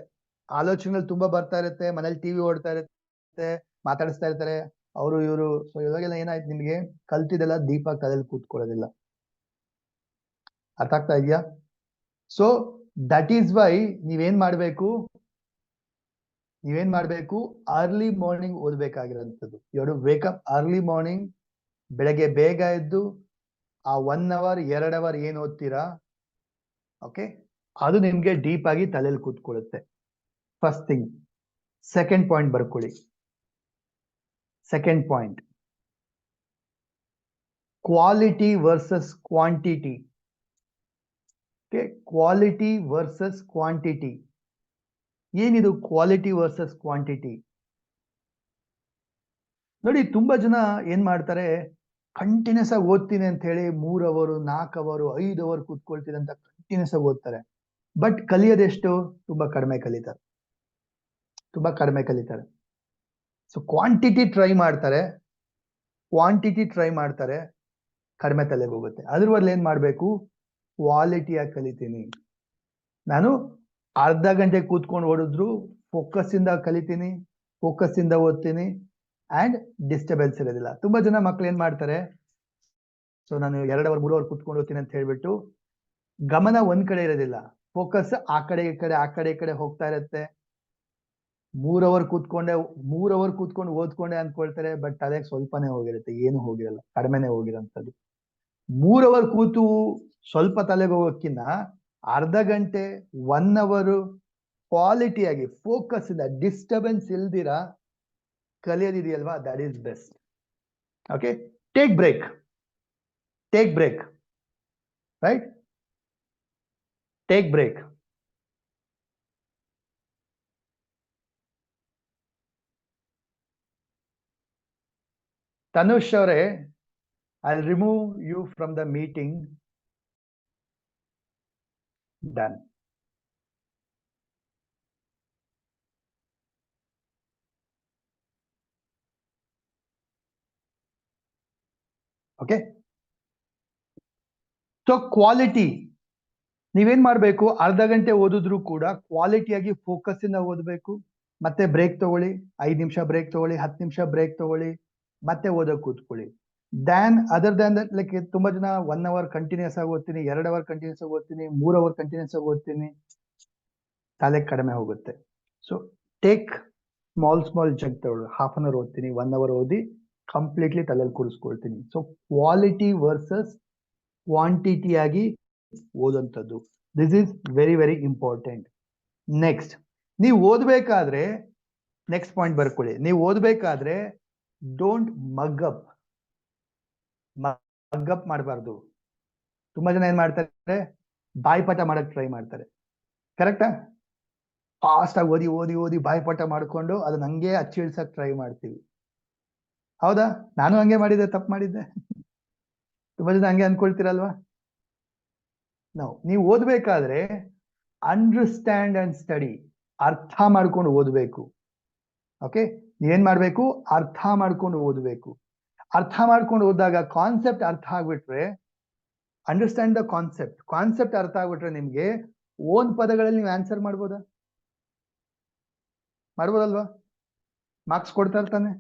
ಆಲೋಚನೆಗಳು ತುಂಬಾ ಬರ್ತಾ ಇರುತ್ತೆ, ಮನೇಲಿ ಟಿವಿ ಓಡ್ತಾ ಇರುತ್ತೆ, ಮಾತಾಡಿಸ್ತಾ ಇರ್ತಾರೆ ಅವರು ಇವರು. ಸೊ ಇವಾಗೆಲ್ಲ ಏನಾಯ್ತು, ನಿಮ್ಗೆ ಕಲ್ತಿದೆಲ್ಲ ದೀಪ ತಲೆಯಲ್ಲಿ ಕೂತ್ಕೊಳ್ಳೋದಿಲ್ಲ. ಅರ್ಥ ಆಗ್ತಾ ಇದೆಯಾ? ಸೊ ದಟ್ ಈಸ್ ವೈ ನೀವೇನ್ ಮಾಡ್ಬೇಕು, ಅರ್ಲಿ ಮಾರ್ನಿಂಗ್ ಓದ್ಬೇಕಾಗಿರೋಂಥದ್ದು. You wake up early morning. ಬೆಳಗ್ಗೆ ಬೇಗ ಎದ್ದು ಆ 1 hour 2 hour ಏನ್ ಓದ್ತೀರಾ, ಓಕೆ, ಅದು ನಿಮ್ಗೆ ಡೀಪ್ ಆಗಿ ತಲೆಯಲ್ಲಿ ಕೂತ್ಕೊಳ್ಳುತ್ತೆ. First thing. ಸೆಕೆಂಡ್ ಪಾಯಿಂಟ್ ಬರ್ಕೊಳ್ಳಿ. Second point, quality versus quantity. Okay, quality versus quantity. ಏನಿದು ಕ್ವಾಲಿಟಿ ವರ್ಸಸ್ ಕ್ವಾಂಟಿಟಿ? ನೋಡಿ, ತುಂಬಾ ಜನ ಏನ್ ಮಾಡ್ತಾರೆ, ಕಂಟಿನ್ಯೂಸ್ ಆಗಿ ಓದ್ತೀನಿ ಅಂತ ಹೇಳಿ 3 hour 4 hour 5 hour ಕೂತ್ಕೊಳ್ತೀನಿ ಅಂತ ಕಂಟಿನ್ಯೂಸ್ ಆಗಿ ಓದ್ತಾರೆ, ಬಟ್ ಕಲಿಯೋದೆಷ್ಟು, ತುಂಬಾ ಕಡಿಮೆ ಕಲಿತಾರೆ. ಸೊ ಕ್ವಾಂಟಿಟಿ ಟ್ರೈ ಮಾಡ್ತಾರೆ, ಕಡಿಮೆ ತಲೆಗೆ ಹೋಗುತ್ತೆ. ಅದ್ರ ಬದಲು ಏನ್ ಮಾಡ್ಬೇಕು, ಕ್ವಾಲಿಟಿಯಾಗಿ ಕಲಿತೀನಿ. ನಾನು ಅರ್ಧ ಗಂಟೆ ಕೂತ್ಕೊಂಡು ಓದಿದ್ರು ಫೋಕಸ್ ಇಂದ ಕಲಿತೀನಿ, ಫೋಕಸ್ ಇಂದ ಓದ್ತೀನಿ, ಅಂಡ್ ಡಿಸ್ಟರ್ಬೆನ್ಸ್ ಇರೋದಿಲ್ಲ. ತುಂಬಾ ಜನ ಮಕ್ಳು ಏನ್ ಮಾಡ್ತಾರೆ, ಸೊ ನಾನು 2 hour 3 hour ಕೂತ್ಕೊಂಡು ಓದ್ತೀನಿ ಅಂತ ಹೇಳ್ಬಿಟ್ಟು ಗಮನ ಒಂದ್ ಕಡೆ ಇರೋದಿಲ್ಲ, ಫೋಕಸ್ ಆ ಕಡೆ ಈ ಕಡೆ ಹೋಗ್ತಾ ಇರುತ್ತೆ. 3 hour ಕೂತ್ಕೊಂಡು ಓದ್ಕೊಂಡೆ ಅನ್ಕೊಳ್ತಾರೆ, ಬಟ್ ತಲೆಗೆ ಸ್ವಲ್ಪನೇ ಹೋಗಿರುತ್ತೆ, ಏನು ಹೋಗಿರಲ್ಲ, ಕಡಿಮೆನೆ ಹೋಗಿರೋಂಥದ್ದು. 3 hour ಕೂತು ಸ್ವಲ್ಪ ತಲೆಗೆ ಹೋಗೋಕ್ಕಿಂತ ಅರ್ಧ ಗಂಟೆ 1 hour ಕ್ವಾಲಿಟಿಯಾಗಿ ಫೋಕಸ್ ಇಂದ ಡಿಸ್ಟರ್ಬೆನ್ಸ್ ಇಲ್ದಿರ ಕಲಿಯೋದಿದೆಯಲ್ವಾ, that is best. Okay, take break, right? Take break. Tanush ಅವರೇ, I'll remove you from the meeting. Done. Okay. So quality, ನೀವೇನ್ ಮಾಡ್ಬೇಕು, ಅರ್ಧ ಗಂಟೆ ಓದಿದ್ರು ಕೂಡ ಕ್ವಾಲಿಟಿಯಾಗಿ ಫೋಕಸ್ ಇಂದ ಓದ್ಬೇಕು. ಮತ್ತೆ ಬ್ರೇಕ್ ತಗೊಳ್ಳಿ, 5 ನಿಮಿಷ ಬ್ರೇಕ್ ತಗೊಳ್ಳಿ, 10 ನಿಮಿಷ ಬ್ರೇಕ್ ತಗೊಳ್ಳಿ, ಮತ್ತೆ ಓದೋಕ್ ಕೂತ್ಕೊಳ್ಳಿ. ಅದರ್ ದ್ಯಾನ್ ದಟ್, ಲೈಕ್ ತುಂಬಾ ಜನ 1 hour ಕಂಟಿನ್ಯೂಸ್ ಆಗಿ ಓದ್ತೀನಿ, 2 hour ಕಂಟಿನ್ಯೂಸ್ ಆಗಿ ಓದ್ತೀನಿ, 3 hour ಕಂಟಿನ್ಯೂಸ್ ಆಗಿ ಓದ್ತೀನಿ, ತಲೆ ಕಡಿಮೆ ಹೋಗುತ್ತೆ. ಸೊ ಟೇಕ್ ಸ್ಮಾಲ್ ಜಂಕ್ ತಗೊಳ್ಳಿ, 1/2 hour ಓದ್ತೀನಿ, 1 hour ಓದಿ ಕಂಪ್ಲೀಟ್ಲಿ ತಲೆಯಲ್ಲಿ ಕೂರಿಸ್ಕೊಳ್ತೀನಿ. ಸೊ ಕ್ವಾಲಿಟಿ ವರ್ಸಸ್ ಕ್ವಾಂಟಿಟಿ ಆಗಿ ಓದಂಥದ್ದು, this is very very important. Next, ನೀವು ಓದ್ಬೇಕಾದ್ರೆ ನೆಕ್ಸ್ಟ್ ಪಾಯಿಂಟ್ ಬರ್ಕೊಳ್ಳಿ, ನೀವು ಓದ್ಬೇಕಾದ್ರೆ ಡೋಂಟ್ ಮಗ್ಅಪ್ ಮಾಡಬಾರ್ದು. ತುಂಬಾ ಜನ ಏನ್ ಮಾಡ್ತಾರೆ, ಬಾಯ್ಪಾಠ ಮಾಡಕ್ ಟ್ರೈ ಮಾಡ್ತಾರೆ, ಕರೆಕ್ಟಾ? ಫಾಸ್ಟ್ ಆಗಿ ಓದಿ ಓದಿ ಓದಿ ಬಾಯ್ಪಾಠ ಮಾಡ್ಕೊಂಡು ಅದನ್ನ ಹಂಗೆ ಅಚ್ಚಿಡ್ಸಕ್ ಟ್ರೈ ಮಾಡ್ತೀವಿ. ಹೌದಾ? ನಾನು ಹಂಗೆ ಮಾಡಿದ್ದೆ, ತಪ್ಪು ಮಾಡಿದ್ದೆ. ತುಂಬಾ ಜನ ಹಂಗೆ ಅನ್ಕೊಳ್ತೀರಲ್ವಾ? ನೀವು ಓದ್ಬೇಕಾದ್ರೆ ಅಂಡರ್ಸ್ಟ್ಯಾಂಡ್ ಅಂಡ್ ಸ್ಟಡಿ, ಅರ್ಥ ಮಾಡ್ಕೊಂಡು ಓದ್ಬೇಕು. ಓಕೆ, ನೀವೇನ್ ಮಾಡ್ಬೇಕು? ಅರ್ಥ ಮಾಡ್ಕೊಂಡು ಓದ್ಬೇಕು. ಅರ್ಥ ಮಾಡ್ಕೊಂಡು ಓದಿದಾಗ ಕಾನ್ಸೆಪ್ಟ್ ಅರ್ಥ ಆಗ್ಬಿಟ್ರೆ, ಅಂಡರ್ಸ್ಟ್ಯಾಂಡ್ ದ ಕಾನ್ಸೆಪ್ಟ್ ಅರ್ಥ ಆಗ್ಬಿಟ್ರೆ ನಿಮ್ಗೆ ಓನ್ ಪದಗಳಲ್ಲಿ ನೀವು ಆನ್ಸರ್ ಮಾಡ್ಬೋದಾ? ಮಾಡ್ಬೋದಲ್ವಾ? ಮಾರ್ಕ್ಸ್ ಕೊಡ್ತಾರೆ ತಾನೆ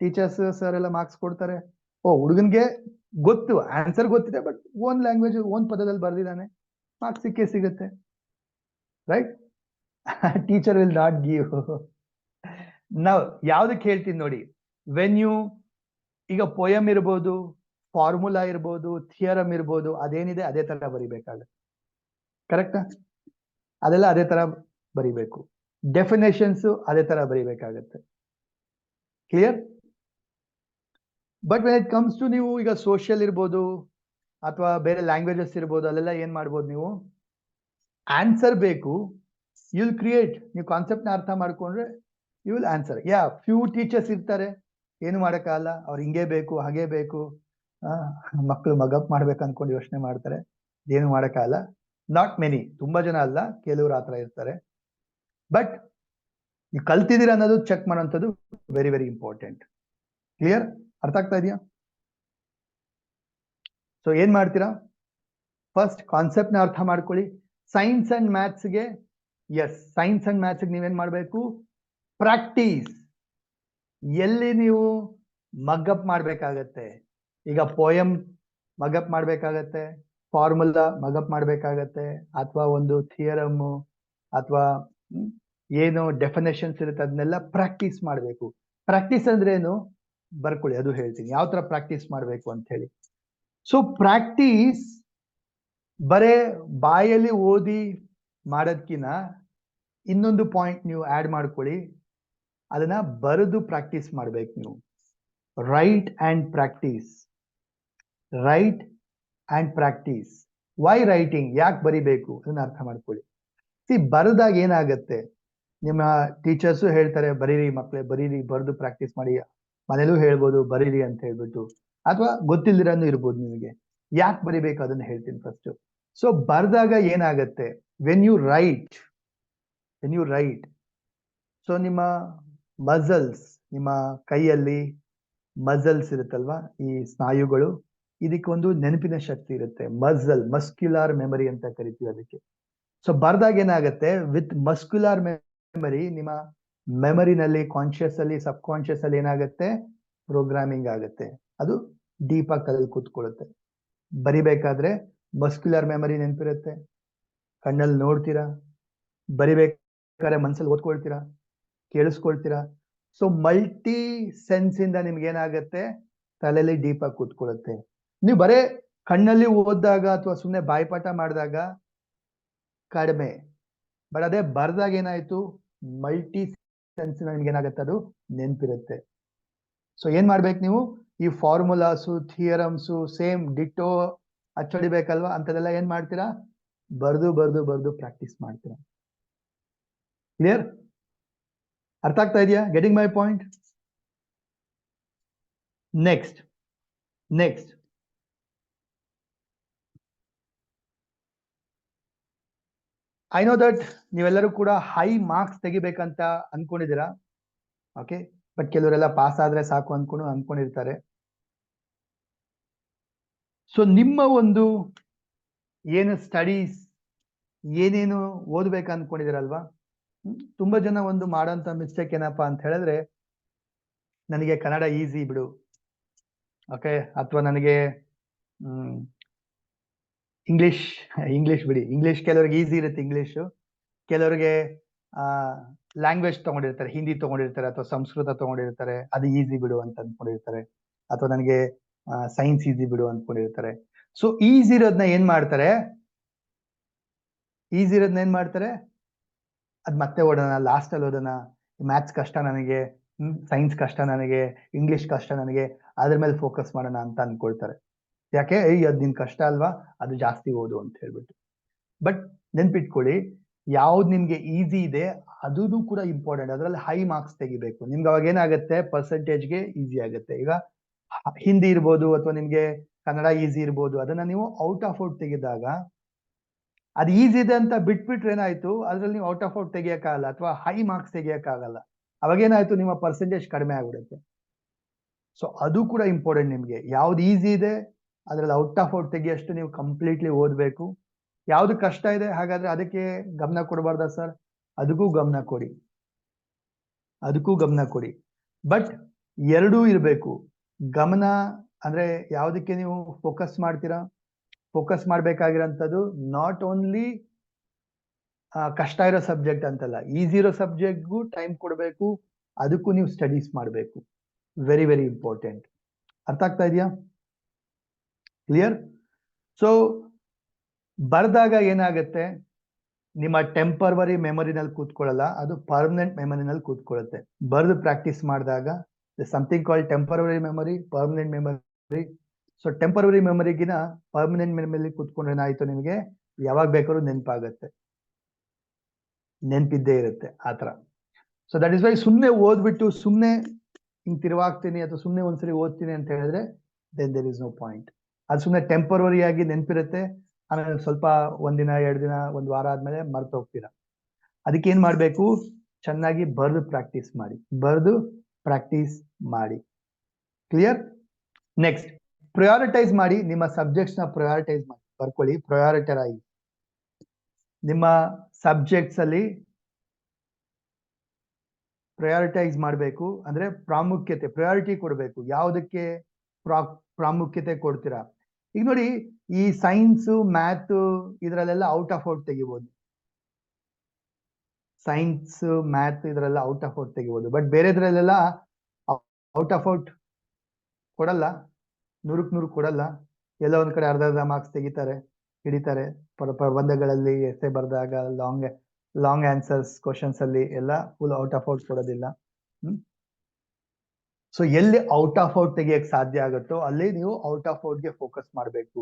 ಟೀಚರ್ಸ್, ಸರ್ ಎಲ್ಲ ಮಾರ್ಕ್ಸ್ ಕೊಡ್ತಾರೆ. ಹುಡುಗನ್ಗೆ ಗೊತ್ತು, ಆನ್ಸರ್ ಗೊತ್ತಿದೆ, ಬಟ್ ಓನ್ ಲ್ಯಾಂಗ್ವೇಜ್ ಓನ್ ಪದದಲ್ಲಿ ಬರ್ದಿದ್ದಾನೆ, ಮಾರ್ಕ್ಸ್ ಸಿಕ್ಕೇ ಸಿಗುತ್ತೆ, right? Teacher will not give. ನಾವು ಯಾವ್ದಕ್ಕೆ ಹೇಳ್ತೀನಿ ನೋಡಿ, ವೆನ್ ಯು ಈಗ ಪೋಯಮ್ ಇರ್ಬೋದು, ಫಾರ್ಮುಲಾ ಇರ್ಬೋದು, ಥಿಯರಮ್ ಇರ್ಬೋದು, ಅದೇನಿದೆ ಅದೇ ತರ ಬರಿಬೇಕಾಗುತ್ತೆ. ಕರೆಕ್ಟಾ? ಅದೆಲ್ಲ ಅದೇ ತರ ಬರಿಬೇಕು. ಡೆಫಿನೇಷನ್ಸ್ ಅದೇ ತರ ಬರಿಬೇಕಾಗತ್ತೆ. Clear? But when it comes to ನೀವು ಈಗ ಸೋಷಿಯಲ್ ಇರ್ಬೋದು ಅಥವಾ ಬೇರೆ ಲ್ಯಾಂಗ್ವೇಜಸ್ ಇರ್ಬೋದು, ಅಲ್ಲೆಲ್ಲ ಏನ್ ಮಾಡ್ಬೋದು ನೀವು? ಆನ್ಸರ್ ಬೇಕು, ಯು ವಿಲ್ ಕ್ರಿಯೇಟ್. ನೀವು ಕಾನ್ಸೆಪ್ಟ್ ನ ಅರ್ಥ ಮಾಡ್ಕೊಂಡ್ರೆ you will answer. Few teachers ಇರ್ತಾರೆ, ಏನು ಮಾಡಕ್ಕಾಗಲ್ಲ, ಅವ್ರು ಹಿಂಗೆ ಬೇಕು ಹಾಗೆ ಬೇಕು, ಮಕ್ಕಳು ಮಗಪ್ ಮಾಡ್ಬೇಕು ಅನ್ಕೊಂಡು ಯೋಚನೆ ಮಾಡ್ತಾರೆ, ಏನು ಮಾಡಕ್ಕಾಗಲ್ಲ. ನಾಟ್ ಮೆನಿ, ತುಂಬಾ ಜನ ಅಲ್ಲ, ಕೆಲವರು ಆತರ ಇರ್ತಾರೆ. ಬಟ್ ನೀವು ಕಲ್ತಿದ್ದೀರಾ ಅನ್ನೋದು ಚೆಕ್ ಮಾಡೋಂಥದ್ದು ವೆರಿ ವೆರಿ ಇಂಪಾರ್ಟೆಂಟ್. ಕ್ಲಿಯರ್? ಅರ್ಥ ಆಗ್ತಾ ಇದೆಯಾ? ಸೊ ಏನ್ ಮಾಡ್ತೀರಾ? ಫಸ್ಟ್ ಕಾನ್ಸೆಪ್ಟ್ ನ ಅರ್ಥ ಮಾಡ್ಕೊಳ್ಳಿ. ಸೈನ್ಸ್ ಅಂಡ್ ಮ್ಯಾಥ್ಸ್ಗೆ, ಸೈನ್ಸ್ ಅಂಡ್ ಮ್ಯಾಥ್ಸ್ಗೆ ನೀವೇನ್ ಮಾಡ್ಬೇಕು? ಪ್ರಾಕ್ಟೀಸ್. ಎಲ್ಲಿ ನೀವು ಮಗ್ಗಪ್ ಮಾಡ್ಬೇಕಾಗತ್ತೆ, ಈಗ ಪೋಯಮ್ ಮಗ್ಗಪ್ ಮಾಡ್ಬೇಕಾಗತ್ತೆ, ಫಾರ್ಮುಲಾ ಮಗ್ಗಪ್ ಮಾಡ್ಬೇಕಾಗತ್ತೆ, ಅಥವಾ ಒಂದು ಥಿಯರಮ್ ಅಥವಾ ಏನು ಡೆಫಿನೇಷನ್ಸ್ ಇರುತ್ತೆ ಅದನ್ನೆಲ್ಲ ಪ್ರಾಕ್ಟೀಸ್ ಮಾಡಬೇಕು. ಪ್ರಾಕ್ಟೀಸ್ ಅಂದ್ರೆ ಏನು ಬರ್ಕೊಳ್ಳಿ, ಅದು ಹೇಳ್ತೀನಿ ಯಾವ ತರ ಪ್ರಾಕ್ಟೀಸ್ ಮಾಡ್ಬೇಕು ಅಂತ ಹೇಳಿ. ಸೊ ಪ್ರಾಕ್ಟೀಸ್ ಬರೇ ಬಾಯಲ್ಲಿ ಓದಿ ಮಾಡೋದ್ಕಿನ್ನ ಇನ್ನೊಂದು ಪಾಯಿಂಟ್ ನೀವು ಆಡ್ ಮಾಡ್ಕೊಳ್ಳಿ, ಅದನ್ನ ಬರೆದು ಪ್ರಾಕ್ಟೀಸ್ ಮಾಡ್ಬೇಕು ನೀವು. Write and practice, write and practice. Why writing? ಯಾಕೆ ಬರಿಬೇಕು ಅದನ್ನ ಅರ್ಥ ಮಾಡ್ಕೊಳ್ಳಿ. ಬರೆದಾಗ ಏನಾಗತ್ತೆ, ನಿಮ್ಮ ಟೀಚರ್ಸು ಹೇಳ್ತಾರೆ ಬರೀರಿ ಮಕ್ಕಳೇ, ಬರೀರಿ, ಬರೆದು ಪ್ರಾಕ್ಟೀಸ್ ಮಾಡಿ. ಮನೇಲೂ ಹೇಳ್ಬೋದು ಬರೀರಿ ಅಂತ ಹೇಳ್ಬಿಟ್ಟು, ಅಥವಾ ಗೊತ್ತಿಲ್ದಿರನು ಇರ್ಬೋದು ನಿಮಗೆ. ಯಾಕೆ ಬರಿಬೇಕು ಅದನ್ನ ಹೇಳ್ತೀನಿ ಫಸ್ಟ್. ಸೊ ಬರ್ದಾಗ ಏನಾಗತ್ತೆ, ವೆನ್ ಯು ರೈಟ್, ಸೊ ನಿಮ್ಮ ಮಸಲ್ಸ್, ನಿಮ್ಮ ಕೈಯಲ್ಲಿ ಮಸಲ್ಸ್ ಇರುತ್ತಲ್ವಾ, ಈ ಸ್ನಾಯುಗಳು, ಇದಕ್ಕೆ ಒಂದು ನೆನಪಿನ ಶಕ್ತಿ ಇರುತ್ತೆ. ಮಸ್ಕ್ಯುಲಾರ್ ಮೆಮರಿ ಅಂತ ಕರಿತೀವಿ ಅದಕ್ಕೆ. ಸೊ ಬರ್ದಾಗ ಏನಾಗುತ್ತೆ, ವಿತ್ ಮಸ್ಕ್ಯುಲಾರ್ ಮೆಮರಿ ನಿಮ್ಮ ಮೆಮರಿನಲ್ಲಿ, ಕಾನ್ಶಿಯಸ್ ಅಲ್ಲಿ, ಸಬ್ ಕಾನ್ಶಿಯಸ್ ಅಲ್ಲಿ ಏನಾಗುತ್ತೆ, ಪ್ರೋಗ್ರಾಮಿಂಗ್ ಆಗುತ್ತೆ. ಅದು ಡೀಪ್ ಆಗಿ ತಲೆಯಲ್ಲಿ ಕೂತ್ಕೊಳ್ಳುತ್ತೆ. ಬರಿಬೇಕಾದ್ರೆ ಮಸ್ಕ್ಯುಲರ್ ಮೆಮರಿ ನೆನಪಿರುತ್ತೆ, ಕಣ್ಣಲ್ಲಿ ನೋಡ್ತೀರಾ, ಬರಿಬೇಕಾದ್ರೆ ಮನ್ಸಲ್ಲಿ ಓದ್ಕೊಳ್ತೀರಾ, ಕೇಳಿಸ್ಕೊಳ್ತೀರಾ. ಸೊ ಮಲ್ಟಿ ಸೆನ್ಸ್ ಇಂದ ನಿಮ್ಗೆ ಏನಾಗುತ್ತೆ, ತಲೆಯಲ್ಲಿ ಡೀಪ್ ಆಗಿ ಕೂತ್ಕೊಳ್ಳುತ್ತೆ. ನೀವು ಬರೇ ಕಣ್ಣಲ್ಲಿ ಓದಿದಾಗ ಅಥವಾ ಸುಮ್ಮನೆ ಬಾಯ್ಪಾಠ ಮಾಡಿದಾಗ ಕಡಿಮೆ, ಬಟ್ ಅದೇ ಬರ್ದಾಗ ಏನಾಯ್ತು, ಮಲ್ಟಿ ಸೆನ್ಸ್ ನಿಮ್ಗೆ ಏನಾಗುತ್ತೆ, ಅದು ನೆನಪಿರುತ್ತೆ. ಸೊ ಏನ್ ಮಾಡ್ಬೇಕು ನೀವು, ಈ ಫಾರ್ಮುಲಾಸು, ಥಿಯರಮ್ಸು ಸೇಮ್ ಡಿಟೋ ಅಚ್ಚೊಡಿಬೇಕಲ್ವಾ, ಅಂತದೆಲ್ಲ ಏನ್ ಮಾಡ್ತೀರಾ, ಬರ್ದು ಪ್ರಾಕ್ಟೀಸ್ ಮಾಡ್ತೀರಾ. ಕ್ಲಿಯರ್? ಅರ್ಥ ಆಗ್ತಾ ಇದೆಯಾ? Getting my point? Next I know that ನೀವೆಲ್ಲರೂ ಕೂಡ ಹೈ ಮಾರ್ಕ್ಸ್ ತೆಗಿಬೇಕಂತ ಅನ್ಕೊಂಡಿದ್ದೀರಾ. ಓಕೆ, ಬಟ್ ಕೆಲವರೆಲ್ಲ ಪಾಸ್ ಆದ್ರೆ ಸಾಕು ಅನ್ಕೊಂಡಿರ್ತಾರೆ. ಸೊ ನಿಮ್ಮ ಒಂದು ಏನು ಸ್ಟಡೀಸ್, ಏನೇನು ಓದ್ಬೇಕು ಅನ್ಕೊಂಡಿದ್ದೀರಲ್ವಾ, ತುಂಬಾ ಜನ ಒಂದು ಮಾಡೋಂಥ ಮಿಸ್ಟೇಕ್ ಏನಪ್ಪಾ ಅಂತ ಹೇಳಿದ್ರೆ, ನನಗೆ ಕನ್ನಡ ಈಸಿ ಬಿಡು, ಓಕೆ, ಅಥವಾ ನನಗೆ ಇಂಗ್ಲಿಷ್ ಬಿಡಿ. ಇಂಗ್ಲಿಷ್ ಕೆಲವರಿಗೆ ಈಸಿ ಇರುತ್ತೆ ಇಂಗ್ಲಿಷು, ಕೆಲವರಿಗೆ ಲ್ಯಾಂಗ್ವೇಜ್ ತಗೊಂಡಿರ್ತಾರೆ, ಹಿಂದಿ ತಗೊಂಡಿರ್ತಾರೆ ಅಥವಾ ಸಂಸ್ಕೃತ ತಗೊಂಡಿರ್ತಾರೆ, ಅದು ಈಸಿ ಬಿಡು ಅಂತ ಅನ್ಕೊಂಡಿರ್ತಾರೆ, ಅಥವಾ ನನಗೆ ಸೈನ್ಸ್ ಈಸಿ ಬಿಡು ಅನ್ಕೊಂಡಿರ್ತಾರೆ. ಸೊ ಈಸಿ ಇರೋದನ್ನ ಏನ್ ಮಾಡ್ತಾರೆ, ಅದ್ ಮತ್ತೆ ಓಡೋಣ, ಲಾಸ್ಟ್ ಅಲ್ಲಿ ಓದೋಣ, ಮ್ಯಾಥ್ಸ್ ಕಷ್ಟ ನನಗೆ, ಸೈನ್ಸ್ ಕಷ್ಟ ನನಗೆ, ಇಂಗ್ಲಿಷ್ ಕಷ್ಟ ನನಗೆ, ಅದ್ರ ಮೇಲೆ ಫೋಕಸ್ ಮಾಡೋಣ ಅಂತ ಅನ್ಕೊಳ್ತಾರೆ. ಯಾಕೆ, ಅದ್ ನಿನ್ ಕಷ್ಟ ಅಲ್ವಾ, ಅದು ಜಾಸ್ತಿ ಓದು ಅಂತ ಹೇಳ್ಬಿಟ್ಟು. ಬಟ್ ನೆನ್ಪಿಟ್ಕೊಳ್ಳಿ, ಯಾವ್ದು ನಿಮ್ಗೆ ಈಸಿ ಇದೆ ಅದೂ ಕೂಡ ಇಂಪಾರ್ಟೆಂಟ್. ಅದರಲ್ಲಿ ಹೈ ಮಾರ್ಕ್ಸ್ ತೆಗಿಬೇಕು. ನಿಮ್ಗೆ ಅವಾಗ ಏನಾಗುತ್ತೆ, ಪರ್ಸೆಂಟೇಜ್ಗೆ ಈಸಿ ಆಗುತ್ತೆ. ಈಗ ಹಿಂದಿ ಇರ್ಬೋದು ಅಥವಾ ನಿಮ್ಗೆ ಕನ್ನಡ ಈಸಿ ಇರ್ಬೋದು, ಅದನ್ನ ನೀವು ಔಟ್ ಆಫ್ ಔಟ್ ತೆಗೆದಾಗ ಅದು ಈಸಿ ಇದೆ ಅಂತ ಬಿಟ್ಬಿಟ್ರೆ ಏನಾಯ್ತು, ಅದ್ರಲ್ಲಿ ನೀವು ಔಟ್ ಆಫ್ ಔಟ್ ತೆಗಿಯಕ್ಕಾಗಲ್ಲ ಅಥವಾ ಹೈ ಮಾರ್ಕ್ಸ್ ತೆಗಿಯಕ್ಕಾಗಲ್ಲ. ಅವಾಗ ಏನಾಯ್ತು, ನಿಮ್ಮ ಪರ್ಸೆಂಟೇಜ್ ಕಡಿಮೆ ಆಗ್ಬಿಡುತ್ತೆ. ಸೊ ಅದು ಕೂಡ ಇಂಪಾರ್ಟೆಂಟ್. ನಿಮ್ಗೆ ಯಾವ್ದು ಈಸಿ ಇದೆ ಅದ್ರಲ್ಲಿ ಔಟ್ ಆಫ್ ಔಟ್ ತೆಗಿಯಷ್ಟು ನೀವು ಕಂಪ್ಲೀಟ್ಲಿ ಓದ್ಬೇಕು. ಯಾವ್ದು ಕಷ್ಟ ಇದೆ ಹಾಗಾದ್ರೆ ಅದಕ್ಕೆ ಗಮನ ಕೊಡಬಾರ್ದ ಸರ್? ಅದಕ್ಕೂ ಗಮನ ಕೊಡಿ, ಅದಕ್ಕೂ ಗಮನ ಕೊಡಿ. ಬಟ್ ಎರಡೂ ಇರಬೇಕು. ಗಮನ ಅಂದ್ರೆ ಯಾವ್ದಕ್ಕೆ ನೀವು ಫೋಕಸ್ ಮಾಡ್ತೀರಾ, ಫೋಕಸ್ ಮಾಡ್ಬೇಕಾಗಿರೋಂಥದ್ದು ನಾಟ್ ಓನ್ಲಿ ಕಷ್ಟ ಇರೋ ಸಬ್ಜೆಕ್ಟ್ ಅಂತಲ್ಲ, ಈಸಿ ಇರೋ ಸಬ್ಜೆಕ್ಟ್ಗೂ ಟೈಮ್ ಕೊಡಬೇಕು, ಅದಕ್ಕೂ ನೀವು ಸ್ಟಡೀಸ್ ಮಾಡಬೇಕು. Very very important. ಅರ್ಥ ಆಗ್ತಾ ಇದೆಯಾ? ಕ್ಲಿಯರ್? ಸೊ ಬರ್ದಾಗ ಏನಾಗುತ್ತೆ, ನಿಮ್ಮ ಟೆಂಪರರಿ ಮೆಮೊರಿನಲ್ಲಿ ಕೂತ್ಕೊಳ್ಳಲ್ಲ, ಅದು ಪರ್ಮನೆಂಟ್ ಮೆಮೊರಿನಲ್ಲಿ ಕೂತ್ಕೊಳ್ಳುತ್ತೆ. ಬರೆದು ಪ್ರಾಕ್ಟೀಸ್ ಮಾಡಿದಾಗ something called temporary memory, permanent memory. So temporary ಮೆಮೊರಿಗಿನ ಪರ್ಮನೆಂಟ್ ಮೆಮೊರಿ ಕೂತ್ಕೊಂಡ್ರೆ ಏನಾಯ್ತು, ನಿಮಗೆ ಯಾವಾಗ ಬೇಕಾದ್ರೂ ನೆನಪಾಗತ್ತೆ, ನೆನಪಿದ್ದೇ ಇರುತ್ತೆ ಆತರ. ಸೊ ದಟ್ ಇಸ್ ವೈ ಸುಮ್ಮನೆ ಓದ್ಬಿಟ್ಟು ಸುಮ್ಮನೆ ಹಿಂಗ್ ತಿರುವಾಗ್ತೀನಿ ಅಥವಾ ಸುಮ್ಮನೆ ಒಂದ್ಸರಿ ಓದ್ತೀನಿ ಅಂತ ಹೇಳಿದ್ರೆ then there is no point. ಅದು ಸುಮ್ಮನೆ ಟೆಂಪರರಿ ಆಗಿ ನೆನಪಿರುತ್ತೆ, ಆಮೇಲೆ ಸ್ವಲ್ಪ ಒಂದಿನ 2 ದಿನ 1 ವಾರ ಆದ್ಮೇಲೆ ಮರ್ತು ಹೋಗ್ತೀರಾ. ಅದಕ್ಕೆ ಏನ್ ಮಾಡ್ಬೇಕು, ಚೆನ್ನಾಗಿ ಬರೆದು ಪ್ರಾಕ್ಟೀಸ್ ಮಾಡಿ, ಬರೆದು ಪ್ರಾಕ್ಟೀಸ್ ಮಾಡಿ. ಕ್ಲಿಯರ್? ನೆಕ್ಸ್ಟ್, ಪ್ರಯಾರಿಟೈಸ್ ಮಾಡಿ. ನಿಮ್ಮ ಸಬ್ಜೆಕ್ಟ್ಸ್ ನ ಪ್ರಯಾರಿಟೈಸ್ ಮಾಡಿ, ಬರ್ಕೊಳ್ಳಿ. ಪ್ರಯಾರಿಟೈಸ್ ನಿಮ್ಮ ಸಬ್ಜೆಕ್ಟ್ಸ್ ಅಲ್ಲಿ ಪ್ರಯಾರಿಟೈಸ್ ಮಾಡಬೇಕು. ಅಂದ್ರೆ ಪ್ರಾಮುಖ್ಯತೆ, ಪ್ರಯಾರಿಟಿ ಕೊಡಬೇಕು. ಯಾವುದಕ್ಕೆ ಪ್ರಾಮುಖ್ಯತೆ ಕೊಡ್ತೀರಾ? ಈಗ ನೋಡಿ, ಈ ಸೈನ್ಸ್ ಮ್ಯಾಥ್ ಇದರಲ್ಲೆಲ್ಲ ಔಟ್ ಆಫ್ ಔಟ್ ತೆಗಿಬಹುದು. ಸೈನ್ಸ್ ಮ್ಯಾಥ್ ಇದರೆಲ್ಲ ಔಟ್ ಆಫ್ ಔಟ್ ತೆಗಿಬಹುದು. ಬಟ್ ಬೇರೆದ್ರಲ್ಲೆಲ್ಲ ಔಟ್ ಆಫ್ ಔಟ್ ಕೊಡಲ್ಲ, 100ಕ್ಕೆ 100 ಕೊಡಲ್ಲ. ಎಲ್ಲ ಒಂದ್ ಕಡೆ ಅರ್ಧ ಮಾರ್ಕ್ಸ್ ತೆಗಿತಾರೆ, ಹಿಡಿತಾರೆ. ಪ್ರಬಂಧಗಳಲ್ಲಿ ಎಸ್ಸೆ ಬರೆದಾಗ ಲಾಂಗ್ ಆನ್ಸರ್ಸ್ ಕ್ವಶನ್ಸ್ ಅಲ್ಲಿ ಎಲ್ಲ ಫುಲ್ ಔಟ್ ಆಫ್ ಔಟ್ ಕೊಡೋದಿಲ್ಲ. ಸೊ ಎಲ್ಲಿ ಔಟ್ ಆಫ್ ಔಟ್ ತೆಗಿಯಕ್ ಸಾಧ್ಯ ಆಗುತ್ತೋ ಅಲ್ಲಿ ನೀವು ಔಟ್ ಆಫ್ ಔಟ್ಗೆ ಫೋಕಸ್ ಮಾಡಬೇಕು.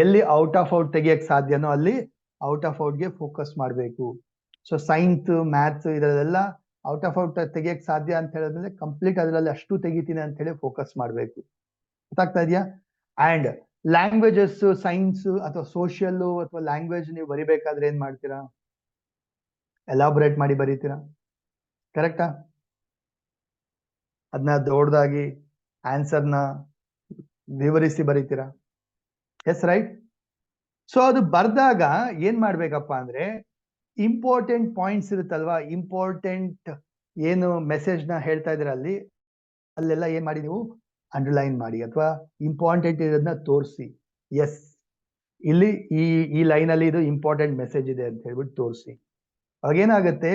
ಎಲ್ಲಿ ಔಟ್ ಆಫ್ ಔಟ್ ತೆಗಿಯಕ್ ಸಾಧ್ಯನೋ ಅಲ್ಲಿ ಔಟ್ ಆಫ್ ಔಟ್ಗೆ ಫೋಕಸ್ ಮಾಡಬೇಕು. ಸೊ ಸೈನ್ಸ್ ಮ್ಯಾಥ್ಸ್ ಇದರಲ್ಲೆಲ್ಲ ಔಟ್ ಆಫ್ ಔಟ್ ತೆಗಿಯಕ್ ಸಾಧ್ಯ ಅಂತ ಹೇಳಿದ್ರೆ ಕಂಪ್ಲೀಟ್ ಅದರಲ್ಲಿ ಅಷ್ಟು ತೆಗಿತೀನಿ ಅಂತ ಹೇಳಿ ಫೋಕಸ್ ಮಾಡಬೇಕು. ಗೊತ್ತಾಗ್ತಾ ಇದೆಯಾ? ಅಂಡ್ ಲ್ಯಾಂಗ್ವೇಜಸ್, ಸೈನ್ಸ್ ಅಥವಾ ಸೋಷಿಯಲ್ ಅಥವಾ ಲ್ಯಾಂಗ್ವೇಜ್ ನೀವು ಬರಿಬೇಕಾದ್ರೆ ಏನ್ ಮಾಡ್ತೀರಾ? ಎಲಾಬ್ರೇಟ್ ಮಾಡಿ ಬರೀತೀರಾ, ಕರೆಕ್ಟಾ? ಅದನ್ನ ದೊಡ್ಡದಾಗಿ ಆನ್ಸರ್ನ ವಿವರಿಸಿ ಬರೀತೀರಾ. S, right. ಸೊ ಅದು ಬರ್ದಾಗ ಏನ್ ಮಾಡ್ಬೇಕಪ್ಪ ಅಂದ್ರೆ, ಇಂಪಾರ್ಟೆಂಟ್ ಪಾಯಿಂಟ್ಸ್ ಇರುತ್ತಲ್ವಾ, ಇಂಪಾರ್ಟೆಂಟ್ ಏನು ಮೆಸೇಜ್ ನ ಹೇಳ್ತಾ ಇದ್ದೀರಾ ಅಲ್ಲೆಲ್ಲ ಏನ್ ಮಾಡಿ, ನೀವು ಅಂಡರ್ಲೈನ್ ಮಾಡಿ ಅಥವಾ ಇಂಪಾರ್ಟೆಂಟ್ ಇರೋದನ್ನ ತೋರಿಸಿ. ಎಸ್, ಇಲ್ಲಿ ಈ ಲೈನ್ ಅಲ್ಲಿ ಇದು ಇಂಪಾರ್ಟೆಂಟ್ ಮೆಸೇಜ್ ಇದೆ ಅಂತ ಹೇಳ್ಬಿಟ್ಟು ತೋರಿಸಿ. ಅವಾಗೇನಾಗತ್ತೆ,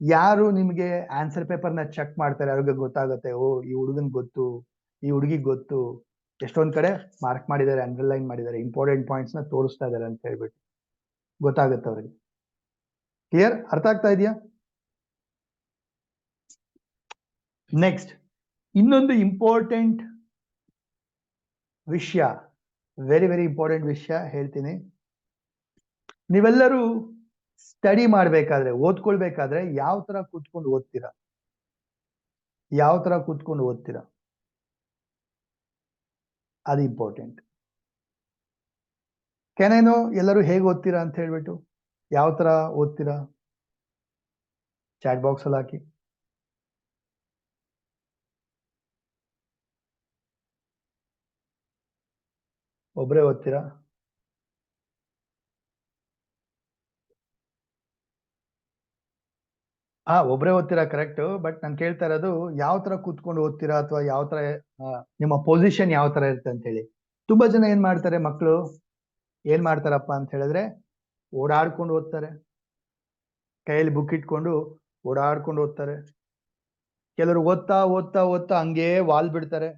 ಯಾರು ನಿಮ್ಗೆ ಆನ್ಸರ್ ಪೇಪರ್ ನ ಚೆಕ್ ಮಾಡ್ತಾರೆ ಅವ್ರಿಗೆ ಗೊತ್ತಾಗುತ್ತೆ, ಓ ಈ ಹುಡುಗನ್ ಗೊತ್ತು, ಈ ಹುಡುಗಿಗೆ ಗೊತ್ತು, ಎಷ್ಟೊಂದ್ ಕಡೆ ಮಾರ್ಕ್ ಮಾಡಿದ್ದಾರೆ, ಅಂಡರ್ಲೈನ್ ಮಾಡಿದ್ದಾರೆ, ಇಂಪಾರ್ಟೆಂಟ್ ಪಾಯಿಂಟ್ಸ್ ನ ತೋರಿಸ್ತಾ ಇದಾರೆ ಅಂತ ಹೇಳ್ಬಿಟ್ಟು ಗೊತ್ತಾಗುತ್ತೆ ಅವ್ರಿಗೆ. ಕ್ಲಿಯರ್? ಅರ್ಥ ಆಗ್ತಾ ಇದೆಯಾ? ನೆಕ್ಸ್ಟ್, ಇನ್ನೊಂದು ಇಂಪಾರ್ಟೆಂಟ್ ವಿಷಯ, ವೆರಿ ವೆರಿ ಇಂಪಾರ್ಟೆಂಟ್ ವಿಷಯ ಹೇಳ್ತೀನಿ. ನೀವೆಲ್ಲರೂ ಸ್ಟಡಿ ಮಾಡ್ಬೇಕಾದ್ರೆ, ಓದ್ಕೊಳ್ಬೇಕಾದ್ರೆ ಯಾವ ತರ ಕೂತ್ಕೊಂಡು ಓದ್ತೀರಾ? ಯಾವ ತರ ಕೂತ್ಕೊಂಡು ಓದ್ತೀರಾ? ಅದು ಇಂಪಾರ್ಟೆಂಟ್. ಕೆನೇನೋ ಎಲ್ಲರೂ ಹೇಗೆ ಓದ್ತೀರಾ ಅಂತ ಹೇಳ್ಬಿಟ್ಟು, ಯಾವ ತರ ಓದ್ತೀರಾ ಚಾಟ್ ಬಾಕ್ಸ್ ಅಲ್ಲಿ ಹಾಕಿ. ಒಬ್ರೇ ಓದ್ತೀರಾ? ಒಬ್ರೇ ಓದ್ತೀರಾ, ಕರೆಕ್ಟ್. ಬಟ್ ನಾನು ಕೇಳ್ತಾ ಇರೋದು ಯಾವ ತರ ಕೂತ್ಕೊಂಡು ಓದ್ತೀರಾ ಅಥವಾ ಯಾವ ತರ ನಿಮ್ಮ ಪೊಸಿಷನ್ ಯಾವ ತರ ಇರುತ್ತೆ ಅಂತ ಹೇಳಿ. ತುಂಬಾ ಜನ ಏನ್ ಮಾಡ್ತಾರೆ, ಮಕ್ಕಳು ಏನ್ ಮಾಡ್ತಾರಪ್ಪ ಅಂತ ಹೇಳಿದ್ರೆ ಓಡಾಡ್ಕೊಂಡು ಓದ್ತಾರೆ, ಕೈಯಲ್ಲಿ ಬುಕ್ ಇಟ್ಕೊಂಡು ಓಡಾಡ್ಕೊಂಡು ಓದ್ತಾರೆ. ಕೆಲವರು ಓದ್ತಾ ಓದ್ತಾ ಓದ್ತಾ ಹಂಗೆ ವಾಲ್ ಬಿಡ್ತಾರೆ,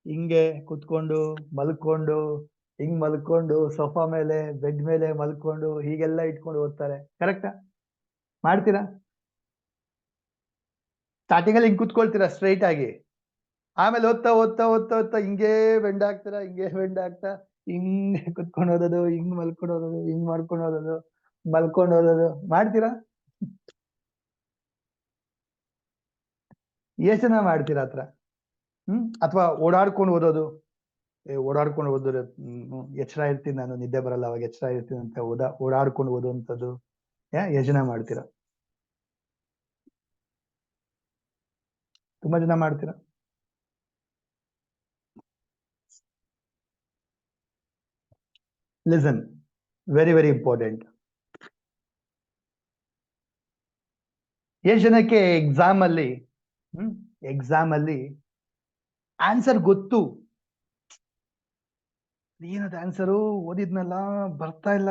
ಹಿಂಗೆ ಕುತ್ಕೊಂಡು ಮಲ್ಕೊಂಡು, ಹಿಂಗ್ ಮಲ್ಕೊಂಡು ಸೋಫಾ ಮೇಲೆ ಬೆಡ್ ಮೇಲೆ ಮಲ್ಕೊಂಡು ಹೀಗೆಲ್ಲ ಇಟ್ಕೊಂಡು ಓದ್ತಾರೆ. ಕರೆಕ್ಟಾ? ಮಾಡ್ತೀರಾ? ಸ್ಟಾರ್ಟಿಂಗ್ ಅಲ್ಲಿ ಹಿಂಗ್ ಕುತ್ಕೊಳ್ತೀರಾ ಸ್ಟ್ರೈಟ್ ಆಗಿ, ಆಮೇಲೆ ಓದ್ತಾ ಓದ್ತಾ ಓದ್ತಾ ಓದ್ತಾ ಹಿಂಗೆ ಬೆಂಡ್ ಆಗ್ತೀರಾ, ಹಿಂಗೆ ಬೆಂಡ್ ಆಗ್ತಾ ಹಿಂಗ್ ಕುತ್ಕೊಂಡು ಓದೋದು, ಹಿಂಗ್ ಮಲ್ಕೊಂಡು ಓದೋದು, ಹಿಂಗ್ ಮಾಡ್ಕೊಂಡು ಓದೋದು, ಮಲ್ಕೊಂಡು ಓದೋದು ಮಾಡ್ತೀರಾ? ಎಷ್ಟು ಜನ ಮಾಡ್ತೀರಾ ಹತ್ರ? ಅಥವಾ ಓಡಾಡ್ಕೊಂಡು ಓದೋದು? ಓಡಾಡ್ಕೊಂಡು ಓದೋದು, ಎಚ್ಚರ ಇರ್ತೀನಿ ನಾನು, ನಿದ್ದೆ ಬರಲ್ಲ ಅವಾಗ ಎಚ್ಚರ ಇರ್ತೀನಿ ಅಂತ ಓಡಾಡ್ಕೊಂಡು ಓದುವಂಥದ್ದು ಎಷ್ಟು ಜನ ಮಾಡ್ತೀರಾ? ತುಂಬಾ ಜನ ಮಾಡ್ತೀರಾ? Listen, very very important. ಎಷ್ಟು ಜನಕ್ಕೆ ಎಕ್ಸಾಮ್ ಅಲ್ಲಿ ಆನ್ಸರ್ ಗೊತ್ತು, ಏನದು ಆನ್ಸರು ಓದಿದ್ನಲ್ಲ ಬರ್ತಾ ಇಲ್ಲ,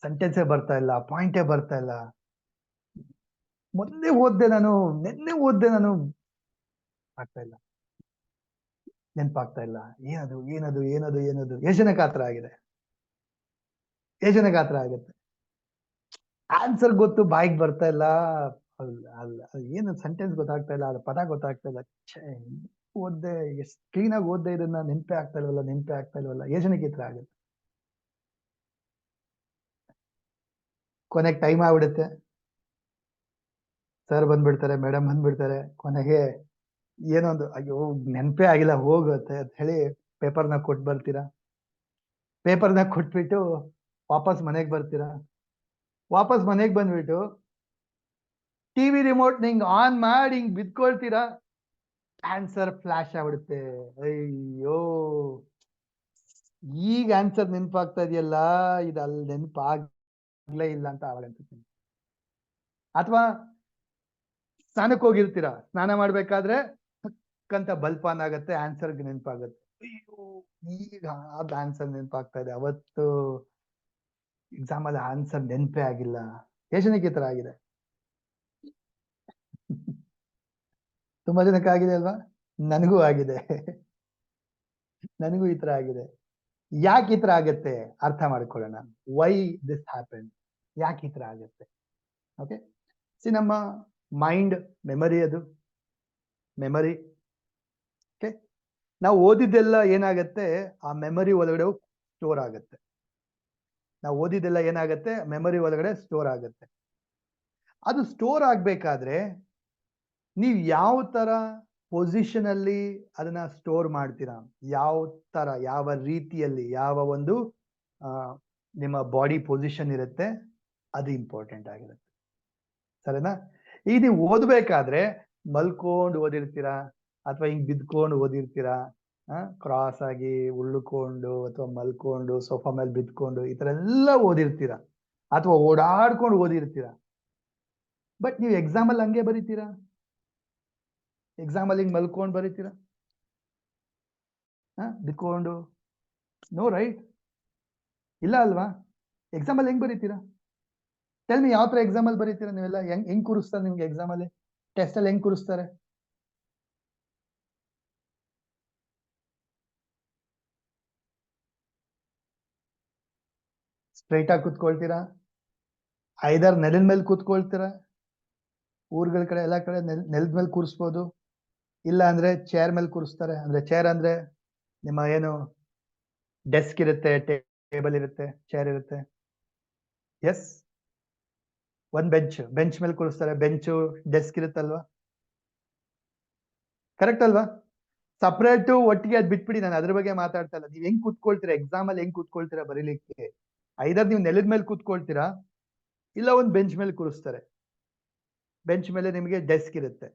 ಸೆಂಟೆನ್ಸೇ ಬರ್ತಾ ಇಲ್ಲ, ಪಾಯಿಂಟೇ ಬರ್ತಾ ಇಲ್ಲ, ಮೊನ್ನೆ ಓದ್ದೆ ನಾನು, ನಿನ್ನೆ ಓದ್ದೆ ನಾನು, ಆಗ್ತಾ ಇಲ್ಲ, ನೆನಪಾಗ್ತಾ ಇಲ್ಲ, ಏನದು ಏನದು ಏನದು ಏನದು? ಎಷ್ಟು ಜನಕ್ಕೆ ಆತರ ಆಗಿದೆ? ಎಷ್ಟು ಜನಕ್ಕೆ ಆತರ ಆಗುತ್ತೆ? ಆನ್ಸರ್ ಗೊತ್ತು, ಬಾಯಿಗೆ ಬರ್ತಾ ಇಲ್ಲ, ಏನು ಸೆಂಟೆನ್ಸ್ ಗೊತ್ತಾಗ್ತಾ ಇಲ್ಲ, ಅದು ಪದ ಗೊತ್ತಾಗ್ತಾ ಇಲ್ಲ, ಓದ್ದೆ, ಎಷ್ಟು ಕ್ಲೀನ್ ಆಗಿ ಓದ್ದೆ, ಇದನ್ನ ನೆನಪೇ ಆಗ್ತಾ ಇಲ್ವಲ್ಲ. ಎಷ್ಟು ಜನಕ್ಕೆ ಈ ತರ ಆಗುತ್ತೆ? ಕೊನೆಗೆ ಟೈಮ್ ಆಗ್ಬಿಡುತ್ತೆ, ಸರ್ ಬಂದ್ಬಿಡ್ತಾರೆ, ಮೇಡಮ್ ಬಂದ್ಬಿಡ್ತಾರೆ, ಕೊನೆಗೆ ಏನೊಂದು ಅಯ್ಯೋ ನೆನಪೇ ಆಗಿಲ್ಲ ಹೋಗುತ್ತೆ ಅಂತ ಹೇಳಿ ಪೇಪರ್ನ ಕೊಟ್ಟು ಬರ್ತೀರಾ. ಪೇಪರ್ನ ಕೊಟ್ಬಿಟ್ಟು ವಾಪಸ್ ಮನೆಗೆ ಬರ್ತೀರಾ. ವಾಪಸ್ ಮನೆಗೆ ಬಂದ್ಬಿಟ್ಟು ಟಿವಿ ರಿಮೋಟ್ ಹಿಂಗ್ ಆನ್ ಮಾಡಿ ಹಿಂಗ್ ಬಿದ್ಕೊಳ್ತೀರಾ, ಆನ್ಸರ್ ಫ್ಲಾಶ್ ಆಗ್ಬಿಡುತ್ತೆ. ಅಯ್ಯೋ ಈಗ ಆನ್ಸರ್ ನೆನಪಾಗ್ತಾ ಇದೆಯಲ್ಲ, ಇದು ಅಲ್ಲಿ ನೆನಪಾಗ್ಲೇ ಇಲ್ಲ ಅಂತ ಆವಾಗ ಅನ್ಸುತ್ತೆ. ಅಥವಾ ಸ್ನಾನಕ್ಕೆ ಹೋಗಿರ್ತೀರಾ, ಸ್ನಾನ ಮಾಡ್ಬೇಕಾದ್ರೆ ಅಂತ ಬಲ್ಪ್ ಆನ್ ಆಗತ್ತೆ, ಆನ್ಸರ್ ನೆನಪಾಗತ್ತೆ. ಅಯ್ಯೋ ಈಗ ಅದ್ ಆನ್ಸರ್ ನೆನಪಾಗ್ತಾ ಇದೆ, ಅವತ್ತು ಎಕ್ಸಾಮ್ ಅಲ್ಲಿ ಆನ್ಸರ್ ನೆನಪೇ ಆಗಿಲ್ಲ. ಎಷ್ಟು ಜನಕ್ಕೆ ಈ ತರ ಆಗಿದೆ? ತುಂಬಾ ಜನಕ್ಕೆ ಆಗಿದೆ ಅಲ್ವಾ? ನನಗೂ ಆಗಿದೆ. ನನಗೂ ಈ ತರ ಆಗಿದೆ. ಯಾಕೆ ಈ ತರ ಆಗತ್ತೆ ಅರ್ಥ ಮಾಡ್ಕೊಳ್ಳೋಣ. ವೈ ದಿಸ್ ಹ್ಯಾಪನ್, ಯಾಕೆ ಈ ತರ ಆಗತ್ತೆ? ಓಕೆ, ನಮ್ಮ ಮೈಂಡ್ ಮೆಮರಿ, ಅದು ಮೆಮರಿ. ಓಕೆ, ನಾವು ಓದಿದ್ದೆಲ್ಲ ಏನಾಗತ್ತೆ, ಆ ಮೆಮರಿ ಒಳಗಡೆ ಸ್ಟೋರ್ ಆಗತ್ತೆ. ನಾವು ಓದಿದ್ದೆಲ್ಲ ಏನಾಗತ್ತೆ, ಮೆಮರಿ ಒಳಗಡೆ ಸ್ಟೋರ್ ಆಗತ್ತೆ. ಅದು ಸ್ಟೋರ್ ಆಗ್ಬೇಕಾದ್ರೆ ನೀವು ಯಾವ ತರ ಪೊಸಿಷನ್ ಅಲ್ಲಿ ಅದನ್ನ ಸ್ಟೋರ್ ಮಾಡ್ತೀರಾ, ಯಾವ ತರ, ಯಾವ ರೀತಿಯಲ್ಲಿ, ಯಾವ ಒಂದು ನಿಮ್ಮ ಬಾಡಿ ಪೊಸಿಷನ್ ಇರುತ್ತೆ, ಅದು ಇಂಪಾರ್ಟೆಂಟ್ ಆಗಿರುತ್ತೆ. ಸರಿನಾ? ಈಗ ನೀವು ಓದ್ಬೇಕಾದ್ರೆ ಮಲ್ಕೊಂಡು ಓದಿರ್ತೀರಾ, ಅಥವಾ ಹಿಂಗ್ ಬಿದ್ಕೊಂಡು ಓದಿರ್ತೀರಾ, ಕ್ರಾಸ್ ಆಗಿ ಉಳ್ಕೊಂಡು ಅಥವಾ ಮಲ್ಕೊಂಡು ಸೋಫಾ ಮೇಲೆ ಬಿದ್ಕೊಂಡು ಈ ತರ ಎಲ್ಲ ಓದಿರ್ತೀರಾ, ಅಥವಾ ಓಡಾಡ್ಕೊಂಡು ಓದಿರ್ತೀರಾ. ಬಟ್ ನೀವು ಎಕ್ಸಾಮ್ ಅಲ್ಲಿ ಹಂಗೆ ಬರೀತೀರಾ? ಎಕ್ಸಾಮ್ ಅಲ್ಲಿ ಹಿಂಗ್ ಮಲ್ಕೊಂಡು ಬರೀತೀರಾ, ಬಿದ್ಕೊಂಡು? ನೋ ರೈಟ್, ಇಲ್ಲ ಅಲ್ವಾ? ಎಕ್ಸಾಮ್ ಅಲ್ಲಿ ಹೆಂಗ್ ಬರೀತೀರಾ? ಟೆಲ್ ಮಿ, ಯಾವ ತರ ಎಕ್ಸಾಮ್ ಅಲ್ಲಿ ಬರೀತೀರಾ ನೀವೆಲ್ಲ? ಹೆಂಗ್ ಕೂರಿಸ್ತಾರೆ ನಿಮ್ಗೆ ಎಕ್ಸಾಮ್ ಅಲ್ಲಿ, ಟೆಸ್ಟ್ ಅಲ್ಲಿ ಹೆಂಗ್ ಕೂರಿಸ್ತಾರೆ? ಸ್ಟ್ರೈಟ್ ಆಗಿ ಕೂತ್ಕೊಳ್ತೀರಾ? ಐದಾರು ನೆಲದ ಮೇಲೆ ಕೂತ್ಕೊಳ್ತೀರಾ? ಊರ್ಗಳ ಕಡೆ ಎಲ್ಲಾ ಕಡೆ ನೆಲದ ಮೇಲೆ ಕೂರಿಸ್ಬೋದು, ಇಲ್ಲ ಅಂದ್ರೆ ಚೇರ್ ಮೇಲೆ ಕೂರಿಸ್ತಾರೆ. ಅಂದ್ರೆ ಚೇರ್ ಅಂದ್ರೆ ನಿಮ್ಮ ಏನು ಡೆಸ್ಕ್ ಇರುತ್ತೆ, ಟೇಬಲ್ ಇರುತ್ತೆ, ಚೇರ್ ಇರುತ್ತೆ. ಎಸ್, ಒಂದ್ ಬೆಂಚ್ ಮೇಲೆ ಕೂರಿಸ್ತಾರೆ, ಬೆಂಚು ಡೆಸ್ಕ್ ಇರುತ್ತಲ್ವಾ? ಕರೆಕ್ಟ್ ಅಲ್ವಾ? ಸಪ್ರೇಟ್ ಒಟ್ಟಿಗೆ ಅದ್ ಬಿಟ್ಬಿಡಿ, ನಾನು ಅದ್ರ ಬಗ್ಗೆ ಮಾತಾಡ್ತಾ ಇಲ್ಲ. ನೀವ್ ಹೆಂಗ್ ಕೂತ್ಕೊಳ್ತೀರಾ ಎಕ್ಸಾಮ್ ಅಲ್ಲಿ, ಹೆಂಗ್ ಕೂತ್ಕೊಳ್ತೀರಾ ಬರೀಲಿಕ್ಕೆ? ಐದರ್ ನೀವು ನೆಲದ ಮೇಲೆ ಕೂತ್ಕೊಳ್ತೀರಾ, ಇಲ್ಲ ಒಂದ್ ಬೆಂಚ್ ಮೇಲೆ ಕೂರಿಸ್ತಾರೆ. ಬೆಂಚ್ ಮೇಲೆ ನಿಮಗೆ ಡೆಸ್ಕ್ ಇರುತ್ತೆ,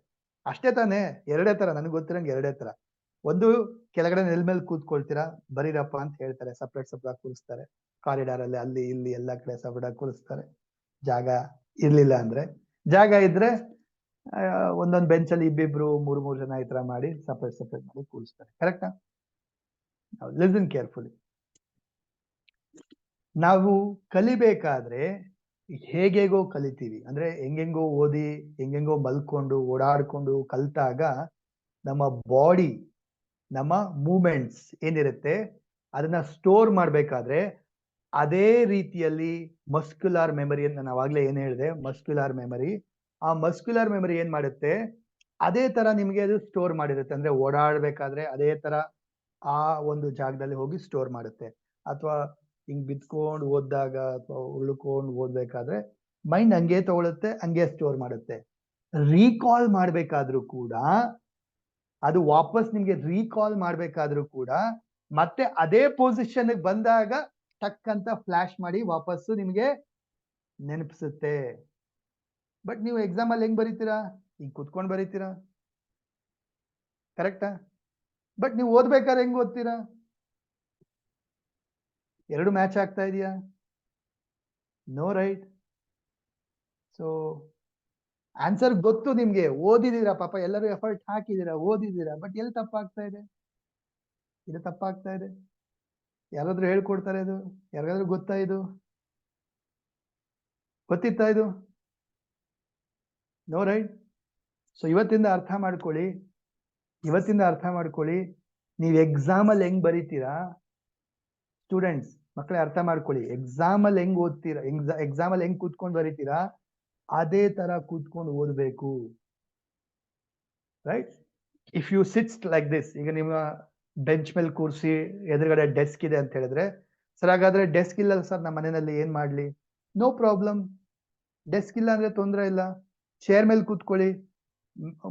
ಅಷ್ಟೇ ತಾನೇ? ಎರಡೇ ತರ, ನನಗೆ ಗೊತ್ತಿರಂಗೆ ಎರಡೇ ತರ. ಒಂದು ಕೆಳಗಡೆ ನೆಲದ ಮೇಲೆ ಕೂತ್ಕೊಳ್ತೀರಾ, ಬರೀರಪ್ಪ ಅಂತ ಹೇಳ್ತಾರೆ, ಸಪ್ರೇಟ್ ಕೂರಿಸ್ತಾರೆ. ಕಾರಿಡಾರ್ ಅಲ್ಲಿ ಅಲ್ಲಿ ಇಲ್ಲಿ ಎಲ್ಲಾ ಕಡೆ ಸಪ್ರೇಟ್ ಕೂರಿಸ್ತಾರೆ. ಜಾಗ ಇರ್ಲಿಲ್ಲ ಅಂದ್ರೆ, ಜಾಗ ಇದ್ರೆ ಒಂದೊಂದ್ ಬೆಂಚ್ ಅಲ್ಲಿ ಇಬ್ಬಿಬ್ರು ಮೂರ್ ಜನ ಈ ತರ ಮಾಡಿ ಸಪ್ರೇಟ್ ಮಾಡಿ ಕೂರಿಸ್ತಾರೆ. ಕರೆಕ್ಟಾ? Listen carefully. ನಾವು ಕಲಿಬೇಕಾದ್ರೆ ಹೇಗೇಗೋ ಕಲಿತೀವಿ, ಅಂದ್ರೆ ಹೆಂಗೆಂಗೋ ಓದಿ, ಹೆಂಗೆಂಗೋ ಮಲ್ಕೊಂಡು ಓಡಾಡ್ಕೊಂಡು ಕಲ್ತಾಗ ನಮ್ಮ ಬಾಡಿ, ನಮ್ಮ ಮೂವ್ಮೆಂಟ್ಸ್ ಏನಿರುತ್ತೆ ಅದನ್ನ ಸ್ಟೋರ್ ಮಾಡ್ಬೇಕಾದ್ರೆ ಅದೇ ರೀತಿಯಲ್ಲಿ ಮಸ್ಕ್ಯುಲರ್ ಮೆಮರಿ ಅಂತ ನಾನು ಅವಾಗ್ಲೇ ಏನ್ ಹೇಳಿದೆ, ಮಸ್ಕ್ಯುಲರ್ ಮೆಮರಿ. ಆ ಮಸ್ಕ್ಯುಲರ್ ಮೆಮರಿ ಏನ್ ಮಾಡುತ್ತೆ, ಅದೇ ತರ ನಿಮ್ಗೆ ಅದು ಸ್ಟೋರ್ ಮಾಡಿರುತ್ತೆ. ಅಂದ್ರೆ ಓಡಾಡ್ಬೇಕಾದ್ರೆ ಅದೇ ತರ ಆ ಒಂದು ಜಾಗದಲ್ಲಿ ಹೋಗಿ ಸ್ಟೋರ್ ಮಾಡುತ್ತೆ. ಅಥವಾ ಹಿಂಗ್ ಬಿತ್ಕೊಂಡು ಓದಿದಾಗ ಅಥವಾ ಉಳ್ಕೊಂಡು ಓದ್ಬೇಕಾದ್ರೆ ಮೈಂಡ್ ಹಂಗೆ ತಗೊಳುತ್ತೆ, ಹಂಗೆ ಸ್ಟೋರ್ ಮಾಡುತ್ತೆ. ರೀಕಾಲ್ ಮಾಡ್ಬೇಕಾದ್ರೂ ಕೂಡ ಅದು ವಾಪಸ್ ನಿಮ್ಗೆ ರೀಕಾಲ್ ಮಾಡ್ಬೇಕಾದ್ರೂ ಕೂಡ ಮತ್ತೆ ಅದೇ ಪೊಸಿಷನ್ ಬಂದಾಗ ಟಕ್ ಅಂತ ಫ್ಲಾಶ್ ಮಾಡಿ ವಾಪಸ್ಸು ನಿಮ್ಗೆ ನೆನಪಿಸುತ್ತೆ. ಬಟ್ ನೀವು ಎಕ್ಸಾಮ್ ಅಲ್ಲಿ ಹೆಂಗ್ ಬರೀತೀರಾ? ಈಗ ಕುತ್ಕೊಂಡು ಬರೀತೀರಾ, ಕರೆಕ್ಟಾ? ಬಟ್ ನೀವು ಓದ್ಬೇಕಾದ್ರೆ ಹೆಂಗ್ ಓದ್ತೀರಾ? ಎರಡು ಮ್ಯಾಚ್ ಆಗ್ತಾ ಇದೆಯಾ? No, right? ಸೊ ಆನ್ಸರ್ ಗೊತ್ತು ನಿಮ್ಗೆ, ಓದಿದೀರಾ, ಪಾಪ ಎಲ್ಲರೂ ಎಫರ್ಟ್ ಹಾಕಿದೀರಾ, ಓದಿದೀರಾ, ಬಟ್ ಎಲ್ಲಿ ತಪ್ಪಾಗ್ತಾ ಇದೆ? ಇದು ತಪ್ಪಾಗ್ತಾ ಇದೆ. ಯಾರಾದ್ರೂ ಹೇಳ್ಕೊಡ್ತಾರೆ? ಇದು ಯಾರಿಗಾದ್ರೂ ಗೊತ್ತಾ? ಇದು ಗೊತ್ತಿತ್ತಾ? ಇದು ನೋ, ರೈಟ್? ಸೊ ಇವತ್ತಿಂದ ಅರ್ಥ ಮಾಡ್ಕೊಳ್ಳಿ, ನೀವು ಎಕ್ಸಾಮ್ ಅಲ್ಲಿ ಹೆಂಗ್ ಬರೀತೀರಾ ಸ್ಟೂಡೆಂಟ್ಸ್, ಮಕ್ಕಳೇ ಅರ್ಥ ಮಾಡ್ಕೊಳ್ಳಿ. ಎಕ್ಸಾಮ್ ಅಲ್ಲಿ ಹೆಂಗ್ ಓದ್ತೀರಾ, ಎಕ್ಸಾಮ್ ಅಲ್ಲಿ ಹೆಂಗ್ ಕೂತ್ಕೊಂಡು ಬರೀತೀರಾ ಅದೇ ತರ ಕೂತ್ಕೊಂಡು ಓದ್ಬೇಕು, right? If you sits like this, ಈಗ ನಿಮ್ಮ ಬೆಂಚ್ ಮೇಲೆ ಕೂರಿಸಿ ಎದುರುಗಡೆ ಡೆಸ್ಕ್ ಇದೆ ಅಂತ ಹೇಳಿದ್ರೆ, ಸರ್ ಹಾಗಾದ್ರೆ ಡೆಸ್ಕ್ ಇಲ್ಲ ಸರ್ ನಮ್ಮ ಮನೆಯಲ್ಲಿ ಏನ್ ಮಾಡ್ಲಿ? ನೋ ಪ್ರಾಬ್ಲಮ್, ಡೆಸ್ಕ್ ಇಲ್ಲ ಅಂದ್ರೆ ತೊಂದರೆ ಇಲ್ಲ, ಚೇರ್ ಮೇಲೆ ಕೂತ್ಕೊಳ್ಳಿ,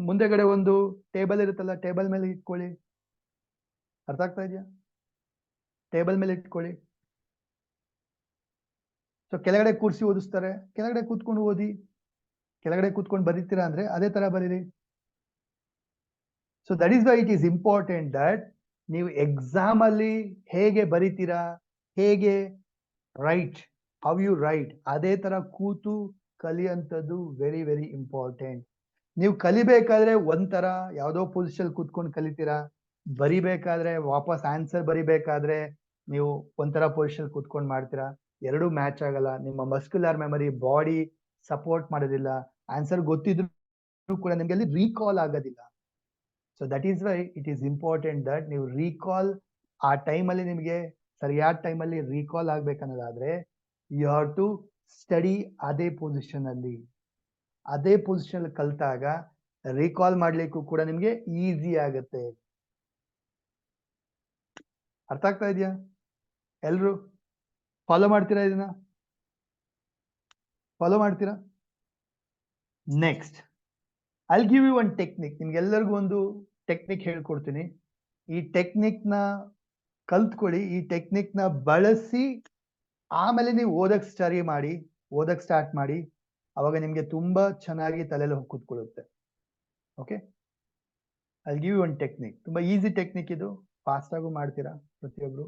ಮುಂದೆಗಡೆ ಒಂದು ಟೇಬಲ್ ಇರುತ್ತಲ್ಲ, ಟೇಬಲ್ ಮೇಲೆ ಇಟ್ಕೊಳ್ಳಿ. ಅರ್ಥ ಆಗ್ತಾ ಇದೆಯಾ? ಟೇಬಲ್ ಮೇಲೆ ಇಟ್ಕೊಳ್ಳಿ. ಸೊ ಕೆಳಗಡೆ ಕೂರಿಸಿ ಓದಿಸ್ತಾರೆ, ಕೆಳಗಡೆ ಕೂತ್ಕೊಂಡು ಓದಿ, ಕೆಳಗಡೆ ಕೂತ್ಕೊಂಡು ಬರೀತೀರಾ ಅಂದ್ರೆ ಅದೇ ತರ ಬರೀರಿ. So that is why it is important that ನೀವು ಎಕ್ಸಾಮ್ ಅಲ್ಲಿ ಹೇಗೆ ಬರೀತೀರಾ, ಹೇಗೆ ರೈಟ್, ಹೌ ಯು ರೈಟ್, ಅದೇ ತರ ಕೂತು ಕಲಿಯುವಂಥದ್ದು ವೆರಿ ವೆರಿ ಇಂಪಾರ್ಟೆಂಟ್. ನೀವು ಕಲಿಬೇಕಾದ್ರೆ ಒಂಥರ ಯಾವ್ದೋ ಪೊಸಿಷನ್ ಕೂತ್ಕೊಂಡು ಕಲಿತೀರಾ, ಬರಿಬೇಕಾದ್ರೆ ವಾಪಸ್ ಆನ್ಸರ್ ಬರಿಬೇಕಾದ್ರೆ ನೀವು ಒಂಥರ ಪೊಸಿಷನ್ ಕೂತ್ಕೊಂಡು ಮಾಡ್ತೀರಾ, ಎರಡೂ ಮ್ಯಾಚ್ ಆಗಲ್ಲ. ನಿಮ್ಮ ಮಸ್ಕ್ಯುಲರ್ ಮೆಮರಿ, ಬಾಡಿ ಸಪೋರ್ಟ್ ಮಾಡೋದಿಲ್ಲ, ಆನ್ಸರ್ ಗೊತ್ತಿದ್ರು ಕೂಡ ನಿಮ್ಗೆ ಅಲ್ಲಿ ರೀಕಾಲ್ ಆಗೋದಿಲ್ಲ. So that is why it is important that ನೀವು ರೀಕಾಲ್ ಆ ಟೈಮಲ್ಲಿ ನಿಮಗೆ ಸರಿಯಾದ ಟೈಮಲ್ಲಿ ರೀಕಾಲ್ ಆಗ್ಬೇಕನ್ನೋದಾದ್ರೆ ಯು ಹ್ಯಾವ್ ಟು ಸ್ಟಡಿ ಅದೇ ಪೊಸಿಷನ್ ಅಲ್ಲಿ. ಅದೇ ಪೊಸಿಷನ್ ಕಲ್ತಾಗ ರೀಕಾಲ್ ಮಾಡ್ಲಿಕ್ಕೂ ಕೂಡ ನಿಮ್ಗೆ ಈಸಿ ಆಗುತ್ತೆ. ಅರ್ಥ ಆಗ್ತಾ ಇದೆಯಾ? ಎಲ್ರು ಫಾಲೋ ಮಾಡ್ತೀರಾ? ಇದನ್ನ ಫಾಲೋ ಮಾಡ್ತೀರಾ? Next I give you one technique. ನಿಮ್ಗೆಲ್ಲರಿಗೂ ಒಂದು ಟೆಕ್ನಿಕ್ ಹೇಳ್ಕೊಡ್ತೀನಿ. ಈ ಟೆಕ್ನಿಕ್ ನ ಕಲ್ತ್ಕೊಳ್ಳಿ, ಈ ಟೆಕ್ನಿಕ್ ನ ಬಳಸಿ ಆಮೇಲೆ ನೀವು ಓದಕ್ ಸ್ಟಾರ್ಟ್ ಮಾಡಿ, ಅವಾಗ ನಿಮ್ಗೆ ತುಂಬಾ ಚೆನ್ನಾಗಿ ತಲೆಯಲ್ಲಿ ಹೋಗಿ ಕೂತ್ಕೊಳ್ಳುತ್ತೆ. Okay, I give you one technique. ತುಂಬಾ ಈಸಿ ಟೆಕ್ನಿಕ್ ಇದು, ಫಾಸ್ಟ್ ಆಗು ಮಾಡ್ತೀರಾ ಪ್ರತಿಯೊಬ್ರು.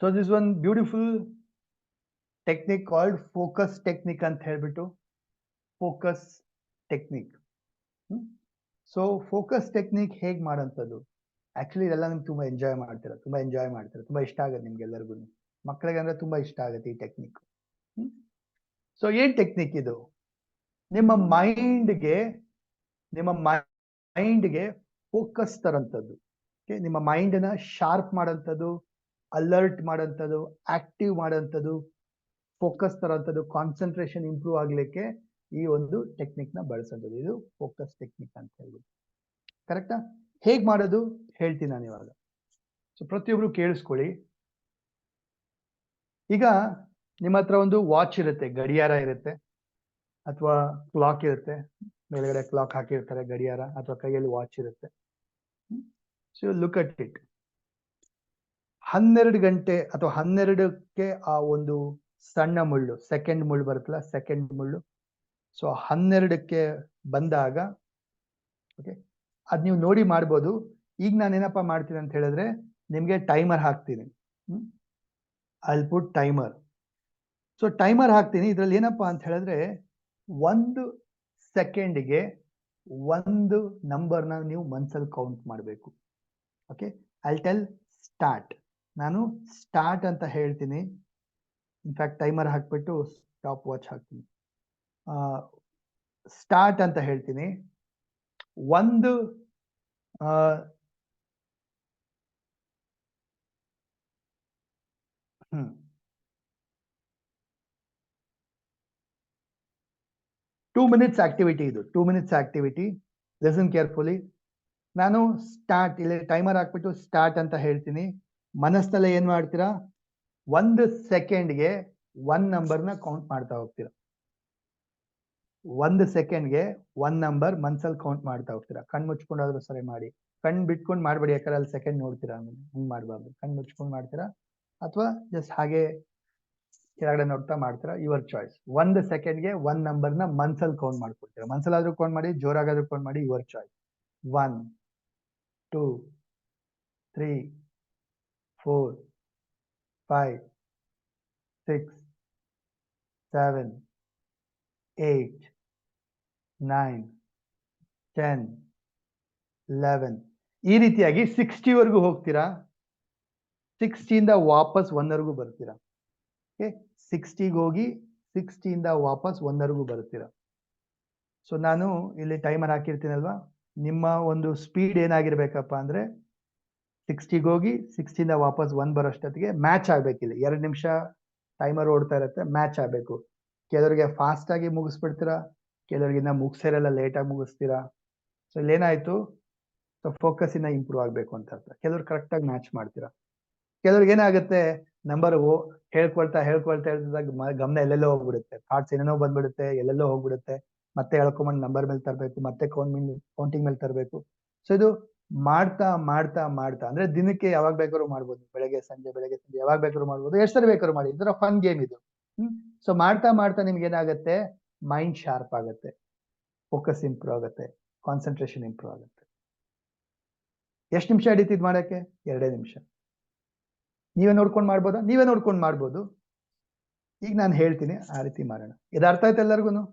So this one beautiful technique called focus technique ಅಂತ ಹೇಳ್ಬಿಟ್ಟು, focus technique. So focus technique ಹೇಗ್ ಮಾಡೋಂಥದ್ದು? ಆಕ್ಚುಲಿ ಇದೆಲ್ಲ ನಿಮ್ಗೆ ತುಂಬಾ ಎಂಜಾಯ್ ಮಾಡ್ತೀರಾ, ತುಂಬಾ ಇಷ್ಟ ಆಗುತ್ತೆ ನಿಮ್ಗೆಲ್ಲರಿಗೂ, ಮಕ್ಕಳಿಗೆ ಅಂದ್ರೆ ತುಂಬಾ ಇಷ್ಟ ಆಗುತ್ತೆ ಈ ಟೆಕ್ನಿಕ್. ಸೊ ಏನ್ ಟೆಕ್ನಿಕ್ ಇದು? ನಿಮ್ಮ ಮೈಂಡ್ಗೆ ಫೋಕಸ್ ತರಂಥದ್ದು, ನಿಮ್ಮ ಮೈಂಡ್ ನ ಶಾರ್ಪ್ ಮಾಡೋಂಥದ್ದು, ಅಲರ್ಟ್ ಮಾಡೋಂಥದ್ದು, ಆಕ್ಟಿವ್ ಮಾಡೋಂಥದ್ದು, ಫೋಕಸ್ ತರೋಂಥದ್ದು, ಕಾನ್ಸಂಟ್ರೇಷನ್ ಇಂಪ್ರೂವ್ ಆಗ್ಲಿಕ್ಕೆ ಈ ಒಂದು ಟೆಕ್ನಿಕ್ ನ ಬಳಸೋದು. ಇದು ಫೋಕಸ್ ಟೆಕ್ನಿಕ್ ಅಂತ ಹೇಳ್ಬೋದು. ಕರೆಕ್ಟಾ? ಹೇಗ್ ಮಾಡೋದು ಹೇಳ್ತೀನಿ ನಾನು ಇವಾಗ. ಸೊ ಪ್ರತಿಯೊಬ್ರು ಕೇಳಿಸ್ಕೊಳ್ಳಿ. ಈಗ ನಿಮ್ಮ ಹತ್ರ ಒಂದು ವಾಚ್ ಇರುತ್ತೆ, ಗಡಿಯಾರ ಇರುತ್ತೆ, ಅಥವಾ ಕ್ಲಾಕ್ ಇರುತ್ತೆ, ಮೇಲ್ಗಡೆ ಕ್ಲಾಕ್ ಹಾಕಿರ್ತಾರೆ, ಗಡಿಯಾರ, ಅಥವಾ ಕೈಯಲ್ಲಿ ವಾಚ್ ಇರುತ್ತೆ. So look at it. 12 ಗಂಟೆ ಅಥವಾ 12ಕ್ಕೆ ಆ ಒಂದು ಸಣ್ಣ ಮುಳ್ಳು, ಸೆಕೆಂಡ್ ಮುಳ್ಳು ಬರುತ್ತಲ್ಲ, ಸೆಕೆಂಡ್ ಮುಳ್ಳು. ಸೊ 12ಕ್ಕೆ ಬಂದಾಗ, ಓಕೆ, ಅದ್ ನೀವು ನೋಡಿ ಮಾಡ್ಬೋದು. ಈಗ ನಾನು ಏನಪ್ಪಾ ಮಾಡ್ತೀನಿ ಅಂತ ಹೇಳಿದ್ರೆ ನಿಮ್ಗೆ ಟೈಮರ್ ಹಾಕ್ತೀನಿ. ಐಲ್ ಪುಟ್ ಟೈಮರ್. ಸೊ ಟೈಮರ್ ಹಾಕ್ತೀನಿ. ಇದ್ರಲ್ಲಿ ಏನಪ್ಪಾ ಅಂತ ಹೇಳಿದ್ರೆ 1 ಸೆಕೆಂಡ್ಗೆ 1 ನಂಬರ್ನ ನೀವು ಮನ್ಸಲ್ಲಿ ಕೌಂಟ್ ಮಾಡಬೇಕು. Okay, I'll tell start. ನಾನು ಸ್ಟಾರ್ಟ್ ಅಂತ ಹೇಳ್ತೀನಿ. ಇನ್ಫ್ಯಾಕ್ಟ್ ಟೈಮರ್ ಹಾಕ್ಬಿಟ್ಟು ಸ್ಟಾಪ್ ವಾಚ್ ಹಾಕ್ತೀನಿ. ಸ್ಟಾರ್ಟ್ ಅಂತ ಹೇಳ್ತೀನಿ. 1 ಆ 2 minutes activity ಇದು 2 minutes activity. Listen carefully. ನಾನು ಸ್ಟಾರ್ಟ್ ಇಲ್ಲಿ ಟೈಮರ್ ಹಾಕ್ಬಿಟ್ಟು ಸ್ಟಾರ್ಟ್ ಅಂತ ಹೇಳ್ತೀನಿ. ಮನಸ್ಸಲ್ಲೇ ಏನ್ ಮಾಡ್ತೀರಾ, 1 ಸೆಕೆಂಡ್ಗೆ 1 ನಂಬರ್ನ ಕೌಂಟ್ ಮಾಡ್ತಾ ಹೋಗ್ತೀರಾ. 1 ಸೆಕೆಂಡ್ಗೆ 1 ನಂಬರ್ ಮನ್ಸಲ್ಲಿ ಕೌಂಟ್ ಮಾಡ್ತಾ ಹೋಗ್ತೀರಾ. ಕಣ್ ಮುಚ್ಕೊಂಡಾದ್ರೂ ಸರಿ ಮಾಡಿ, ಕಣ್ ಬಿಟ್ಕೊಂಡು ಮಾಡ್ಬೇಡಿ, ಯಾಕಂದ್ರೆ ಅಲ್ಲಿ ಸೆಕೆಂಡ್ ನೋಡ್ತೀರಾ. ಹಂಗ್ ಮಾಡ್ಬಾರ್ದು. ಕಣ್ ಮುಚ್ಕೊಂಡು ಮಾಡ್ತೀರಾ ಅಥವಾ ಜಸ್ಟ್ ಹಾಗೆ ಕೆಳಗಡೆ ನೋಡ್ತಾ ಮಾಡ್ತೀರಾ, ಯುವರ್ ಚಾಯ್ಸ್. 1 ಸೆಕೆಂಡ್ಗೆ 1 ನಂಬರ್ನ ಮನ್ಸಲ್ಲಿ ಕೌಂಟ್ ಮಾಡ್ಕೊಡ್ತೀರಾ. ಮನ್ಸಲ್ಲಾದ್ರೂ ಕೌಂಟ್ ಮಾಡಿ, ಜೋರಾಗಾದ್ರೂ ಕೌಂಟ್ ಮಾಡಿ, ಯುವರ್ ಚಾಯ್ಸ್. 1 2 3 4 5 6 7 8 9 10 11 ಈ ರೀತಿಯಾಗಿ 60 ವರೆಗೂ ಹೋಗ್ತೀರಾ. 60 ವಾಪಸ್ 1 ವರೆಗೂ ಬರ್ತೀರಾ. 60 ಹೋಗಿ 60 ವಾಪಸ್ 1 ವರೆಗೂ ಬರ್ತೀರಾ. ಸೊ ನಾನು ಇಲ್ಲಿ ಟೈಮರ್ ಹಾಕಿರ್ತೀನಲ್ವಾ, ನಿಮ್ಮ ಒಂದು ಸ್ಪೀಡ್ ಏನಾಗಿರ್ಬೇಕಪ್ಪ ಅಂದ್ರೆ 60 ಹೋಗಿ 60 ವಾಪಸ್ 1 ಬರೋಷ್ಟೊತ್ತಿಗೆ ಮ್ಯಾಚ್ ಆಗ್ಬೇಕು. ಇಲ್ಲಿ 2 ನಿಮಿಷ ಟೈಮರ್ ಓಡ್ತಾ ಇರುತ್ತೆ, ಮ್ಯಾಚ್ ಆಗ್ಬೇಕು. ಕೆಲವರಿಗೆ ಫಾಸ್ಟ್ ಆಗಿ ಮುಗಿಸ್ಬಿಡ್ತೀರಾ, ಕೆಲವರಿಗಿನ್ನ ಮುಗಿಸಿರಲ್ಲ, ಲೇಟ್ ಆಗಿ ಮುಗಿಸ್ತೀರಾ. ಸೊ ಇಲ್ಲೇನಾಯ್ತು, ಸೊ ಫೋಕಸ್ ಇನ್ನ ಇಂಪ್ರೂವ್ ಆಗ್ಬೇಕು ಅಂತ ಅರ್ಥ. ಕೆಲವ್ರು ಕರೆಕ್ಟ್ ಆಗಿ ಮ್ಯಾಚ್ ಮಾಡ್ತೀರಾ. ಕೆಲವ್ರಿಗೆ ಏನಾಗುತ್ತೆ, ನಂಬರ್ ಹೇಳ್ಕೊಳ್ತಾ ಹೇಳ್ತಿದ್ದಾಗ ಗಮನ ಎಲ್ಲೆಲ್ಲೋ ಹೋಗ್ಬಿಡುತ್ತೆ, ಥಾಟ್ಸ್ ಏನೇನೋ ಬಂದ್ಬಿಡುತ್ತೆ, ಎಲ್ಲೆಲ್ಲೋ ಹೋಗ್ಬಿಡುತ್ತೆ. ಮತ್ತೆ ಹೇಳ್ಕೊಂಬಂದು ನಂಬರ್ ಮೇಲೆ ತರಬೇಕು, ಮತ್ತೆ ಕೌಂಟಿಂಗ್ ಮೇಲೆ ತರಬೇಕು. ಸೊ ಇದು ಮಾಡ್ತಾ ಮಾಡ್ತಾ ಮಾಡ್ತಾ ಅಂದ್ರೆ ದಿನಕ್ಕೆ ಯಾವಾಗ ಬೇಕಾದ್ರೂ ಮಾಡ್ಬೋದು, ಬೆಳಗ್ಗೆ ಸಂಜೆ ಯಾವಾಗ ಬೇಕಾದ್ರೂ ಮಾಡ್ಬೋದು, ಎಷ್ಟು ಸರಿ ಬೇಕಾದ್ರೂ ಮಾಡಿ. ಇದರ ಫನ್ ಗೇಮ್ ಇದು. ಸೊ ಮಾಡ್ತಾ ಮಾಡ್ತಾ ನಿಮ್ಗೆ ಏನಾಗುತ್ತೆ, ಮೈಂಡ್ ಶಾರ್ಪ್ ಆಗುತ್ತೆ, ಫೋಕಸ್ ಇಂಪ್ರೂವ್ ಆಗುತ್ತೆ, ಕಾನ್ಸಂಟ್ರೇಷನ್ ಇಂಪ್ರೂವ್ ಆಗುತ್ತೆ. ಎಷ್ಟು ನಿಮಿಷ ಹಿಡಿತಿದ್ ಮಾಡಕ್ಕೆ? 2 ನಿಮಿಷ. ನೀವೇ ನೋಡ್ಕೊಂಡು ಮಾಡ್ಬೋದು. ಈಗ ನಾನು ಹೇಳ್ತೀನಿ, ಆ ರೀತಿ ಮಾಡೋಣ. ಇದು ಅರ್ಥ ಆಯ್ತಾ ಎಲ್ಲರಿಗೂ?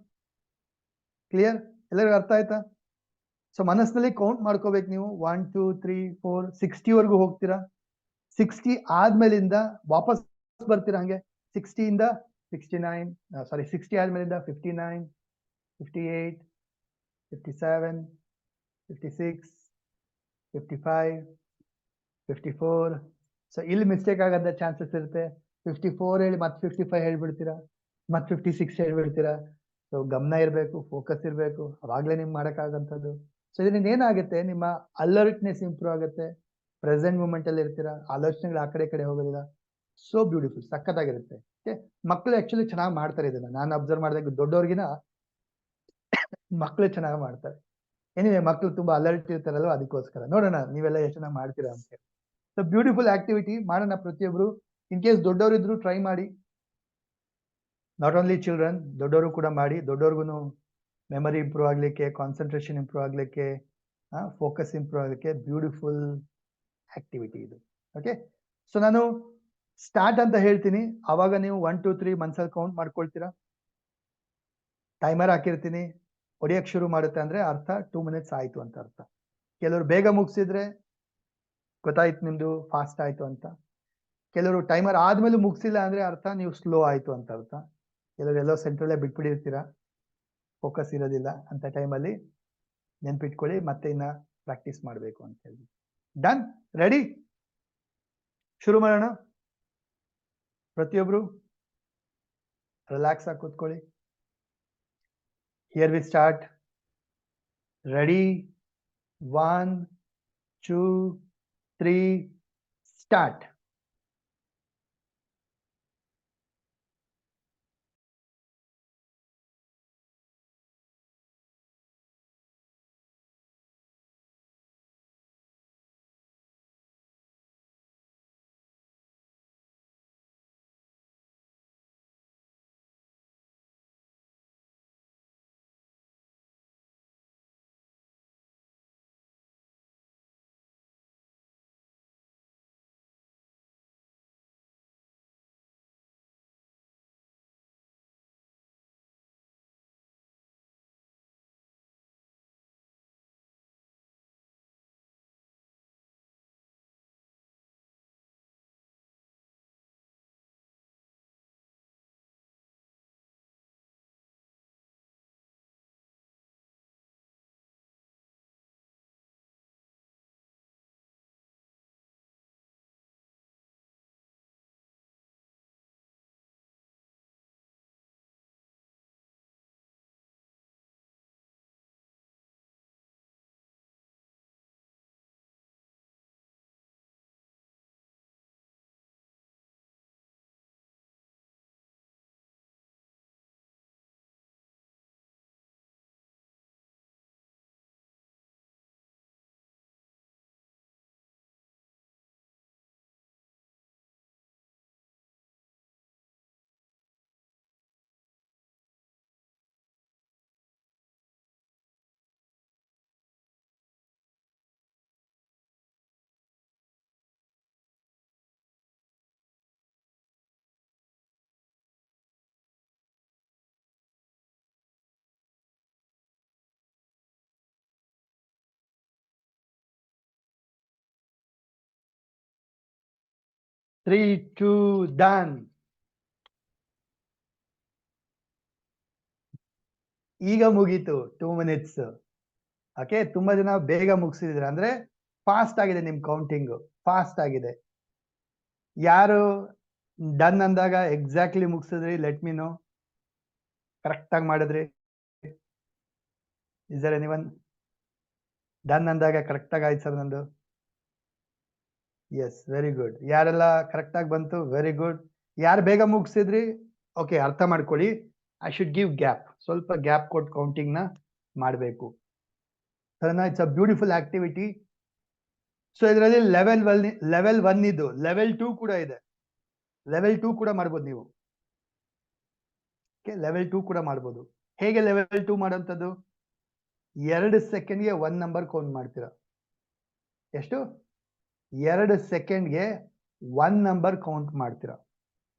ಕ್ಲಿಯರ್? ಎಲ್ಲರಿಗೂ ಅರ್ಥ ಆಯ್ತಾ? ಸೊ ಮನಸ್ಸಿನಲ್ಲಿ ಕೌಂಟ್ ಮಾಡ್ಕೋಬೇಕು ನೀವು. 1 2 3 4 60 ವರೆಗೂ ಹೋಗ್ತೀರಾ. 60 ಆದ್ಮೇಲಿಂದ ವಾಪಸ್ ಬರ್ತೀರಾ ಹಂಗೆ. 60 ಆದ್ಮೇಲಿಂದ 59 58 57 56 55 54. ಸೊ ಇಲ್ಲಿ ಮಿಸ್ಟೇಕ್ ಆಗೋದ ಚಾನ್ಸಸ್ ಇರುತ್ತೆ. 54 ಹೇಳಿ ಮತ್ತೆ 55 ಹೇಳ್ಬಿಡ್ತೀರಾ, ಮತ್ತೆ 56 ಹೇಳ್ಬಿಡ್ತೀರಾ. ಸೊ ಗಮನ ಇರಬೇಕು, ಫೋಕಸ್ ಇರಬೇಕು, ಅವಾಗ್ಲೇ ನಿಮ್ಗೆ ಮಾಡೋಕ್ಕಾಗಂಥದ್ದು. ಸೊ ಇದರಿಂದ ಏನಾಗುತ್ತೆ, ನಿಮ್ಮ ಅಲರ್ಟ್ನೆಸ್ ಇಂಪ್ರೂವ್ ಆಗುತ್ತೆ, ಪ್ರೆಸೆಂಟ್ ಮೂಮೆಂಟ್ ಅಲ್ಲಿ ಇರ್ತೀರಾ, ಆಲೋಚನೆಗಳು ಆ ಕಡೆ ಹೋಗೋದಿಲ್ಲ. ಸೋ ಬ್ಯೂಟಿಫುಲ್, ಸಖತ್ತಾಗಿರುತ್ತೆ. ಮಕ್ಕಳು ಆಕ್ಚುಲಿ ಚೆನ್ನಾಗಿ ಮಾಡ್ತಾರೆ ಇದನ್ನ. ನಾನು ಅಬ್ಸರ್ವ್ ಮಾಡಿದಾಗ ದೊಡ್ಡವ್ರಿಗಿನ ಮಕ್ಕಳು ಚೆನ್ನಾಗಿ ಮಾಡ್ತಾರೆ. ಏನಿವೆ, ಮಕ್ಕಳು ತುಂಬಾ ಅಲರ್ಟ್ ಇರ್ತಾರಲ್ವ, ಅದಕ್ಕೋಸ್ಕರ. ನೋಡೋಣ ನೀವೆಲ್ಲ ಎಷ್ಟು ಚೆನ್ನಾಗಿ ಮಾಡ್ತೀರಾ ಅಂತ. ಸೊ ಬ್ಯೂಟಿಫುಲ್ ಆಕ್ಟಿವಿಟಿ ಮಾಡೋಣ ಪ್ರತಿಯೊಬ್ರು. ಇನ್ ಕೇಸ್ ದೊಡ್ಡವರಿದ್ರು ಟ್ರೈ ಮಾಡಿ. ನಾಟ್ ಓನ್ಲಿ ಚಿಲ್ಡ್ರನ್, ದೊಡ್ಡವರು ಕೂಡ ಮಾಡಿ. ದೊಡ್ಡವ್ರಿಗೂ ಮೆಮರಿ ಇಂಪ್ರೂವ್ ಆಗ್ಲಿಕ್ಕೆ, ಕಾನ್ಸಂಟ್ರೇಷನ್ ಇಂಪ್ರೂವ್ ಆಗ್ಲಿಕ್ಕೆ, ಫೋಕಸ್ ಇಂಪ್ರೂವ್ ಆಗ್ಲಿಕ್ಕೆ ಬ್ಯೂಟಿಫುಲ್ ಆಕ್ಟಿವಿಟಿ ಇದು. ಓಕೆ, ಸೊ ನಾನು ಸ್ಟಾರ್ಟ್ ಅಂತ ಹೇಳ್ತೀನಿ, ಅವಾಗ ನೀವು 1 2 3 ಮನ್ಸಲ್ಲಿ ಕೌಂಟ್ ಮಾಡ್ಕೊಳ್ತೀರಾ. ಟೈಮರ್ ಹಾಕಿರ್ತೀನಿ, ಹೊಡಿಯಕ್ ಶುರು ಮಾಡುತ್ತೆ ಅಂದ್ರೆ ಅರ್ಥ 2 ಮಿನಿಟ್ಸ್ ಆಯ್ತು ಅಂತ ಅರ್ಥ. ಕೆಲವರು ಬೇಗ ಮುಗಿಸಿದ್ರೆ ಗೊತ್ತಾಯ್ತು ನಿಮ್ದು ಫಾಸ್ಟ್ ಆಯ್ತು ಅಂತ. ಕೆಲವರು ಟೈಮರ್ ಆದ್ಮೇಲೆ ಮುಗಿಸಿಲ್ಲ ಅಂದ್ರೆ ಅರ್ಥ ನೀವು ಸ್ಲೋ ಆಯ್ತು ಅಂತ ಅರ್ಥ. ಕೆಲವರು ಎಲ್ಲೋ ಸೆಂಟ್ರಲ್ಲೇ ಬಿಟ್ಬಿಟ್ಟಿರ್ತೀರಾ, ಫೋಕಸ್ ಇರೋದಿಲ್ಲ. ಅಂತ ಟೈಮಲ್ಲಿ ನೆನ್ಪಿಟ್ಕೊಳ್ಳಿ, ಮತ್ತೆ ಇನ್ನ ಪ್ರಾಕ್ಟೀಸ್ ಮಾಡಬೇಕು ಅಂತ ಹೇಳಿ. ಡನ್? ರೆಡಿ? ಶುರು ಮಾಡೋಣ. ಪ್ರತಿಯೊಬ್ರು ರಿಲ್ಯಾಕ್ಸ್ ಆಗಿ ಕೂತ್ಕೊಳ್ಳಿ. Here we start. Ready? 1 2 3 start. 3, 2, done. ಈಗ ಮುಗೀತು 2 ಮಿನಿಟ್ಸ್. ಓಕೆ, ತುಂಬಾ ಜನ ಬೇಗ ಮುಗಿಸಿದ್ರ ಅಂದ್ರೆ ಫಾಸ್ಟ್ ಆಗಿದೆ ನಿಮ್ ಕೌಂಟಿಂಗ್, ಫಾಸ್ಟ್ ಆಗಿದೆ. ಯಾರು ಡನ್ ಅಂದಾಗ ಎಕ್ಸಾಕ್ಟ್ಲಿ ಮುಗಿಸಿದ್ರಿ, ಲೆಟ್ ಮಿ ನೋ. ಕರೆಕ್ಟ್ ಆಗಿ ಮಾಡಿದ್ರಿ? Is there anyone? ಡನ್ ಅಂದಾಗ ಕರೆಕ್ಟ್ ಆಗಿ ಆಯ್ತು ಸರ್ ನಂದು. Yes, very good. ಯಾರೆಲ್ಲ ಕರೆಕ್ಟ್ ಆಗಿ ಬಂತು? Very good. ಯಾರು ಬೇಗ ಮುಗಿಸಿದ್ರಿ? ಓಕೆ, ಅರ್ಥ ಮಾಡ್ಕೊಳ್ಳಿ, ಐ ಶುಡ್ ಗಿವ್ ಗ್ಯಾಪ್, ಸ್ವಲ್ಪ ಗ್ಯಾಪ್ ಕೊಟ್ಟು ಕೌಂಟಿಂಗ್ ನ ಮಾಡಬೇಕು. It's a beautiful activity. So ಇದರಲ್ಲಿ ಲೆವೆಲ್ 1 ಇದು, ಲೆವೆಲ್ 2 ಕೂಡ ಇದೆ. ಲೆವೆಲ್ 2 ಕೂಡ ಮಾಡ್ಬೋದು ನೀವು. ಲೆವೆಲ್ 2 ಕೂಡ ಮಾಡ್ಬೋದು. ಹೇಗೆ ಲೆವೆಲ್ 2 ಮಾಡೋಂಥದ್ದು? 2 ಸೆಕೆಂಡ್ಗೆ 1 ನಂಬರ್ ಕೌಂಟ್ ಮಾಡ್ತೀರಾ. ಎಷ್ಟು? 2 ಸೆಕೆಂಡ್ಗೆ 1 ನಂಬರ್ ಕೌಂಟ್ ಮಾಡ್ತೀರಾ.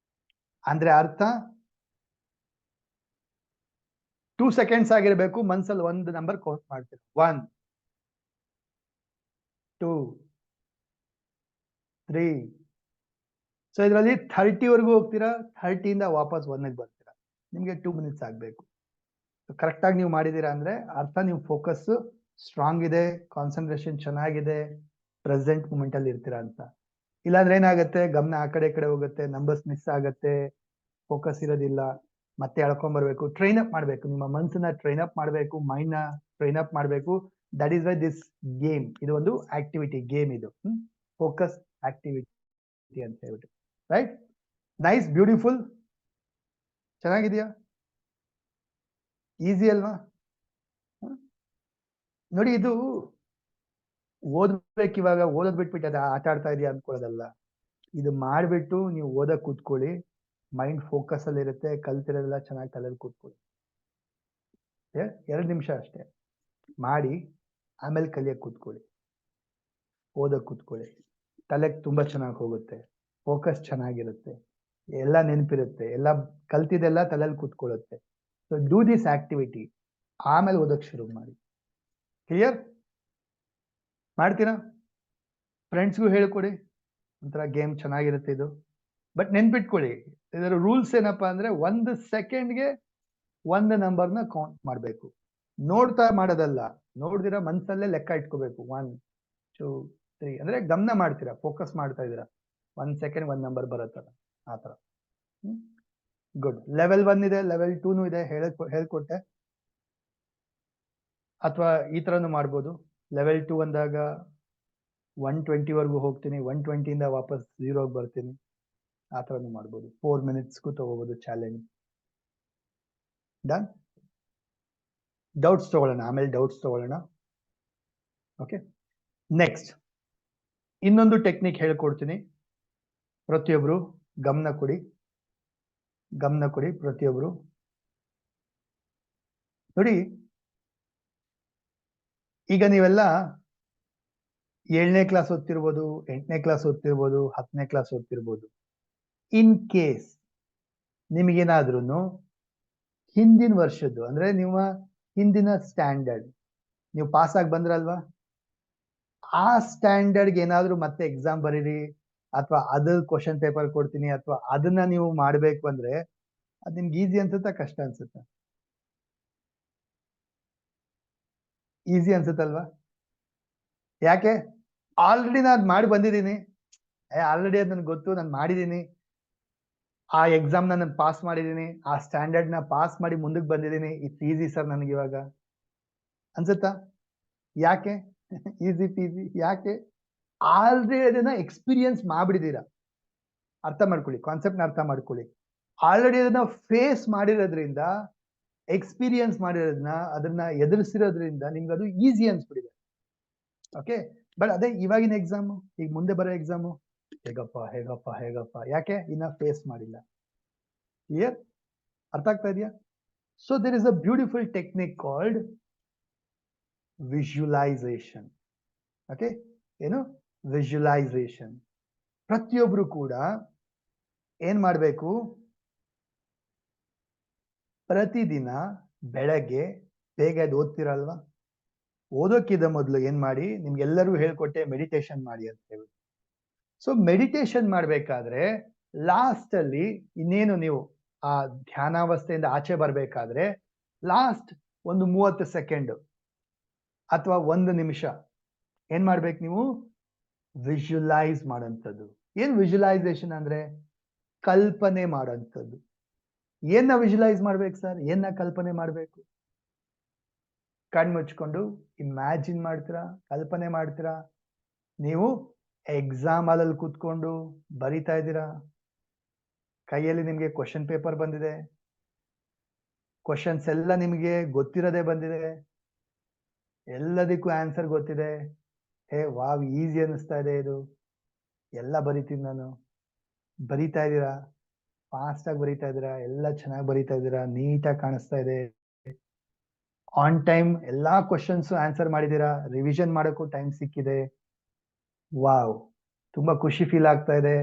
ಅಂದ್ರೆ ಅರ್ಥ 2 ಸೆಕೆಂಡ್ಸ್ ಆಗಿರ್ಬೇಕು, ಮನ್ಸಲ್ಲಿ 1 ನಂಬರ್ ಕೌಂಟ್ ಮಾಡ್ತೀರಾ. 1, 2, 3. ಸೊ ಇದರಲ್ಲಿ 30 ವರೆಗೂ ಹೋಗ್ತೀರಾ, 30 ಇಂದ ವಾಪಸ್ 1ಗೆ ಬರ್ತೀರಾ. ನಿಮ್ಗೆ 2 ಮಿನಿಟ್ಸ್ ಆಗ್ಬೇಕು. ಕರೆಕ್ಟ್ ಆಗಿ ನೀವು ಮಾಡಿದೀರಾ ಅಂದ್ರೆ ಅರ್ಥ ನೀವು ಫೋಕಸ್ ಸ್ಟ್ರಾಂಗ್ ಇದೆ, ಕಾನ್ಸಂಟ್ರೇಷನ್ ಚೆನ್ನಾಗಿದೆ, ಪ್ರೆಸೆಂಟ್ ಮೂಮೆಂಟ್ ಅಲ್ಲಿ ಇರ್ತೀರಾ ಅಂತ. ಇಲ್ಲಾಂದ್ರೆ ಏನಾಗುತ್ತೆ, ಗಮನ ಆ ಕಡೆ ಹೋಗುತ್ತೆ, ನಂಬರ್ಸ್ ಮಿಸ್ ಆಗುತ್ತೆ, ಫೋಕಸ್ ಇರೋದಿಲ್ಲ. ಮತ್ತೆ ಎಳ್ಕೊಂಡ್ಬರ್ಬೇಕು, ಟ್ರೈನ್ ಅಪ್ ಮಾಡ್ಬೇಕು, ನಿಮ್ಮ ಮನಸ್ಸನ್ನ ಟ್ರೈನ್ ಅಪ್ ಮಾಡ್ಬೇಕು, ಮೈಂಡ್ ನ ಟ್ರೈನ್ ಅಪ್ ಮಾಡ್ಬೇಕು. That is why this game. ಇದು ಒಂದು ಆಕ್ಟಿವಿಟಿ, ಗೇಮ್ ಇದು, ಫೋಕಸ್ ಆಕ್ಟಿವಿಟಿ ಅಂತ ಹೇಳ್ಬಿಟ್ಟು. ರೈಟ್? Nice, beautiful. ಚೆನ್ನಾಗಿದೆಯಾ? ಈಸಿ ಅಲ್ವಾ? ನೋಡಿ, ಇದು ಓದ್ಬೇಕು. ಇವಾಗ ಓದೋದ್ ಬಿಟ್ಬಿಟ್ಟು ಅದ ಆಟ ಆಡ್ತಾ ಇದೆಯಾ ಅನ್ಕೊಳ್ಳೋದಲ್ಲ. ಇದು ಮಾಡ್ಬಿಟ್ಟು ನೀವು ಓದಕ್ ಕೂತ್ಕೊಳ್ಳಿ, ಮೈಂಡ್ ಫೋಕಸ್ ಅಲ್ಲಿ ಇರುತ್ತೆ, ಕಲ್ತಿರೋದೆಲ್ಲ ಚೆನ್ನಾಗಿ ತಲೆಯಲ್ಲಿ ಕೂತ್ಕೊಳ್ಳಿ. 2 ನಿಮಿಷ ಅಷ್ಟೇ ಮಾಡಿ, ಆಮೇಲೆ ಕಲಿಯಕ್ ಕೂತ್ಕೊಳ್ಳಿ, ಓದಕ್ ಕೂತ್ಕೊಳ್ಳಿ. ತಲೆಗೆ ತುಂಬಾ ಚೆನ್ನಾಗಿ ಹೋಗುತ್ತೆ, ಫೋಕಸ್ ಚೆನ್ನಾಗಿರುತ್ತೆ, ಎಲ್ಲ ನೆನಪಿರುತ್ತೆ, ಎಲ್ಲ ಕಲ್ತಿದೆಲ್ಲ ತಲೆಯಲ್ಲಿ ಕೂತ್ಕೊಳ್ಳುತ್ತೆ. ಸೊ ಡೂ ದಿಸ್ ಆಕ್ಟಿವಿಟಿ, ಆಮೇಲೆ ಓದಕ್ ಶುರು ಮಾಡಿ. ಕ್ಲಿಯರ್? ಮಾಡ್ತೀರಾ? ಫ್ರೆಂಡ್ಸ್ಗೂ ಹೇಳ್ಕೊಡಿ, ಒಂಥರ ಗೇಮ್ ಚೆನ್ನಾಗಿರುತ್ತೆ ಇದು. ಬಟ್ ನೆನ್ಪಿಟ್ಕೊಳ್ಳಿ, ಇದರ ರೂಲ್ಸ್ ಏನಪ್ಪಾ ಅಂದ್ರೆ 1 ಸೆಕೆಂಡ್ಗೆ 1 ನಂಬರ್ನ ಕೌಂಟ್ ಮಾಡಬೇಕು. ನೋಡ್ತಾ ಮಾಡೋದಲ್ಲ, ನೋಡ್ದಿರಾ ಮನ್ಸಲ್ಲೇ ಲೆಕ್ಕ ಇಟ್ಕೋಬೇಕು. 1, 2, 3 ಅಂದ್ರೆ ಗಮನ ಮಾಡ್ತೀರಾ, ಫೋಕಸ್ ಮಾಡ್ತಾ ಇದೀರಾ. 1 ಸೆಕೆಂಡ್ 1 ನಂಬರ್ ಬರುತ್ತಲ್ಲ, ಆ ತರ. ಗುಡ್. ಲೆವೆಲ್ 1 ಇದೆ, ಲೆವೆಲ್ 2 ಇದೆ, ಹೇಳ್ಕೊಟ್ಟೆ. ಅಥವಾ ಈ ತರನು ಮಾಡ್ಬೋದು. ಲೆವೆಲ್ 2 ಅಂದಾಗ 120 ವರೆಗೂ ಹೋಗ್ತೀನಿ, 120 ಇಂದ ವಾಪಸ್ 0ಗೆ ಬರ್ತೀನಿ, ಆ ತರನು ಮಾಡ್ಬೋದು. 4 ಮಿನಿಟ್ಸ್ಗೂ ತಗೋಬಹುದು ಚಾಲೆಂಜ್. ಡನ್? ಡೌಟ್ಸ್ ತಗೊಳ್ಳೋಣ, ಆಮೇಲೆ ಡೌಟ್ಸ್ ತಗೊಳ್ಳೋಣ. ಓಕೆ, ನೆಕ್ಸ್ಟ್ ಇನ್ನೊಂದು ಟೆಕ್ನಿಕ್ ಹೇಳ್ಕೊಡ್ತೀನಿ. ಪ್ರತಿಯೊಬ್ರು ಗಮನ ಕೊಡಿ, ಪ್ರತಿಯೊಬ್ರು ನೋಡಿ. ಈಗ ನೀವೆಲ್ಲ 7ನೇ ಕ್ಲಾಸ್ ಓದ್ತಿರ್ಬೋದು, 8ನೇ ಕ್ಲಾಸ್ ಓದ್ತಿರ್ಬೋದು, 10ನೇ ಕ್ಲಾಸ್ ಓದ್ತಿರ್ಬೋದು. ಇನ್ ಕೇಸ್ ನಿಮಗೇನಾದ್ರೂ ಹಿಂದಿನ ವರ್ಷದ್ದು ಅಂದ್ರೆ ನಿಮ್ಮ ಹಿಂದಿನ ಸ್ಟ್ಯಾಂಡರ್ಡ್ ನೀವು ಪಾಸ್ ಆಗಿ ಬಂದ್ರಲ್ವಾ, ಆ ಸ್ಟ್ಯಾಂಡರ್ಡ್ಗೆ ಏನಾದ್ರೂ ಮತ್ತೆ ಎಕ್ಸಾಮ್ ಬರೀರಿ, ಅಥವಾ ಅದ್ರ ಕ್ವಶನ್ ಪೇಪರ್ ಕೊಡ್ತೀನಿ, ಅಥವಾ ಅದನ್ನ ನೀವು ಮಾಡ್ಬೇಕು ಅಂದ್ರೆ ಅದ್ ನಿಮ್ಗೆ ಈಸಿ ಅನ್ಸುತ್ತಾ, ಕಷ್ಟ ಅನ್ಸುತ್ತಾ? ಈಸಿ ಅನ್ಸುತ್ತಲ್ವಾ? ಯಾಕೆ? ಆಲ್ರೆಡಿ ನಾನು ಮಾಡಿ ಬಂದಿದ್ದೀನಿ, ಆಲ್ರೆಡಿ ಅದ್ ನನ್ಗೆ ಗೊತ್ತು, ನಾನು ಮಾಡಿದ್ದೀನಿ, ಆ ಎಕ್ಸಾಮ್ ನಾನು ಪಾಸ್ ಮಾಡಿದ್ದೀನಿ, ಆ ಸ್ಟ್ಯಾಂಡರ್ಡ್ ನ ಪಾಸ್ ಮಾಡಿ ಮುಂದಕ್ಕೆ ಬಂದಿದ್ದೀನಿ. ಇಟ್ಸ್ ಈಸಿ ಸರ್ ನನಗೆ ಇವಾಗ ಅನ್ಸುತ್ತಾ? ಯಾಕೆ ಈಸಿ ಪೀಸಿ? ಯಾಕೆ? ಆಲ್ರೆಡಿ ಅದನ್ನ ಎಕ್ಸ್ಪೀರಿಯನ್ಸ್ ಮಾಡ್ಬಿಟ್ಟಿದ್ದೀರಾ. ಅರ್ಥ ಮಾಡ್ಕೊಳ್ಳಿ, ಕಾನ್ಸೆಪ್ಟ್ ನ ಅರ್ಥ ಮಾಡ್ಕೊಳ್ಳಿ. ಆಲ್ರೆಡಿ ಅದನ್ನ ಫೇಸ್ ಮಾಡಿರೋದ್ರಿಂದ, ಎಕ್ಸ್ಪೀರಿಯನ್ಸ್ ಮಾಡಿರೋದನ್ನ, ಅದನ್ನ ಎದುರಿಸಿರೋದ್ರಿಂದ ನಿಮ್ಗೆ ಅದು ಈಸಿ ಅನ್ಸ್ಬಿಟ್ಟಿದೆ. ಓಕೆ, ಬಟ್ ಅದೇ ಇವಾಗಿನ ಎಕ್ಸಾಮು, ಈಗ ಮುಂದೆ ಬರೋ ಎಕ್ಸಾಮು ಹೇಗಪ್ಪ. ಯಾಕೆ? ಇನ್ನ ಫೇಸ್ ಮಾಡಿಲ್ಲ. ಕ್ಲಿಯರ್? ಅರ್ಥ ಆಗ್ತಾ ಇದೆಯಾ? So there is a beautiful technique called visualisation. Okay, ಏನು? ವಿಜುವಲೈಸೇಷನ್. ಪ್ರತಿಯೊಬ್ರು ಕೂಡ ಏನ್ ಮಾಡ್ಬೇಕು, ಪ್ರತಿದಿನ ಬೆಳಗ್ಗೆ ಬೇಗ ಎದ್ದು ಓದ್ತಿರಲ್ವಾ, ಓದೋಕ್ಕಿಂತ ಮೊದಲು ಏನ್ ಮಾಡಿ, ನಿಮ್ಗೆಲ್ಲರೂ ಹೇಳ್ಕೊಟ್ಟೆ ಮೆಡಿಟೇಷನ್ ಮಾಡಿ ಅಂತ ಹೇಳಿ. ಸೊ ಮೆಡಿಟೇಷನ್ ಮಾಡ್ಬೇಕಾದ್ರೆ ಲಾಸ್ಟ್ ಅಲ್ಲಿ ಇನ್ನೇನು ನೀವು ಆ ಧ್ಯಾನಾವಸ್ಥೆಯಿಂದ ಆಚೆ ಬರ್ಬೇಕಾದ್ರೆ ಲಾಸ್ಟ್ ಒಂದು 30 ಸೆಕೆಂಡ್ ಅಥವಾ 1 ನಿಮಿಷ ಏನ್ ಮಾಡ್ಬೇಕು ನೀವು ವಿಜುವಲೈಸ್ ಮಾಡೋಂಥದ್ದು. ಏನ್ ವಿಜುವಲೈಸೇಷನ್ ಅಂದ್ರೆ ಕಲ್ಪನೆ ಮಾಡೋಂಥದ್ದು. ಏನ ವಿಜುವಲೈಸ್ ಮಾಡ್ಬೇಕು ಸರ್? ಏನ ಕಲ್ಪನೆ ಮಾಡ್ಬೇಕು? ಕಣ್ ಮುಚ್ಕೊಂಡು ಇಮ್ಯಾಜಿನ್ ಮಾಡ್ತೀರಾ, ಕಲ್ಪನೆ ಮಾಡ್ತೀರಾ. ನೀವು ಎಕ್ಸಾಮ್ ಹಾಲಲ್ಲಿ ಕೂತ್ಕೊಂಡು ಬರಿತಾ ಇದ್ದೀರಾ, ಕೈಯಲ್ಲಿ ನಿಮ್ಗೆ ಕ್ವಶನ್ ಪೇಪರ್ ಬಂದಿದೆ, ಕ್ವಶನ್ಸ್ ಎಲ್ಲ ನಿಮ್ಗೆ ಗೊತ್ತಿರೋದೇ ಬಂದಿದೆ, ಎಲ್ಲದಕ್ಕೂ ಆನ್ಸರ್ ಗೊತ್ತಿದೆ. ಹೇ ವಾವ್, ಈಸಿ ಅನ್ನಿಸ್ತಾ ಇದೆ ಇದು, ಎಲ್ಲ ಬರಿತೀನಿ ನಾನು. ಬರಿತಾ ಇದ್ದೀರಾ, ಫಾಸ್ಟ್ ಆಗಿ ಬರಿತಾ ಇದ್ದೀರಾ, ಎಲ್ಲ ಚೆನ್ನಾಗಿ ಬರಿತಾ ಇದ್ದೀರಾ, ನೀಟಾಗಿ ಕಾಣಿಸ್ತಾ ಇದೆ. ಆನ್ ಟೈಮ್ ಎಲ್ಲಾ ಕ್ವಶನ್ಸ್ ಆನ್ಸರ್ ಮಾಡಿದೀರಾ, ರಿವಿಷನ್ ಮಾಡೋಕ್ಕೂ ಟೈಮ್ ಸಿಕ್ಕಿದೆ. ವಾವ್, ತುಂಬಾ ಖುಷಿ ಫೀಲ್ ಆಗ್ತಾ ಇದೆ,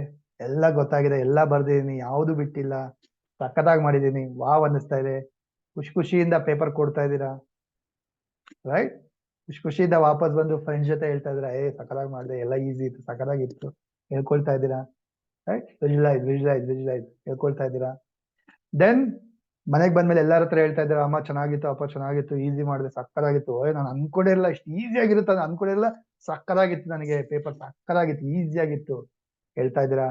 ಎಲ್ಲ ಗೊತ್ತಾಗಿದೆ, ಎಲ್ಲ ಬರ್ದಿದ್ದೀನಿ, ಯಾವುದು ಬಿಟ್ಟಿಲ್ಲ, ಸಕ್ಕತ್ತಾಗಿ ಮಾಡಿದ್ದೀನಿ, ವಾವ್ ಅನ್ನಿಸ್ತಾ ಇದೆ. ಖುಷಿಯಿಂದ ಪೇಪರ್ ಕೊಡ್ತಾ ಇದ್ದೀರಾ, ರೈಟ್? ಖುಷಿಯಿಂದ ವಾಪಸ್ ಬಂದು ಫ್ರೆಂಡ್ಸ್ ಜೊತೆ ಹೇಳ್ತಾ ಇದ್ದೀರಾ, ಸಕ್ಕತ್ತಾಗಿ ಮಾಡಿದೆ, ಎಲ್ಲ ಈಸಿ ಇತ್ತು, ಸಕ್ಕತ್ತಾಗಿತ್ತು, ಹೇಳ್ಕೊಳ್ತಾ ಇದ್ದೀರಾ, ರೈಟ್? ವಿಜುವಲೈಸ್ ಹೇಳ್ಕೊಳ್ತಾ ಇದ್ದೀರಾ. ದೆನ್ ಮನೆಗೆ ಬಂದ್ಮೇಲೆ ಎಲ್ಲಾರ ಹತ್ರ ಹೇಳ್ತಾ ಇದ್ದೀರಾ, ಅಮ್ಮ ಚೆನ್ನಾಗಿತ್ತು, ಅಪ್ಪ ಚೆನ್ನಾಗಿತ್ತು, ಈಸಿ ಮಾಡಿದೆ, ಸಕ್ಕತ್ತಾಗಿತ್ತು, ನಾನು ಅನ್ಕೊಂಡಿರಲ್ಲ ಇಷ್ಟು ಈಸಿ ಆಗಿರುತ್ತೆ, ನಾನು ಅನ್ಕೊಂಡಿರಲ್ಲ, ಸಕ್ಕತ್ತಾಗಿತ್ತು, ನನಗೆ ಪೇಪರ್ ಸಕ್ಕತ್ತಾಗಿತ್ತು, ಈಸಿ ಆಗಿತ್ತು ಹೇಳ್ತಾ ಇದ್ದೀರಾ.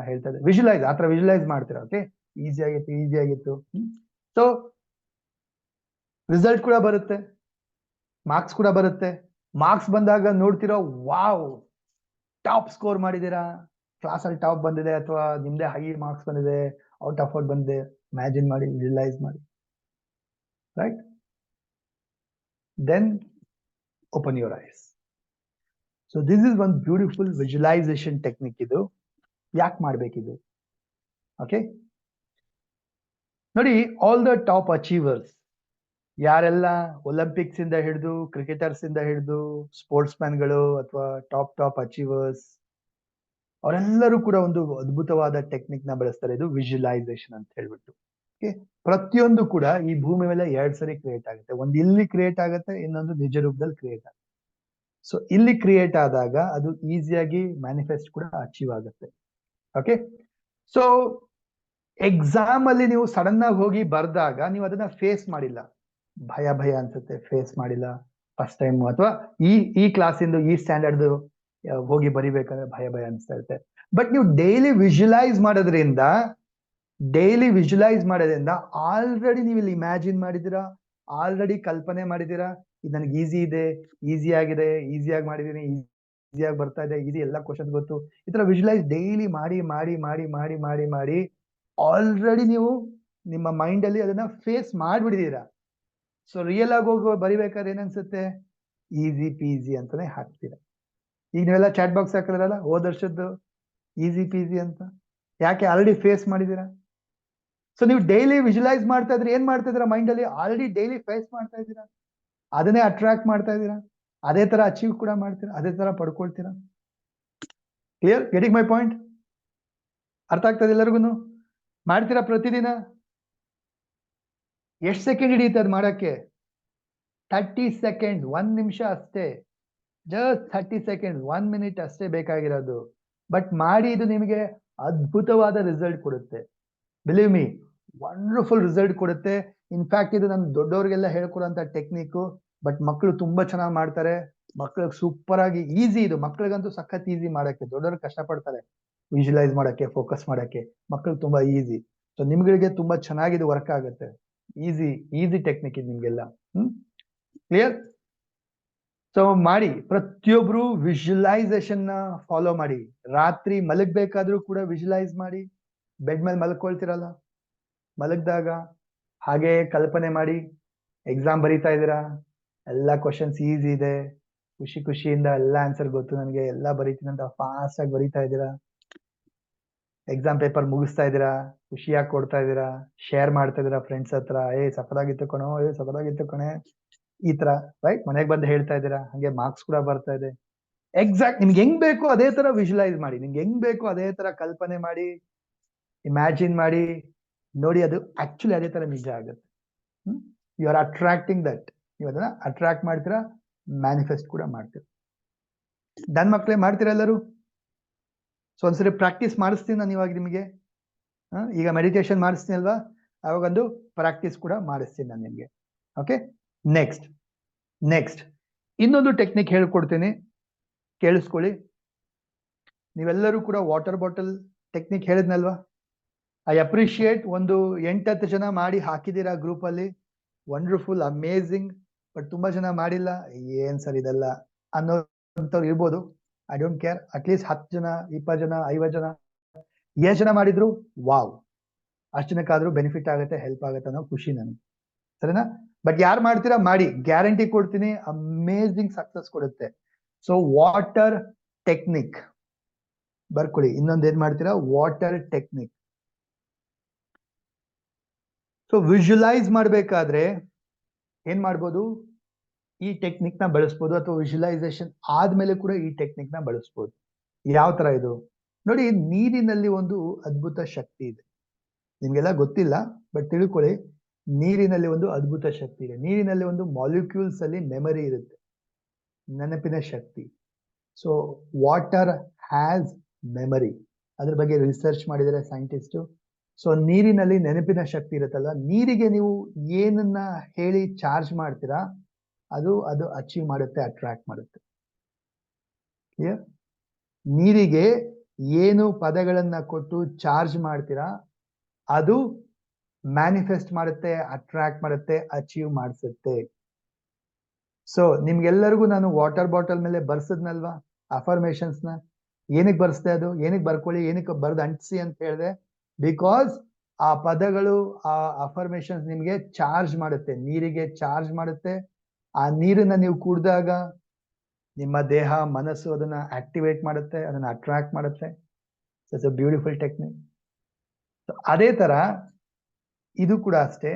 ವಿಜುವಲೈಸ್, ಆತರ ವಿಜುವಲೈಸ್ ಮಾಡ್ತೀರಾ. ಓಕೆ, ಈಸಿ ಆಗಿತ್ತು. ಸೊ ರಿಸಲ್ಟ್ ಕೂಡ ಬರುತ್ತೆ, ಮಾರ್ಕ್ಸ್ ಕೂಡ ಬರುತ್ತೆ. ಮಾರ್ಕ್ಸ್ ಬಂದಾಗ ನೋಡ್ತಿರೋ, ವಾವ್, ಟಾಪ್ ಸ್ಕೋರ್ ಮಾಡಿದೀರಾ, ಕ್ಲಾಸಲ್ಲಿ ಟಾಪ್ ಬಂದಿದೆ, ಅಥವಾ ನಿಮ್ದೇ ಹೈ ಮಾರ್ಕ್ಸ್ ಬಂದಿದೆ, ಔಟ್ ಆಫ್ ಔಟ್ ಬಂದಿದೆ. ಇಮ್ಯಾಜಿನ್ ಮಾಡಿ, ವಿಜುವಲೈಸ್ ಮಾಡಿ, right? Then open your eyes. So this is one beautiful visualisation technique. ಇದು ಯಾಕೆ ಮಾಡ್ಬೇಕಿದು? ಓಕೆ ನೋಡಿ, ಆಲ್ ದ ಟಾಪ್ ಅಚೀವರ್ಸ್, ಯಾರೆಲ್ಲ ಒಲಿಂಪಿಕ್ಸ್ ಇಂದ ಹಿಡಿದು ಕ್ರಿಕೆಟರ್ಸ್ ಇಂದ ಹಿಡಿದು ಸ್ಪೋರ್ಟ್ಸ್ ಮ್ಯಾನ್ಗಳು ಅಥವಾ ಟಾಪ್ ಅಚೀವರ್ಸ್, ಅವರೆಲ್ಲರೂ ಕೂಡ ಒಂದು ಅದ್ಭುತವಾದ ಟೆಕ್ನಿಕ್ ನ ಬಳಸ್ತಾರೆ. ಇದು ವಿಜುವಲೈಸೇಷನ್ ಅಂತ ಹೇಳ್ಬಿಟ್ಟು. ಓಕೆ, ಪ್ರತಿಯೊಂದು ಕೂಡ ಈ ಭೂಮಿ ಮೇಲೆ 2 ಸರಿ ಕ್ರಿಯೇಟ್ ಆಗುತ್ತೆ. ಒಂದು ಇಲ್ಲಿ ಕ್ರಿಯೇಟ್ ಆಗುತ್ತೆ, ಇನ್ನೊಂದು ನಿಜ ರೂಪದಲ್ಲಿ ಕ್ರಿಯೇಟ್ ಆಗುತ್ತೆ. ಸೊ ಇಲ್ಲಿ ಕ್ರಿಯೇಟ್ ಆದಾಗ ಅದು ಈಸಿಯಾಗಿ ಮ್ಯಾನಿಫೆಸ್ಟ್ ಕೂಡ ಅಚೀವ್ ಆಗುತ್ತೆ. ಓಕೆ, ಸೊ ಎಕ್ಸಾಮ್ ಅಲ್ಲಿ ನೀವು ಸಡನ್ ಆಗಿ ಹೋಗಿ ಬರ್ದಾಗ ನೀವು ಅದನ್ನ ಫೇಸ್ ಮಾಡಿಲ್ಲ, ಭಯ ಅನ್ಸುತ್ತೆ, ಫೇಸ್ ಮಾಡಿಲ್ಲ ಫಸ್ಟ್ ಟೈಮ್, ಅಥವಾ ಈ ಕ್ಲಾಸಿಂದು ಈ ಸ್ಟ್ಯಾಂಡರ್ಡ್ ಹೋಗಿ ಬರಿಬೇಕಾದ್ರೆ ಭಯ ಅನ್ಸ್ತಾ ಇರುತ್ತೆ. ಬಟ್ ನೀವು ಡೈಲಿ ವಿಜುವಲೈಸ್ ಮಾಡೋದ್ರಿಂದ ಆಲ್ರೆಡಿ ನೀವು ಇಲ್ಲಿ ಇಮ್ಯಾಜಿನ್ ಮಾಡಿದೀರಾ, ಆಲ್ರೆಡಿ ಕಲ್ಪನೆ ಮಾಡಿದೀರಾ, ಇದು ನನಗೆ ಈಸಿ ಇದೆ, ಈಸಿಯಾಗಿ ಮಾಡಿದೀನಿ, ಈಸಿಯಾಗಿ ಬರ್ತಾ ಇದೆ, ಇದು ಎಲ್ಲ ಕ್ವಶನ್ ಗೊತ್ತು. ಈ ತರ ವಿಜುವಲೈಸ್ ಡೈಲಿ ಮಾಡಿ ಆಲ್ರೆಡಿ ನೀವು ನಿಮ್ಮ ಮೈಂಡ್ ಅಲ್ಲಿ ಅದನ್ನ ಫೇಸ್ ಮಾಡ್ಬಿಡಿದೀರಾ. ಸೊ ರಿಯಲ್ ಆಗಿ ಹೋಗಿ ಬರಿಬೇಕಾದ್ರೆ ಏನನ್ಸುತ್ತೆ, ಈಸಿ ಪೀಸಿ ಅಂತಾನೆ ಹಾಕ್ತೀರಾ. ಈಗ ನೀವೆಲ್ಲ ಚಾಟ್ ಬಾಕ್ಸ್ ಹಾಕಿದ್ರಲ್ಲ ಹೋದ ವರ್ಷದ್ದು ಈಸಿ ಪೀಸಿ ಅಂತ, ಯಾಕೆ? ಆಲ್ರೆಡಿ ಫೇಸ್ ಮಾಡಿದೀರಾ. ಸೊ ನೀವು ಡೈಲಿ ವಿಜುವಲೈಸ್ ಮಾಡ್ತಾ ಇದ್ರೆ ಏನ್ ಮಾಡ್ತಾ ಇದ್ದೀರಾ? ಮೈಂಡ್ ಅಲ್ಲಿ ಆಲ್ರೆಡಿ ಡೈಲಿ ಫೇಸ್ ಮಾಡ್ತಾ ಇದ್ದೀರಾ, ಅದನ್ನೇ ಅಟ್ರಾಕ್ಟ್ ಮಾಡ್ತಾ ಇದ್ದೀರಾ, ಅದೇ ತರ ಅಚೀವ್ ಕೂಡ ಮಾಡ್ತೀರಾ, ಅದೇ ತರ ಪಡ್ಕೊಳ್ತೀರಾ. ಕ್ಲಿಯರ್? Getting my point? ಅರ್ಥ ಆಗ್ತದೆ ಎಲ್ಲರಿಗೂ? ಮಾಡ್ತೀರಾ ಪ್ರತಿದಿನ? ಎಷ್ಟು ಸೆಕೆಂಡ್ ಹಿಡಿಯುತ್ತೆ ಅದು ಮಾಡಕ್ಕೆ? 30 ಸೆಕೆಂಡ್, 1 ನಿಮಿಷ ಅಷ್ಟೇ. ಜಸ್ಟ್ 30 ಸೆಕೆಂಡ್, 1 ಮಿನಿಟ್ ಅಷ್ಟೇ ಬೇಕಾಗಿರೋದು. ಬಟ್ ಮಾಡಿ, ಇದು ನಿಮಗೆ ಅದ್ಭುತವಾದ ರಿಸಲ್ಟ್ ಕೊಡುತ್ತೆ. ಬಿಲೀವ್ ಮೀ, ವಂಡರ್ಫುಲ್ ರಿಸಲ್ಟ್ ಕೊಡುತ್ತೆ. ಇನ್ಫ್ಯಾಕ್ಟ್ ಇದು ನಾನು ದೊಡ್ಡವರಿಗೆಲ್ಲ ಹೇಳ್ಕೊಡುವಂತ ಟೆಕ್ನಿಕ್. ಬಟ್ ಮಕ್ಕಳು ತುಂಬಾ ಚೆನ್ನಾಗಿ ಮಾಡ್ತಾರೆ, ಮಕ್ಕಳಿಗೆ ಸೂಪರ್ ಆಗಿ ಈಸಿ. ಇದು ಮಕ್ಕಳಿಗಂತೂ ಸಖತ್ ಈಸಿ ಮಾಡಕ್ಕೆ. ದೊಡ್ಡವರು ಕಷ್ಟಪಡ್ತಾರೆ ವಿಜುವಲೈಸ್ ಮಾಡಕ್ಕೆ, ಫೋಕಸ್ ಮಾಡಕ್ಕೆ, ಮಕ್ಕಳಿಗೆ ತುಂಬಾ ಈಸಿ. ಸೊ ನಿಮ್ಗಳಿಗೆ ತುಂಬಾ ಚೆನ್ನಾಗಿ ಇದು ವರ್ಕ್ ಆಗುತ್ತೆ. ಈಸಿ ಟೆಕ್ನಿಕ್ ಇದು ನಿಮ್ಗೆಲ್ಲ. ಕ್ಲಿಯರ್? ಸೊ ಮಾಡಿ, ಪ್ರತಿಯೊಬ್ರು ವಿಜುವಲೈಸೇಷನ್ ನ ಫಾಲೋ ಮಾಡಿ. ರಾತ್ರಿ ಮಲಗ್ಬೇಕಾದ್ರೂ ಕೂಡ ವಿಜುವಲೈಸ್ ಮಾಡಿ. ಬೆಡ್ ಮೇಲೆ ಮಲ್ಕೊಳ್ತಿರಲ್ಲ, ಮಲಗ್ದಾಗ ಹಾಗೆ ಕಲ್ಪನೆ ಮಾಡಿ ಎಕ್ಸಾಮ್ ಬರೀತಾ ಇದ್ದೀರಾ, ಎಲ್ಲ ಕ್ವಶನ್ಸ್ ಈಸಿ ಇದೆ, ಖುಷಿಯಿಂದ ಎಲ್ಲ ಆನ್ಸರ್ ಗೊತ್ತು ನನಗೆ, ಎಲ್ಲ ಬರೀತೀನಿ ಅಂತ ಫಾಸ್ಟ್ ಆಗಿ ಬರೀತಾ ಇದ್ದೀರಾ. ಎಕ್ಸಾಮ್ ಪೇಪರ್ ಮುಗಿಸ್ತಾ ಇದ್ದೀರಾ, ಖುಷಿಯಾಗಿ ಕೊಡ್ತಾ ಇದ್ದೀರಾ, ಶೇರ್ ಮಾಡ್ತಾ ಇದ್ದೀರಾ ಫ್ರೆಂಡ್ಸ್ ಹತ್ರ, ಸಖತ್ತಾಗಿತ್ತು ಕಣೆ, ಈ ತರ, ರೈಟ್? ಮನೆಗೆ ಬಂದು ಹೇಳ್ತಾ ಇದ್ದೀರಾ, ಹಂಗೆ ಮಾರ್ಕ್ಸ್ ಕೂಡ ಬರ್ತಾ ಇದೆ. ಎಕ್ಸಾಕ್ಟ್ ನಿಮ್ಗೆ ಹೆಂಗ್ ಬೇಕು ಅದೇ ತರ ವಿಜುವಲೈಸ್ ಮಾಡಿ, ನಿಮ್ಗೆ ಹೆಂಗ್ ಬೇಕು ಅದೇ ತರ ಕಲ್ಪನೆ ಮಾಡಿ, ಇಮ್ಯಾಜಿನ್ ಮಾಡಿ ನೋಡಿ. ಅದು ಆಕ್ಚುಲಿ ಅದೇ ತರ ನಿಜ ಆಗುತ್ತೆ. You are attracting that. ನೀವು ಅದನ್ನ ಅಟ್ರಾಕ್ಟ್ ಮಾಡ್ತೀರಾ, ಮ್ಯಾನಿಫೆಸ್ಟ್ ಕೂಡ ಮಾಡ್ತೀರಾ. ಡನ್ ಮಕ್ಳೇ? ಮಾಡ್ತೀರಾ ಎಲ್ಲರೂ? ಒಂದ್ಸರಿ ಪ್ರಾಕ್ಟೀಸ್ ಮಾಡಿಸ್ತೀನಿ ನಾನು ಇವಾಗ ನಿಮಗೆ. ಈಗ ಮೆಡಿಟೇಷನ್ ಮಾಡಿಸ್ತೀನಿ ಅಲ್ವಾ, ಅವಾಗೊಂದು ಪ್ರಾಕ್ಟೀಸ್ ಕೂಡ ಮಾಡಿಸ್ತೀನಿ ನಾನು ನಿಮಗೆ. ಓಕೆ, ನೆಕ್ಸ್ಟ್ ಇನ್ನೊಂದು ಟೆಕ್ನಿಕ್ ಹೇಳ್ಕೊಡ್ತೀನಿ, ಕೇಳಿಸ್ಕೊಳ್ಳಿ. ನೀವೆಲ್ಲರೂ ಕೂಡ ವಾಟರ್ ಬಾಟಲ್ ಟೆಕ್ನಿಕ್ ಹೇಳಿದ್ನಲ್ವಾ, ಐ ಅಪ್ರಿಶಿಯೇಟ್. ಒಂದು 8-10 ಜನ ಮಾಡಿ ಹಾಕಿದ್ದೀರಾ ಗ್ರೂಪ್ ಅಲ್ಲಿ, ವಂಡರ್ಫುಲ್, ಅಮೇಝಿಂಗ್. ಬಟ್ ತುಂಬಾ ಜನ ಮಾಡಿಲ್ಲ, ಏನ್ ಸರ್ ಇದೆಲ್ಲ ಅನ್ನೋಂಥವ್ರು ಇರ್ಬೋದು. I don't care. ಅಟ್ಲೀಸ್ಟ್ 10 ಜನ, 20 ಜನ, 50 ಜನ, ಎಷ್ಟು ಜನ ಮಾಡಿದ್ರು ವಾವ್, ಅಷ್ಟು ಜನಕ್ಕಾದ್ರೂ ಬೆನಿಫಿಟ್ ಆಗುತ್ತೆ, ಹೆಲ್ಪ್ ಆಗುತ್ತೆ ಅನ್ನೋ ಖುಷಿ ನನಗೆ, ಸರಿನಾ? ಬಟ್ ಯಾರು ಮಾಡ್ತೀರಾ ಮಾಡಿ, ಗ್ಯಾರಂಟಿ ಕೊಡ್ತೀನಿ, ಅಮೇಝಿಂಗ್ ಸಕ್ಸಸ್ ಕೊಡುತ್ತೆ. ಸೊ ವಾಟರ್ ಟೆಕ್ನಿಕ್ ಬರ್ಕೊಳ್ಳಿ. ಇನ್ನೊಂದು ಏನ್ ಮಾಡ್ತೀರಾ, ವಾಟರ್ ಟೆಕ್ನಿಕ್. ಸೊ ವಿಜುವಲೈಸ್ ಮಾಡ್ಬೇಕಾದ್ರೆ ಏನ್ ಮಾಡ್ಬೋದು, ಈ ಟೆಕ್ನಿಕ್ ನ ಬಳಸ್ಬೋದು, ಅಥವಾ ವಿಜುವಲೈಸೇಷನ್ ಆದ್ಮೇಲೆ ಕೂಡ ಈ ಟೆಕ್ನಿಕ್ ನ ಬಳಸ್ಬೋದು. ಯಾವ ತರ ಇದು ನೋಡಿ, ನೀರಿನಲ್ಲಿ ಒಂದು ಅದ್ಭುತ ಶಕ್ತಿ ಇದೆ, ನಿಮ್ಗೆಲ್ಲ ಗೊತ್ತಿಲ್ಲ ಬಟ್ ತಿಳ್ಕೊಳ್ಳಿ. ನೀರಿನಲ್ಲಿ ಒಂದು ಅದ್ಭುತ ಶಕ್ತಿ ಇದೆ. ನೀರಿನಲ್ಲಿ ಒಂದು ಮಾಲಿಕ್ಯೂಲ್ಸ್ ಅಲ್ಲಿ ಮೆಮರಿ ಇರುತ್ತೆ, ನೆನಪಿನ ಶಕ್ತಿ. ಸೊ ವಾಟರ್ ಹ್ಯಾಸ್ ಮೆಮರಿ, ಅದ್ರ ಬಗ್ಗೆ ರಿಸರ್ಚ್ ಮಾಡಿದರೆ ಸೈಂಟಿಸ್ಟ್. ಸೊ ನೀರಿನಲ್ಲಿ ನೆನಪಿನ ಶಕ್ತಿ ಇರುತ್ತಲ್ಲ, ನೀರಿಗೆ ನೀವು ಏನನ್ನ ಹೇಳಿ ಚಾರ್ಜ್ ಮಾಡ್ತೀರಾ ಅದು ಅಚೀವ್ ಮಾಡುತ್ತೆ, ಅಟ್ರಾಕ್ಟ್ ಮಾಡುತ್ತೆ. ಕ್ಲಿಯರ್? ನೀರಿಗೆ ಏನು ಪದಗಳನ್ನ ಕೊಟ್ಟು ಚಾರ್ಜ್ ಮಾಡ್ತೀರಾ ಅದು ಮ್ಯಾನಿಫೆಸ್ಟ್ ಮಾಡುತ್ತೆ, ಅಟ್ರಾಕ್ಟ್ ಮಾಡುತ್ತೆ, ಅಚೀವ್ ಮಾಡಿಸುತ್ತೆ. ಸೊ ನಿಮ್ಗೆಲ್ಲರಿಗೂ ನಾನು ವಾಟರ್ ಬಾಟಲ್ ಮೇಲೆ ಬರ್ಸದ್ನಲ್ವಾ ಅಫರ್ಮೇಶನ್ಸ್ ನ, ಏನಕ್ಕೆ ಬರ್ಸ್ದೆ, ಅದು ಏನಕ್ಕೆ ಬರ್ಕೊಳ್ಳಿ, ಏನಕ್ಕೆ ಬರ್ದು ಅಂಟಿಸಿ ಅಂತ ಹೇಳಿದೆ. ಬಿಕಾಸ್ ಆ ಪದಗಳು, ಆ ಅಫರ್ಮೇಶನ್ಸ್ ನಿಮ್ಗೆ ಚಾರ್ಜ್ ಮಾಡುತ್ತೆ, ನೀರಿಗೆ ಚಾರ್ಜ್ ಮಾಡುತ್ತೆ. ಆ ನೀರನ್ನ ನೀವು ಕುಡಿದಾಗ ನಿಮ್ಮ ದೇಹ, ಮನಸ್ಸು ಅದನ್ನ ಆಕ್ಟಿವೇಟ್ ಮಾಡುತ್ತೆ, ಅದನ್ನ ಅಟ್ರಾಕ್ಟ್ ಮಾಡುತ್ತೆ. It's a beautiful technique. ಅದೇ ತರ ಇದು ಕೂಡ ಅಷ್ಟೇ.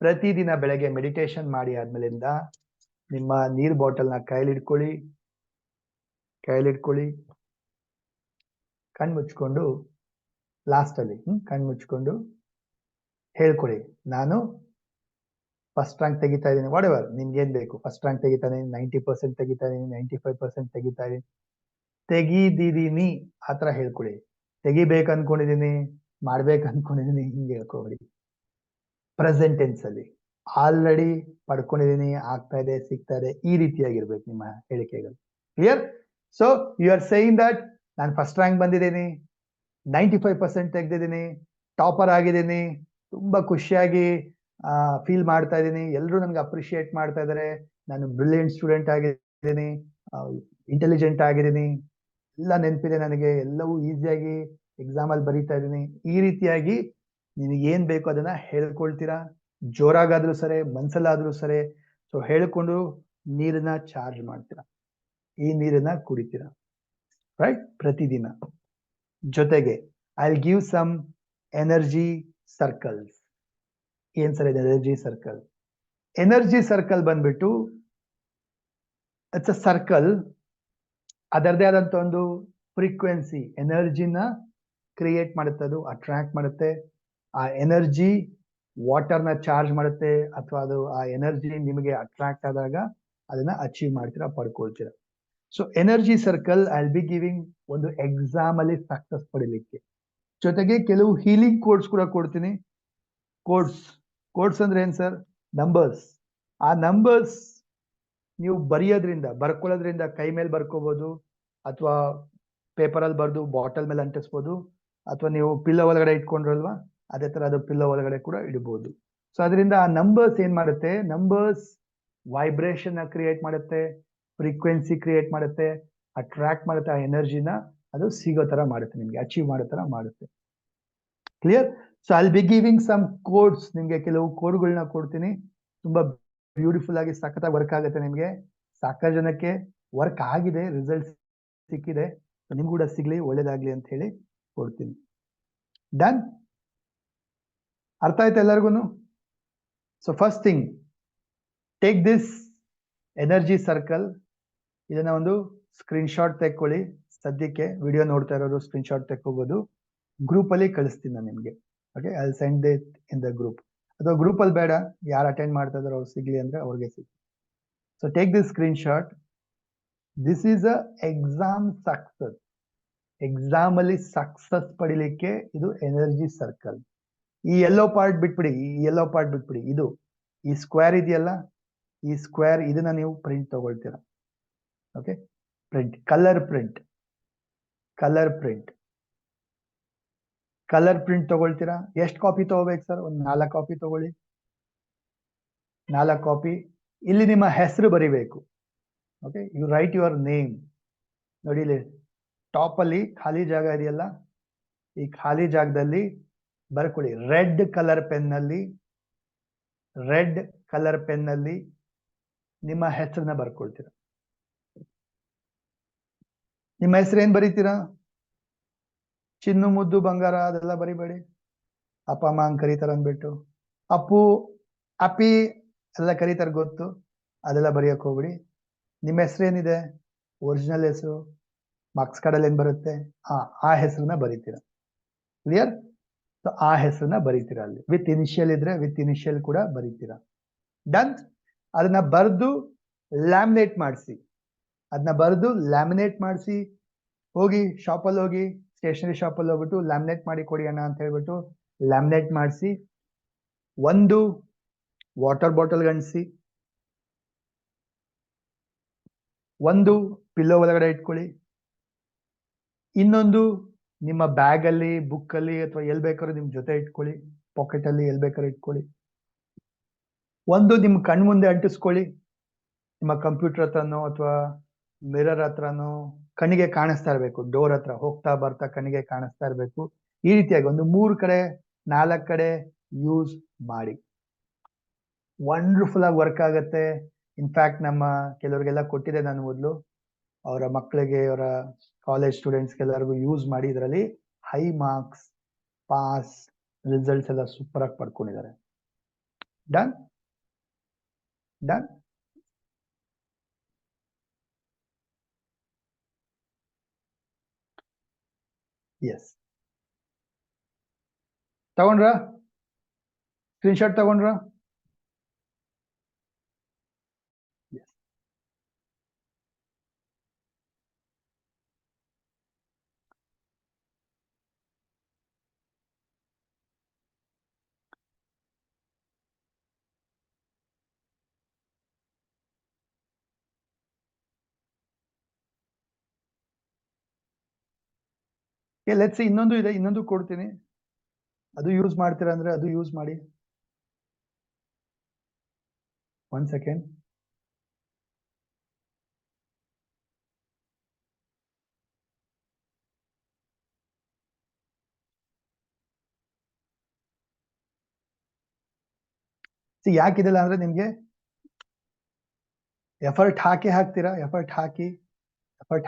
ಪ್ರತಿದಿನ ಬೆಳಗ್ಗೆ ಮೆಡಿಟೇಷನ್ ಮಾಡಿ ಆದ್ಮೇಲಿಂದ ನಿಮ್ಮ ನೀರ್ ಬಾಟಲ್ನ ಕೈಲಿಡ್ಕೊಳ್ಳಿ, ಕಣ್ಮುಚ್ಕೊಂಡು ಲಾಸ್ಟ್ ಅಲ್ಲಿ ಕಣ್ಮುಚ್ಕೊಂಡು ಹೇಳ್ಕೊಳ್ಳಿ, ನಾನು ಫಸ್ಟ್ ರ್ಯಾಂಕ್ ತೆಗಿತಾ ಇದ್ದೀನಿ, ವಾಟ್ ಎವರ್ ನಿಮ್ಗೆ ಏನ್ ಬೇಕು. ಫಸ್ಟ್ ರ್ಯಾಂಕ್ ತೆಗಿತಾ ಇದೀನಿ, 90% ತೆಗಿತಾ ಇದೀನಿ, 95% ತೆಗಿತಾ ಇದೀನಿ, ತೆಗಿದಿದ್ದೀನಿ ಆತರ ಹೇಳ್ಕೊಳ್ಳಿ. ತೆಗಿಬೇಕು ಅನ್ಕೊಂಡಿದೀನಿ, ಮಾಡ್ಬೇಕು ಅನ್ಕೊಂಡಿದೀನಿ ಹಿಂಗೆ ಹೇಳ್ಕೊಬೇಡಿ. ಪ್ರೆಸೆಂಟ್ ಟೆನ್ಸ್ ಅಲ್ಲಿ ಆಲ್ರೆಡಿ ಪಡ್ಕೊಂಡಿದೀನಿ, ಆಗ್ತಾ ಇದೆ, ಸಿಗ್ತಾ ಇದೆ, ಈ ರೀತಿಯಾಗಿರ್ಬೇಕು ನಿಮ್ಮ ಹೇಳಿಕೆಗಳು. Clear? So you are saying that ನಾನು ಫಸ್ಟ್ ರ್ಯಾಂಕ್ ಬಂದಿದ್ದೀನಿ, 95% ತೆಗ್ದಿದ್ದೀನಿ, ಟಾಪರ್ ಆಗಿದ್ದೀನಿ, ತುಂಬಾ ಖುಷಿಯಾಗಿ ಫೀಲ್ ಮಾಡ್ತಾ ಇದ್ದೀನಿ, ಎಲ್ಲರೂ ನನಗೆ ಅಪ್ರಿಶಿಯೇಟ್ ಮಾಡ್ತಾ ಇದ್ದಾರೆ, ನಾನು ಬ್ರಿಲಿಯಂಟ್ ಸ್ಟೂಡೆಂಟ್ ಆಗಿದ್ದೀನಿ, ಇಂಟೆಲಿಜೆಂಟ್ ಆಗಿದ್ದೀನಿ, ಎಲ್ಲ ನೆನಪಿದೆ ನನಗೆ, ಎಲ್ಲವೂ ಈಸಿಯಾಗಿ ಎಕ್ಸಾಮ್ ಅಲ್ಲಿ ಬರೀತಾ ಇದ್ದೀನಿ. ಈ ರೀತಿಯಾಗಿ ನಿನಗೆ ಏನ್ ಬೇಕು ಅದನ್ನ ಹೇಳ್ಕೊಳ್ತೀರಾ, ಜೋರಾಗಾದ್ರೂ ಸರಿ, ಮನ್ಸಲ್ಲಾದ್ರೂ ಸರಿ. ಸೊ ಹೇಳ್ಕೊಂಡು ನೀರನ್ನ ಚಾರ್ಜ್ ಮಾಡ್ತೀರಾ, ಈ ನೀರನ್ನ ಕುಡಿತೀರಾ, ರೈಟ್? ಪ್ರತಿದಿನ. ಜೊತೆಗೆ I will give some energy circles. ಏನ್ sir energy circle? Energy circle ಬಂದ್ಬಿಟ್ಟು ಇಟ್ಸ್ ಅ ಸರ್ಕಲ್, ಅದರದೇ ಆದಂತ ಒಂದು ಫ್ರೀಕ್ವೆನ್ಸಿ ಎನರ್ಜಿನ ಕ್ರಿಯೇಟ್ ಮಾಡುತ್ತೆ, ಅದು ಅಟ್ರಾಕ್ಟ್ ಮಾಡುತ್ತೆ. ಆ ಎನರ್ಜಿ ವಾಟರ್ನ ಚಾರ್ಜ್ ಮಾಡುತ್ತೆ, ಅಥವಾ ಅದು ಆ ಎನರ್ಜಿ ನಿಮಗೆ ಅಟ್ರಾಕ್ಟ್ ಆದಾಗ ಅದನ್ನ ಅಚೀವ್ ಮಾಡ್ತೀರಾ, ಪಡ್ಕೊಳ್ತೀರಾ. So energy circle I will be giving ಒಂದು ಎಕ್ಸಾಮ್ ಅಲ್ಲಿ ಸಕ್ಸಸ್ ಪಡಿಲಿಕ್ಕೆ. ಜೊತೆಗೆ ಕೆಲವು ಹೀಲಿಂಗ್ ಕೋಡ್ಸ್ ಕೂಡ ಕೊಡ್ತೀನಿ. ಕೋಡ್ಸ್ ಅಂದ್ರೆ ಏನ್ ಸರ್? ನಂಬರ್ಸ್. ಆ ನಂಬರ್ಸ್ ನೀವು ಬರ್ಕೊಳ್ಳೋದ್ರಿಂದ ಕೈ ಮೇಲೆ ಬರ್ಕೋಬಹುದು, ಅಥವಾ ಪೇಪರ್ ಅಲ್ಲಿ ಬರ್ದು ಬಾಟಲ್ ಮೇಲೆ ಅಂಟಿಸ್ಬೋದು, ಅಥವಾ ನೀವು ಪಿಲ್ಲೋ ಒಳಗಡೆ ಇಟ್ಕೊಂಡ್ರಲ್ವಾ ಅದೇ ತರ ಅದು ಪಿಲ್ಲೋ ಒಳಗಡೆ ಕೂಡ ಇಡಬಹುದು. ಸೊ ಅದರಿಂದ ಆ ನಂಬರ್ಸ್ ಏನ್ ಮಾಡುತ್ತೆ, ನಂಬರ್ಸ್ ವೈಬ್ರೇಷನ್ ಕ್ರಿಯೇಟ್ ಮಾಡುತ್ತೆ, ಫ್ರೀಕ್ವೆನ್ಸಿ ಕ್ರಿಯೇಟ್ ಮಾಡುತ್ತೆ, ಅಟ್ರಾಕ್ಟ್ ಮಾಡುತ್ತೆ, ಆ ಎನರ್ಜಿನ ಅದು ಸಿಗೋ ತರ ಮಾಡುತ್ತೆ, ನಿಮ್ಗೆ ಅಚೀವ್ ಮಾಡೋ ತರ ಮಾಡುತ್ತೆ. Clear? So I will be giving some codes, ನಿಮ್ಗೆ ಕೆಲವು ಕೋಡ್ಗಳನ್ನ ಕೊಡ್ತೀನಿ. ತುಂಬಾ ಬ್ಯೂಟಿಫುಲ್ ಆಗಿ ಸಖತ್ತಾಗಿ ವರ್ಕ್ ಆಗುತ್ತೆ ನಿಮ್ಗೆ. ಸಾಕಷ್ಟು ಜನಕ್ಕೆ ವರ್ಕ್ ಆಗಿದೆ, ರಿಸಲ್ಟ್ ಸಿಕ್ಕಿದೆ. ನಿಮ್ಗೂ ಕೂಡ ಸಿಗ್ಲಿ, ಒಳ್ಳೇದಾಗ್ಲಿ ಅಂತ ಹೇಳಿ ಕೊಡ್ತೀನಿ. ಡನ್? ಅರ್ಥ ಆಯ್ತು ಎಲ್ಲರಿಗೂ? So first thing, take this energy circle. ಇದನ್ನ ಒಂದು ಸ್ಕ್ರೀನ್ ಶಾಟ್ ತೆಕ್ಕೊಳ್ಳಿ. ಸದ್ಯಕ್ಕೆ ವಿಡಿಯೋ ನೋಡ್ತಾ ಇರೋರು ಸ್ಕ್ರೀನ್ ಶಾಟ್ ತೆಕ್ಕೋಬಹುದು. ಗ್ರೂಪ್ ಅಲ್ಲಿ ಕಳಿಸ್ತೀನಿ ನಾನು ನಿಮ್ಗೆ. Okay, I will send it in the group. ಅಥವಾ ಗ್ರೂಪ್ ಅಲ್ಲಿ ಬೇಡ, ಯಾರು ಅಟೆಂಡ್ ಮಾಡ್ತಾ ಇದಾರೋ ಅವ್ರು ಸಿಗ್ಲಿ ಅಂದ್ರೆ ಅವ್ರಿಗೆ ಸಿಗ್ಲಿ. So take this screenshot. This is a exam success. Exam ಅಲ್ಲಿ ಸಕ್ಸಸ್ ಪಡಿಲಿಕ್ಕೆ ಇದು ಎನರ್ಜಿ ಸರ್ಕಲ್. ಈ ಯೆಲ್ಲೋ ಪಾರ್ಟ್ ಬಿಟ್ಬಿಡಿ, ಇದು ಈ ಸ್ಕ್ವೇರ್ ಇದೆಯಲ್ಲ, ಈ ಸ್ಕ್ವೇರ್ ಇದನ್ನ ನೀವು ಪ್ರಿಂಟ್ ತಗೊಳ್ತೀರಾ. ಓಕೆ, ಪ್ರಿಂಟ್, ಕಲರ್ ಪ್ರಿಂಟ್ ತಗೊಳ್ತೀರಾ. ಎಷ್ಟು ಕಾಪಿ ತಗೋಬೇಕು ಸರ್? ಒಂದು 4 ಕಾಪಿ ತಗೊಳ್ಳಿ. 4 ಕಾಪಿ. ಇಲ್ಲಿ ನಿಮ್ಮ ಹೆಸರು ಬರಿಬೇಕು. Okay, you write your name. ನೋಡಿ ಇಲ್ಲಿ ಟಾಪ್ ಅಲ್ಲಿ ಖಾಲಿ ಜಾಗ ಇದೆಯಲ್ಲ, ಈ ಖಾಲಿ ಜಾಗದಲ್ಲಿ ಬರ್ಕೊಳ್ಳಿ. ರೆಡ್ ಕಲರ್ ಪೆನ್ನಲ್ಲಿ ನಿಮ್ಮ ಹೆಸರನ್ನ ಬರ್ಕೊಳ್ತೀರಾ. ನಿಮ್ಮ ಹೆಸರು ಏನ್ ಬರೀತೀರಾ? ಚಿನ್ನು, ಮುದ್ದು, ಬಂಗಾರ ಅದೆಲ್ಲ ಬರಿಬೇಡಿ. ಅಪ್ಪ ಅಮ್ಮ ಹಂಗ್ ಕರೀತಾರ ಅಂದ್ಬಿಟ್ಟು ಅಪ್ಪು, ಅಪ್ಪಿ ಎಲ್ಲ ಕರೀತಾರ ಗೊತ್ತು, ಅದೆಲ್ಲ ಬರೆಯಕ್ ಹೋಗ್ಬಿಡಿ. ನಿಮ್ಮ ಹೆಸರು ಏನಿದೆ, ಒರಿಜಿನಲ್ ಹೆಸರು, ಮಾರ್ಕ್ಸ್ ಕಾರ್ಡಲ್ಲಿ ಏನ್ ಬರುತ್ತೆ, ಆ ಹೆಸರನ್ನ ಬರೀತೀರಾ. ಕ್ಲಿಯರ್? ಆ ಹೆಸರನ್ನ ಬರೀತೀರಾ. ಅಲ್ಲಿ ವಿತ್ ಇನಿಷಿಯಲ್ ಇದ್ರೆ ವಿತ್ ಇನಿಷಿಯಲ್ ಕೂಡ ಬರೀತೀರಾ. ಡನ್. ಅದನ್ನ ಬರೆದು ಲ್ಯಾಮಿನೇಟ್ ಮಾಡಿಸಿ ಹೋಗಿ ಶಾಪಲ್ಲಿ ಹೋಗಿ, ಸ್ಟೇಷನರಿ ಶಾಪಲ್ಲಿ ಹೋಗ್ಬಿಟ್ಟು ಲ್ಯಾಮಿನೇಟ್ ಮಾಡಿ ಕೊಡಿ ಅಣ್ಣ ಅಂತ ಹೇಳ್ಬಿಟ್ಟು ಲ್ಯಾಮಿನೇಟ್ ಮಾಡಿಸಿ, ಒಂದು ವಾಟರ್ ಬಾಟಲ್ ಗಂಟಿಸಿ, ಒಂದು ಪಿಲ್ಲೋ ಒಳಗಡೆ ಇಟ್ಕೊಳ್ಳಿ, ಇನ್ನೊಂದು ನಿಮ್ಮ ಬ್ಯಾಗ್ ಅಲ್ಲಿ, ಬುಕ್ ಅಲ್ಲಿ, ಅಥವಾ ಎಲ್ಲಿ ಬೇಕಾದ್ರೂ ನಿಮ್ ಜೊತೆ ಇಟ್ಕೊಳ್ಳಿ, ಪಾಕೆಟ್ ಅಲ್ಲಿ ಎಲ್ಲಿ ಬೇಕಾದ್ರೂ ಇಟ್ಕೊಳ್ಳಿ. ಒಂದು ನಿಮ್ ಕಣ್ ಮುಂದೆ ಅಂಟಿಸ್ಕೊಳ್ಳಿ, ನಿಮ್ಮ ಕಂಪ್ಯೂಟರ್ ಹತ್ರನೋ ಅಥವಾ ಮಿರರ್ ಹತ್ರನೋ, ಕಣ್ಣಿಗೆ ಕಾಣಿಸ್ತಾ ಇರಬೇಕು. ಡೋರ್ ಹತ್ರ ಹೋಗ್ತಾ ಬರ್ತಾ ಕಣ್ಣಿಗೆ ಕಾಣಿಸ್ತಾ ಇರಬೇಕು. ಈ ರೀತಿಯಾಗಿ ಒಂದು 3 ಕಡೆ 4 ಕಡೆ ಯೂಸ್ ಮಾಡಿ. ವಂಡರ್ಫುಲ್ ಆಗಿ ವರ್ಕ್ ಆಗುತ್ತೆ. ಇನ್ಫ್ಯಾಕ್ಟ್ ನಮ್ಮ ಕೆಲವರಿಗೆಲ್ಲ ಕೊಟ್ಟಿದೆ ನಾನು ಮೊದಲು, ಅವರ ಮಕ್ಕಳಿಗೆ, ಅವರ ಕಾಲೇಜ್ ಸ್ಟೂಡೆಂಟ್ಸ್ ಎಲ್ಲರಿಗೂ ಯೂಸ್ ಮಾಡಿ ಇದರಲ್ಲಿ ಹೈ ಮಾರ್ಕ್ಸ್, ಪಾಸ್, ರಿಸಲ್ಟ್ಸ್ ಎಲ್ಲ ಸೂಪರ್ ಆಗಿ ಪಡ್ಕೊಂಡಿದ್ದಾರೆ. ಡನ್. ಎಸ್, ತಗೊಂಡ್ರ? ಸ್ಕ್ರೀನ್ಶಾಟ್ ತಗೊಂಡ್ರ? ಲೆಟ್ಸ್ ಇನ್ನೊಂದು ಇದೆ, ಇನ್ನೊಂದು ಕೊಡ್ತೀನಿ. ಅದು ಯೂಸ್ ಮಾಡ್ತೀರಾ ಅಂದ್ರೆ ಅದು ಯೂಸ್ ಮಾಡಿ. 1 ಸೆಕೆಂಡ್. ಯಾಕಿದೆಲ್ಲ ಅಂದ್ರೆ ನಿಮ್ಗೆ ಎಫರ್ಟ್ ಹಾಕ್ತೀರಾ, ಎಫರ್ಟ್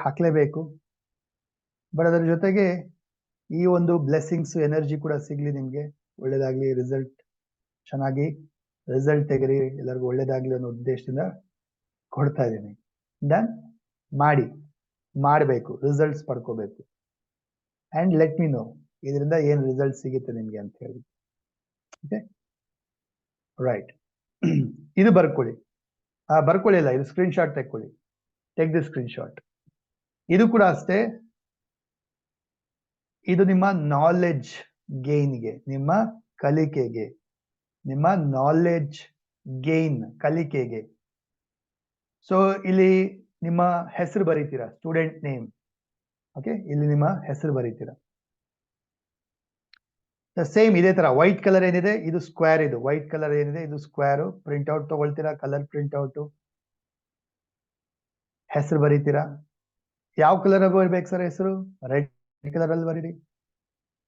ಹಾಕ್ಲೇಬೇಕು. ಬಟ್ ಅದರ ಜೊತೆಗೆ ಈ ಒಂದು ಬ್ಲೆಸ್ಸಿಂಗ್ಸ್, ಎನರ್ಜಿ ಕೂಡ ಸಿಗ್ಲಿ ನಿಮ್ಗೆ. ಒಳ್ಳೇದಾಗ್ಲಿ, ಚೆನ್ನಾಗಿ ರಿಸಲ್ಟ್ ತೆಗಿರಿ, ಎಲ್ಲರಿಗೂ ಒಳ್ಳೇದಾಗ್ಲಿ ಅನ್ನೋ ಉದ್ದೇಶದಿಂದ ಕೊಡ್ತಾ ಇದ್ದೀನಿ. ಡನ್. ಮಾಡಬೇಕು, ರಿಸಲ್ಟ್ಸ್ ಪಡ್ಕೋಬೇಕು. ಅಂಡ್ ಲೆಟ್ ಮಿ ನೋ ಇದರಿಂದ ಏನ್ ರಿಸಲ್ಟ್ ಸಿಗುತ್ತೆ ನಿಮ್ಗೆ ಅಂತ ಹೇಳಿ. Okay, right. ಇದು ಬರ್ಕೊಳ್ಳಿ ಇಲ್ಲ, ಇದು ಸ್ಕ್ರೀನ್ಶಾಟ್ ತೆಕ್ಕೊಳ್ಳಿ. Take the screenshot. ಇದು ಕೂಡ ಅಷ್ಟೇ, ಇದು ನಿಮ್ಮ ನಾಲೆಡ್ಜ್ ಗೇನ್ಗೆ, ನಿಮ್ಮ ಕಲಿಕೆಗೆ, ಕಲಿಕೆಗೆ. ಸೊ ಇಲ್ಲಿ ನಿಮ್ಮ ಹೆಸರು ಬರೀತೀರಾ, ಸ್ಟೂಡೆಂಟ್ ನೇಮ್. ಓಕೆ, ಇಲ್ಲಿ ನಿಮ್ಮ ಹೆಸರು ಬರೀತೀರಾ. ಸೇಮ್ ಇದೇ ತರ ವೈಟ್ ಕಲರ್ ಏನಿದೆ ಇದು ಸ್ಕ್ವೇರ್, ಇದು ವೈಟ್ ಕಲರ್ ಏನಿದೆ ಇದು ಸ್ಕ್ವೇರ್. ಪ್ರಿಂಟ್ ಔಟ್ ತಗೊಳ್ತೀರಾ, ಕಲರ್ ಪ್ರಿಂಟ್ ಔಟ್, ಹೆಸರು ಬರೀತೀರಾ. ಯಾವ ಕಲರ್ ಬರಬೇಕು ಸರ್ ಹೆಸರು? ರೆಡ್ ಕಲರ್ ಅಲ್ಲಿ ಬರೀರಿ.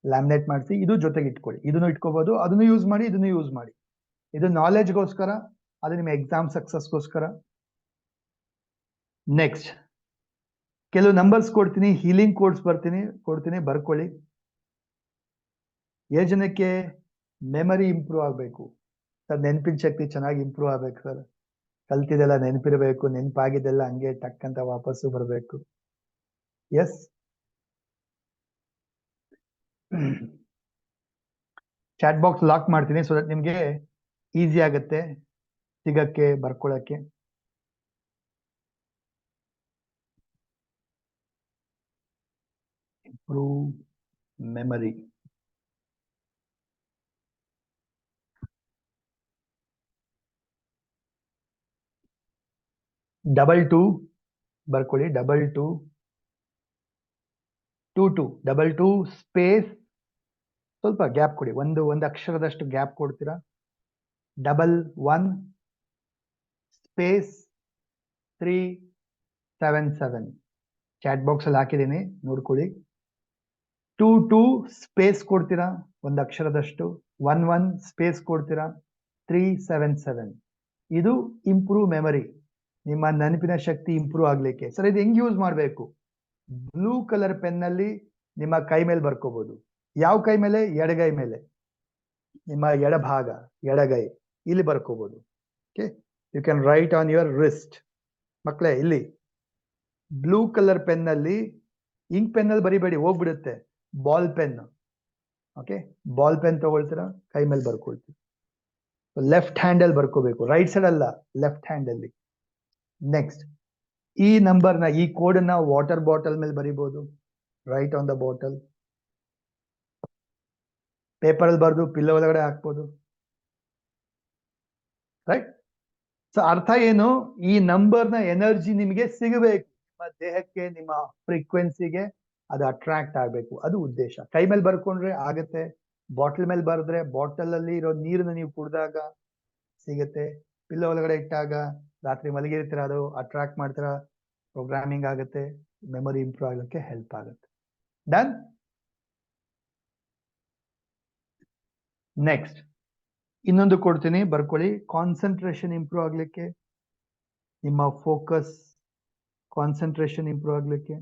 ಲ್ಯಾಮಿನೇಟ್ ಮಾಡಿಸಿ, ಇದು ಜೊತೆಗೆ ಇಟ್ಕೊಳ್ಳಿ. ಇದನ್ನು ಇಟ್ಕೋಬಹುದು, ಅದನ್ನು ಯೂಸ್ ಮಾಡಿ, ಇದನ್ನು ಯೂಸ್ ಮಾಡಿ. ಇದು ನಾಲೆಡ್ಜ್ಗೋಸ್ಕರ, ಅದು ನಿಮ್ಮ ಎಕ್ಸಾಮ್ ಸಕ್ಸಸ್ಗೋಸ್ಕರ. ನೆಕ್ಸ್ಟ್ ಕೆಲವು ನಂಬರ್ಸ್ ಕೊಡ್ತೀನಿ, ಹೀಲಿಂಗ್ ಕೋಡ್ಸ್ ಕೊಡ್ತೀನಿ, ಬರ್ಕೊಳ್ಳಿ. ಜನಕ್ಕೆ ಮೆಮರಿ ಇಂಪ್ರೂವ್ ಆಗಬೇಕು ಸರ್, ನೆನಪಿನ ಶಕ್ತಿ ಚೆನ್ನಾಗಿ ಇಂಪ್ರೂವ್ ಆಗ್ಬೇಕು ಸರ್, ಕಲ್ತಿದೆಲ್ಲ ನೆನಪಿರ್ಬೇಕು, ನೆನಪಾಗಿದ್ದೆಲ್ಲ ಹಂಗೆ ಟಕ್ ಅಂತ ವಾಪಸ್ಸು ಬರಬೇಕು. ಎಸ್, ಚಾಟ್ ಬಾಕ್ಸ್ ಲಾಕ್ ಮಾಡ್ತೀನಿ, ಸೊ ದಟ್ ನಿಮ್ಗೆ ಈಸಿ ಆಗುತ್ತೆ ಸಿಗಕ್ಕೆ, ಬರ್ಕೊಳಕ್ಕೆ. improve memory. Double two ಬರ್ಕೊಳ್ಳಿ, double two, 2 double two space ಸ್ವಲ್ಪ ಗ್ಯಾಪ್ ಕೊಡಿ, ಒಂದು ಅಕ್ಷರದಷ್ಟು ಗ್ಯಾಪ್ ಕೊಡ್ತೀರಾ. ಡಬಲ್ 1 ಸ್ಪೇಸ್ 377 ಚಾಟ್ ಬಾಕ್ಸ್ ಅಲ್ಲಿ ಹಾಕಿದ್ದೀನಿ, ನೋಡ್ಕೊಳ್ಳಿ. 2 ಸ್ಪೇಸ್ ಕೊಡ್ತೀರಾ ಒಂದು ಅಕ್ಷರದಷ್ಟು, 1 ಸ್ಪೇಸ್ ಕೊಡ್ತೀರಾ, 377. ಇದು ಇಂಪ್ರೂವ್ ಮೆಮರಿ, ನಿಮ್ಮ ನೆನಪಿನ ಶಕ್ತಿ ಇಂಪ್ರೂವ್ ಆಗ್ಲಿಕ್ಕೆ. ಸರ್ ಇದು ಹೆಂಗ್ ಯೂಸ್ ಮಾಡಬೇಕು? ಬ್ಲೂ ಕಲರ್ ಪೆನ್ ನಲ್ಲಿ ನಿಮ್ಮ ಕೈ ಮೇಲೆ ಬರ್ಕೋಬಹುದು. ಯಾವ ಕೈ ಮೇಲೆ? ಎಡಗೈ ಮೇಲೆ, ನಿಮ್ಮ ಎಡಭಾಗ, ಎಡಗೈ ಇಲ್ಲಿ ಬರ್ಕೋಬಹುದು. Okay, you can write on your wrist. ಮಕ್ಕಳೇ ಇಲ್ಲಿ ಬ್ಲೂ ಕಲರ್ ಪೆನ್ ನಲ್ಲಿ, ಇಂಕ್ ಪೆನ್ ಅಲ್ಲಿ ಬರಿಬೇಡಿ, ಹೋಗ್ಬಿಡುತ್ತೆ. Ball pen, okay, ball pen ತಗೊಳ್ತೀರಾ, ಕೈ ಮೇಲೆ ಬರ್ಕೊಳ್ತೀರಾ. ಲೆಫ್ಟ್ ಹ್ಯಾಂಡ್ ಅಲ್ಲಿ ಬರ್ಕೋಬೇಕು, ರೈಟ್ ಸೈಡ್ ಅಲ್ಲ, ಲೆಫ್ಟ್ ಹ್ಯಾಂಡ್ ಅಲ್ಲಿ. ನೆಕ್ಸ್ಟ್, ಈ ನಂಬರ್ನ, ಈ ಕೋಡ್ ನ ವಾಟರ್ ಬಾಟಲ್ ಮೇಲೆ ಬರಿಬಹುದು. Write on the bottle. Paper ಅಲ್ಲಿ ಬರೆದು ಪಿಲ್ಲೋ ಒಳಗಡೆ ಹಾಕ್ಬೋದು. ರೈಟ್. ಸೊ ಅರ್ಥ ಏನು? ಈ ನಂಬರ್ನ ಎನರ್ಜಿ ನಿಮಗೆ ಸಿಗಬೇಕು, ನಿಮ್ಮ ದೇಹಕ್ಕೆ, ನಿಮ್ಮ ಫ್ರೀಕ್ವೆನ್ಸಿಗೆ ಅದು ಅಟ್ರಾಕ್ಟ್ ಆಗ್ಬೇಕು, ಅದು ಉದ್ದೇಶ. ಕೈ ಮೇಲೆ ಬರ್ಕೊಂಡ್ರೆ ಆಗತ್ತೆ, ಬಾಟಲ್ ಮೇಲೆ ಬರೆದ್ರೆ ಬಾಟಲ್ ಅಲ್ಲಿ ಇರೋ ನೀರನ್ನ ನೀವು ಕುಡಿದಾಗ ಸಿಗತ್ತೆ, ಪಿಲ್ಲೋ ಒಳಗಡೆ ಇಟ್ಟಾಗ ರಾತ್ರಿ ಮಲಗಿರ್ತೀರ, ಅದು ಅಟ್ರಾಕ್ಟ್ ಮಾಡ್ತೀರಾ, ಪ್ರೋಗ್ರಾಮಿಂಗ್ ಆಗುತ್ತೆ, ಮೆಮೊರಿ ಇಂಪ್ರೂವ್ ಆಗಲಿಕ್ಕೆ ಹೆಲ್ಪ್ ಆಗುತ್ತೆ. ಡನ್. ನೆಕ್ಸ್ಟ್ ಇನ್ನೊಂದು ಕೊಡ್ತೀನಿ, ಬರ್ಕೊಳ್ಳಿ. ಕಾನ್ಸಂಟ್ರೇಷನ್ ಇಂಪ್ರೂವ್ ಆಗ್ಲಿಕ್ಕೆ, ನಿಮ್ಮ ಫೋಕಸ್, ಕಾನ್ಸಂಟ್ರೇಷನ್ ಇಂಪ್ರೂವ್ ಆಗ್ಲಿಕ್ಕೆ,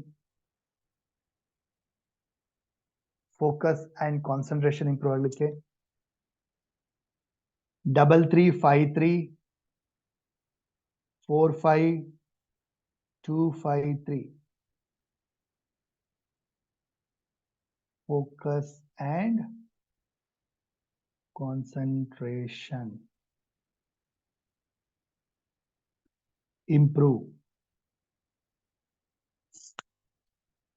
ಫೋಕಸ್ ಅಂಡ್ ಕಾನ್ಸಂಟ್ರೇಷನ್ ಇಂಪ್ರೂವ್ ಆಗ್ಲಿಕ್ಕೆ 335345255253 focus and concentration improve.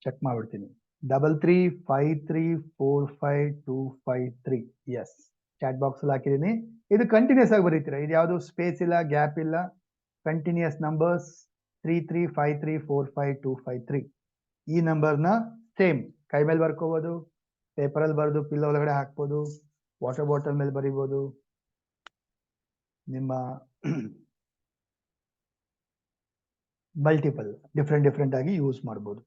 Check ಮಾಡ್ಬಿಡ್ತೀನಿ. 3353455253. ಎಸ್, ಚಾಟ್ ಬಾಕ್ಸ್ ಅಲ್ಲಿ ಹಾಕಿದ್ದೀನಿ. ಇದು ಕಂಟಿನ್ಯೂಸ್ ಆಗಿ ಬರೀತೀರಾ, ಇದು ಯಾವುದು ಸ್ಪೇಸ್ ಇಲ್ಲ, ಗ್ಯಾಪ್ ಇಲ್ಲ, ಕಂಟಿನ್ಯೂಸ್ ನಂಬರ್ಸ್ 3353455253. ಈ ನಂಬರ್ನ ಸೇಮ್ ಕೈ ಮೇಲೆ ಬರ್ಕೋಬಹುದು, ಪೇಪರ್ ಅಲ್ಲಿ ಬರೆದು ಪಿಲ್ಲೋ ಒಳಗಡೆ ಹಾಕ್ಬೋದು, ವಾಟರ್ ಬಾಟಲ್ ಮೇಲೆ ಬರಿಬೋದು, ನಿಮ್ಮ ಮಲ್ಟಿಪಲ್ ಡಿಫ್ರೆಂಟ್ ಆಗಿ ಯೂಸ್ ಮಾಡ್ಬೋದು.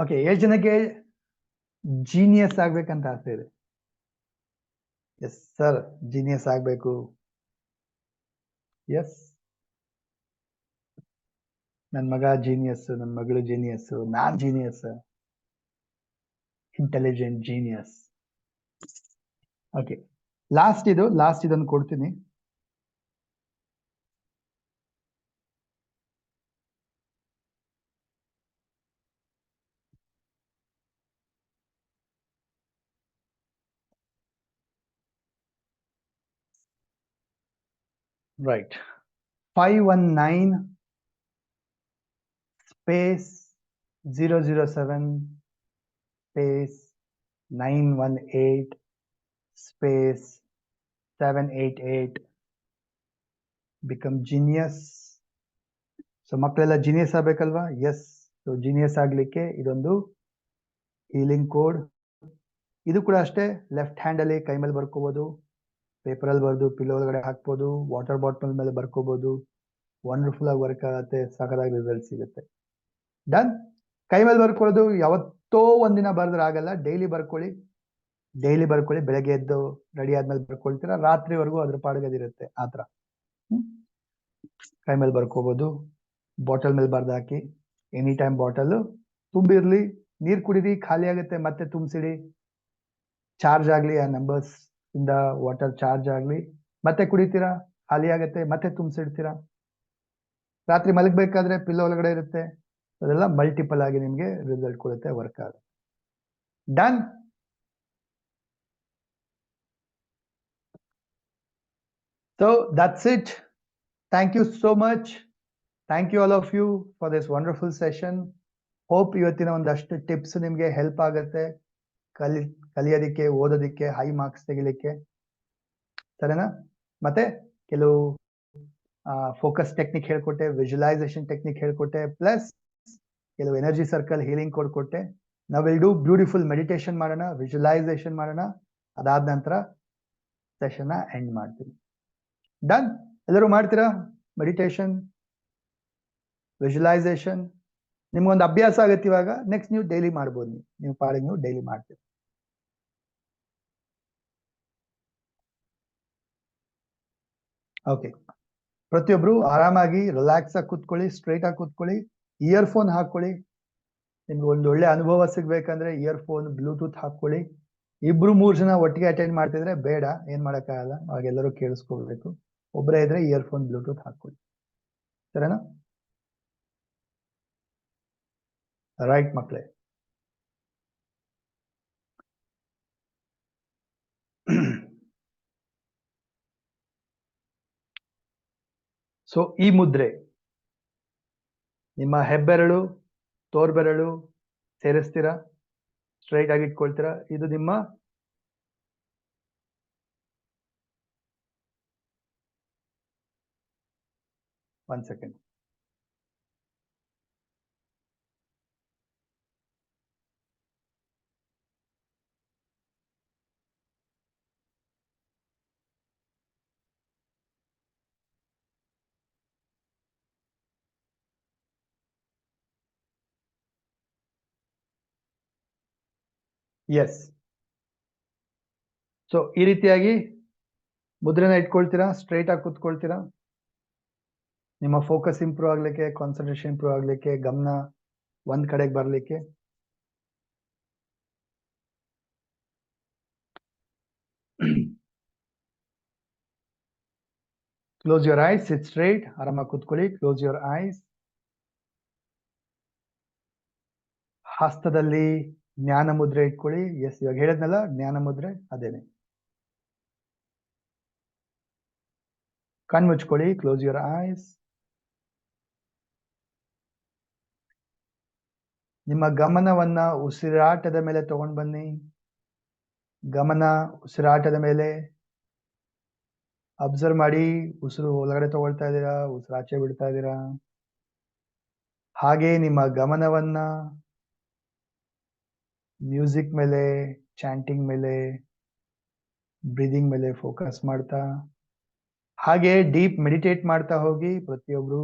ಓಕೆ, 7 ಜನಕ್ಕೆ ಜೀನಿಯಸ್ ಆಗ್ಬೇಕಂತ ಆಸೆ ಇದೆ? ಎಸ್ ಸರ್, ಜೀನಿಯಸ್ ಆಗ್ಬೇಕು. ಎಸ್, ನನ್ನ ಮಗ ಜೀನಿಯಸ್, ನನ್ನ ಮಗಳು ಜೀನಿಯಸ್, ನಾನ್ genius, intelligent genius. Okay, last ಇದನ್ನು ಕೊಡ್ತೀನಿ. Right, 519 space 007 space 918 space 788 become genius. So ಮಕ್ಕಳೆಲ್ಲ ಜೀನಿಯಸ್ ಆಗ್ಬೇಕಲ್ವಾ? ಎಸ್. ಸೊ ಜೀನಿಯಸ್ ಆಗ್ಲಿಕ್ಕೆ ಇದೊಂದು ಹೀಲಿಂಗ್ ಕೋಡ್. ಇದು ಕೂಡ ಅಷ್ಟೇ, ಲೆಫ್ಟ್ ಹ್ಯಾಂಡ್ ಅಲ್ಲಿ ಕೈ ಮೇಲೆ ಬರ್ಕೋಬಹುದು, ಪೇಪರ್ ಅಲ್ಲಿ ಬರೆದು ಪಿಲ್ಲೋ ಒಳಗಡೆ ಹಾಕ್ಬೋದು, ವಾಟರ್ ಬಾಟಲ್ ಮೇಲೆ ಬರ್ಕೋಬಹುದು. ವಂಡರ್ಫುಲ್ ಆಗಿ ವರ್ಕ್ ಆಗುತ್ತೆ, ಸಕಲಾಗಿ ರಿಸಲ್ಟ್ ಸಿಗುತ್ತೆ. ಡನ್. ಕೈ ಮೇಲೆ ಬರ್ಕೊಳ್ಳೋದು ಯಾವತ್ತೋ ಒಂದಿನ ಬರೆದ್ರೆ ಆಗಲ್ಲ, ಡೈಲಿ ಬರ್ಕೊಳ್ಳಿ. ಬೆಳಗ್ಗೆ ಎದ್ದು ರೆಡಿ ಆದ್ಮೇಲೆ ಬರ್ಕೊಳ್ತೀರಾ, ರಾತ್ರಿವರೆಗೂ ಅದ್ರ ಪಾಡ್ಗದಿರುತ್ತೆ. ಆತರ ಕೈ ಮೇಲೆ ಬರ್ಕೋಬಹುದು, ಬಾಟಲ್ ಮೇಲೆ ಬರ್ದು ಹಾಕಿ. ಎನಿ ಟೈಮ್ ಬಾಟಲ್ ತುಂಬಿರ್ಲಿ, ನೀರ್ ಕುಡಿರಿ, ಖಾಲಿ ಆಗುತ್ತೆ ಮತ್ತೆ ತುಂಬಿಸಿಡಿ. ಚಾರ್ಜ್ ಆಗ್ಲಿ, ಆ ನಂಬರ್ಸ್ ಇಂದ ವಾಟರ್ ಚಾರ್ಜ್ ಆಗ್ಲಿ, ಮತ್ತೆ ಕುಡಿತೀರಾ, ಖಾಲಿ ಆಗುತ್ತೆ, ಮತ್ತೆ ತುಂಬಿಸಿಡ್ತೀರಾ. ರಾತ್ರಿ ಮಲಗಬೇಕಾದ್ರೆ ಪಿಲ್ಲೋ ಒಳಗಡೆ ಇರುತ್ತೆ, ಅದೆಲ್ಲ ಮಲ್ಟಿಪಲ್ ಆಗಿ ನಿಮ್ಗೆ ರಿಸಲ್ಟ್ ಕೊಡುತ್ತೆ, ವರ್ಕ್ ಆಗುತ್ತೆ. Done. So that's it. Thank you so much. Thank you all of you for this wonderful session. Hope ಇವತ್ತಿನ ಒಂದಷ್ಟು ಟಿಪ್ಸ್ ನಿಮ್ಗೆ ಹೆಲ್ಪ್ ಆಗುತ್ತೆ ಕಲಿಯೋದಿಕ್ಕೆ, ಓದೋದಿಕ್ಕೆ, ಹೈ ಮಾರ್ಕ್ಸ್ ತೆಗಿಲಿಕ್ಕೆ. ಸರಿನಾ? ಮತ್ತೆ ಕೆಲವು ಫೋಕಸ್ ಟೆಕ್ನಿಕ್ ಹೇಳ್ಕೊಟ್ಟೆ, ವಿಜುವಲೈಸೇಷನ್ ಟೆಕ್ನಿಕ್ ಹೇಳ್ಕೊಟ್ಟೆ, ಪ್ಲಸ್ ಕೆಲವು ಎನರ್ಜಿ ಸರ್ಕಲ್ ಹೀಲಿಂಗ್ ಕೊಡ್ಕೊಟ್ಟೆ. ನಾವು ವಿಲ್ ಡೂ ಬ್ಯೂಟಿಫುಲ್ ಮೆಡಿಟೇಷನ್ ಮಾಡೋಣ, ವಿಜುವಲೈಸೇಷನ್ ಮಾಡೋಣ. ಅದಾದ ನಂತರ ಸೆಷನ್ ಎಂಡ್ ಮಾಡ್ತೀವಿ. ಡನ್? ಎಲ್ಲರೂ ಮಾಡ್ತೀರಾ ಮೆಡಿಟೇಷನ್, ವಿಜುವಲೈಸೇಷನ್? ನಿಮ್ಗೊಂದು ಅಭ್ಯಾಸ ಆಗತ್ತೆ ಇವಾಗ. ನೆಕ್ಸ್ಟ್ ನೀವು ಡೈಲಿ ಮಾಡ್ಬೋದು, ನೀವು ಪಾಡಿಗೆ ನೀವು ಡೈಲಿ ಮಾಡ್ತೀರಿ. ಓಕೆ, ಪ್ರತಿಯೊಬ್ರು ಆರಾಮಾಗಿ ರಿಲ್ಯಾಕ್ಸ್ ಆಗಿ ಕೂತ್ಕೊಳ್ಳಿ, ಸ್ಟ್ರೈಟ್ ಆಗಿ ಕೂತ್ಕೊಳ್ಳಿ, ಇಯರ್ಫೋನ್ ಹಾಕೊಳ್ಳಿ. ನಿಮ್ಗೆ ಒಂದು ಒಳ್ಳೆ ಅನುಭವ ಸಿಗ್ಬೇಕಂದ್ರೆ ಇಯರ್ಫೋನ್, ಬ್ಲೂಟೂತ್ ಹಾಕೊಳ್ಳಿ. 2-3 ಜನ ಒಟ್ಟಿಗೆ ಅಟೆಂಡ್ ಮಾಡ್ತಿದ್ರೆ ಬೇಡ, ಏನ್ ಮಾಡಕ್ಕಾಗಲ್ಲ, ಅವಾಗೆಲ್ಲರೂ ಕೇಳಿಸ್ಕೋಬೇಕು. ಒಬ್ಬರೇ ಇದ್ರೆ ಇಯರ್ಫೋನ್, ಬ್ಲೂಟೂತ್ ಹಾಕೊಳ್ಳಿ. ಸರಿನಾ? ರೈಟ್ ಮಕ್ಕಳೇ. ಸೊ ಈ ಮುದ್ರೆ ನಿಮ್ಮ ಹೆಬ್ಬೆರಳು, ತೋರ್ಬೆರಳು ಸೇರಿಸ್ತೀರಾ, ಸ್ಟ್ರೈಟ್ ಆಗಿ ಇಟ್ಕೊಳ್ತೀರಾ. ಇದು ನಿಮ್ಮ ಒನ್ ಸೆಕೆಂಡ್. ಎಸ್. ಸೊ ಈ ರೀತಿಯಾಗಿ ಮುದ್ರೆನ ಇಟ್ಕೊಳ್ತೀರಾ, ಸ್ಟ್ರೈಟ್ ಆಗಿ ಕೂತ್ಕೊಳ್ತೀರಾ. ನಿಮ್ಮ ಫೋಕಸ್ ಇಂಪ್ರೂವ್ ಆಗ್ಲಿಕ್ಕೆ, ಕಾನ್ಸಂಟ್ರೇಷನ್ ಇಂಪ್ರೂವ್ ಆಗ್ಲಿಕ್ಕೆ, ಗಮನ ಒಂದ್ ಕಡೆಗೆ ಬರ್ಲಿಕ್ಕೆ. Close your ice, sit straight, ಆರಾಮಾಗಿ ಕೂತ್ಕೊಳ್ಳಿ. Close your ice. ಹಸ್ತದಲ್ಲಿ ಜ್ಞಾನ ಮುದ್ರೆ ಇಟ್ಕೊಳ್ಳಿ. ಎಸ್, ಇವಾಗ ಹೇಳಿದ್ನಲ್ಲ ಜ್ಞಾನ ಮುದ್ರೆ, ಅದೇನೆ. ಕಣ್ಮುಚ್ಕೊಳ್ಳಿ. Close your eyes. ನಿಮ್ಮ ಗಮನವನ್ನ ಉಸಿರಾಟದ ಮೇಲೆ ತಗೊಂಡ್ ಬನ್ನಿ. ಗಮನ ಉಸಿರಾಟದ ಮೇಲೆ ಅಬ್ಸರ್ವ್ ಮಾಡಿ. ಉಸಿರು ಒಳಗಡೆ ತಗೊಳ್ತಾ ಇದ್ದೀರಾ, ಉಸಿರು ಆಚೆ ಬಿಡ್ತಾ ಇದ್ದೀರಾ. ಹಾಗೆ ನಿಮ್ಮ ಗಮನವನ್ನ ಮ್ಯೂಸಿಕ್ ಮೇಲೆ, ಚಾಂಟಿಂಗ್ ಮೇಲೆ, ಬ್ರೀದಿಂಗ್ ಮೇಲೆ ಫೋಕಸ್ ಮಾಡ್ತಾ, ಹಾಗೆ ಡೀಪ್ ಮೆಡಿಟೇಟ್ ಮಾಡ್ತಾ ಹೋಗಿ ಪ್ರತಿಯೊಬ್ರು.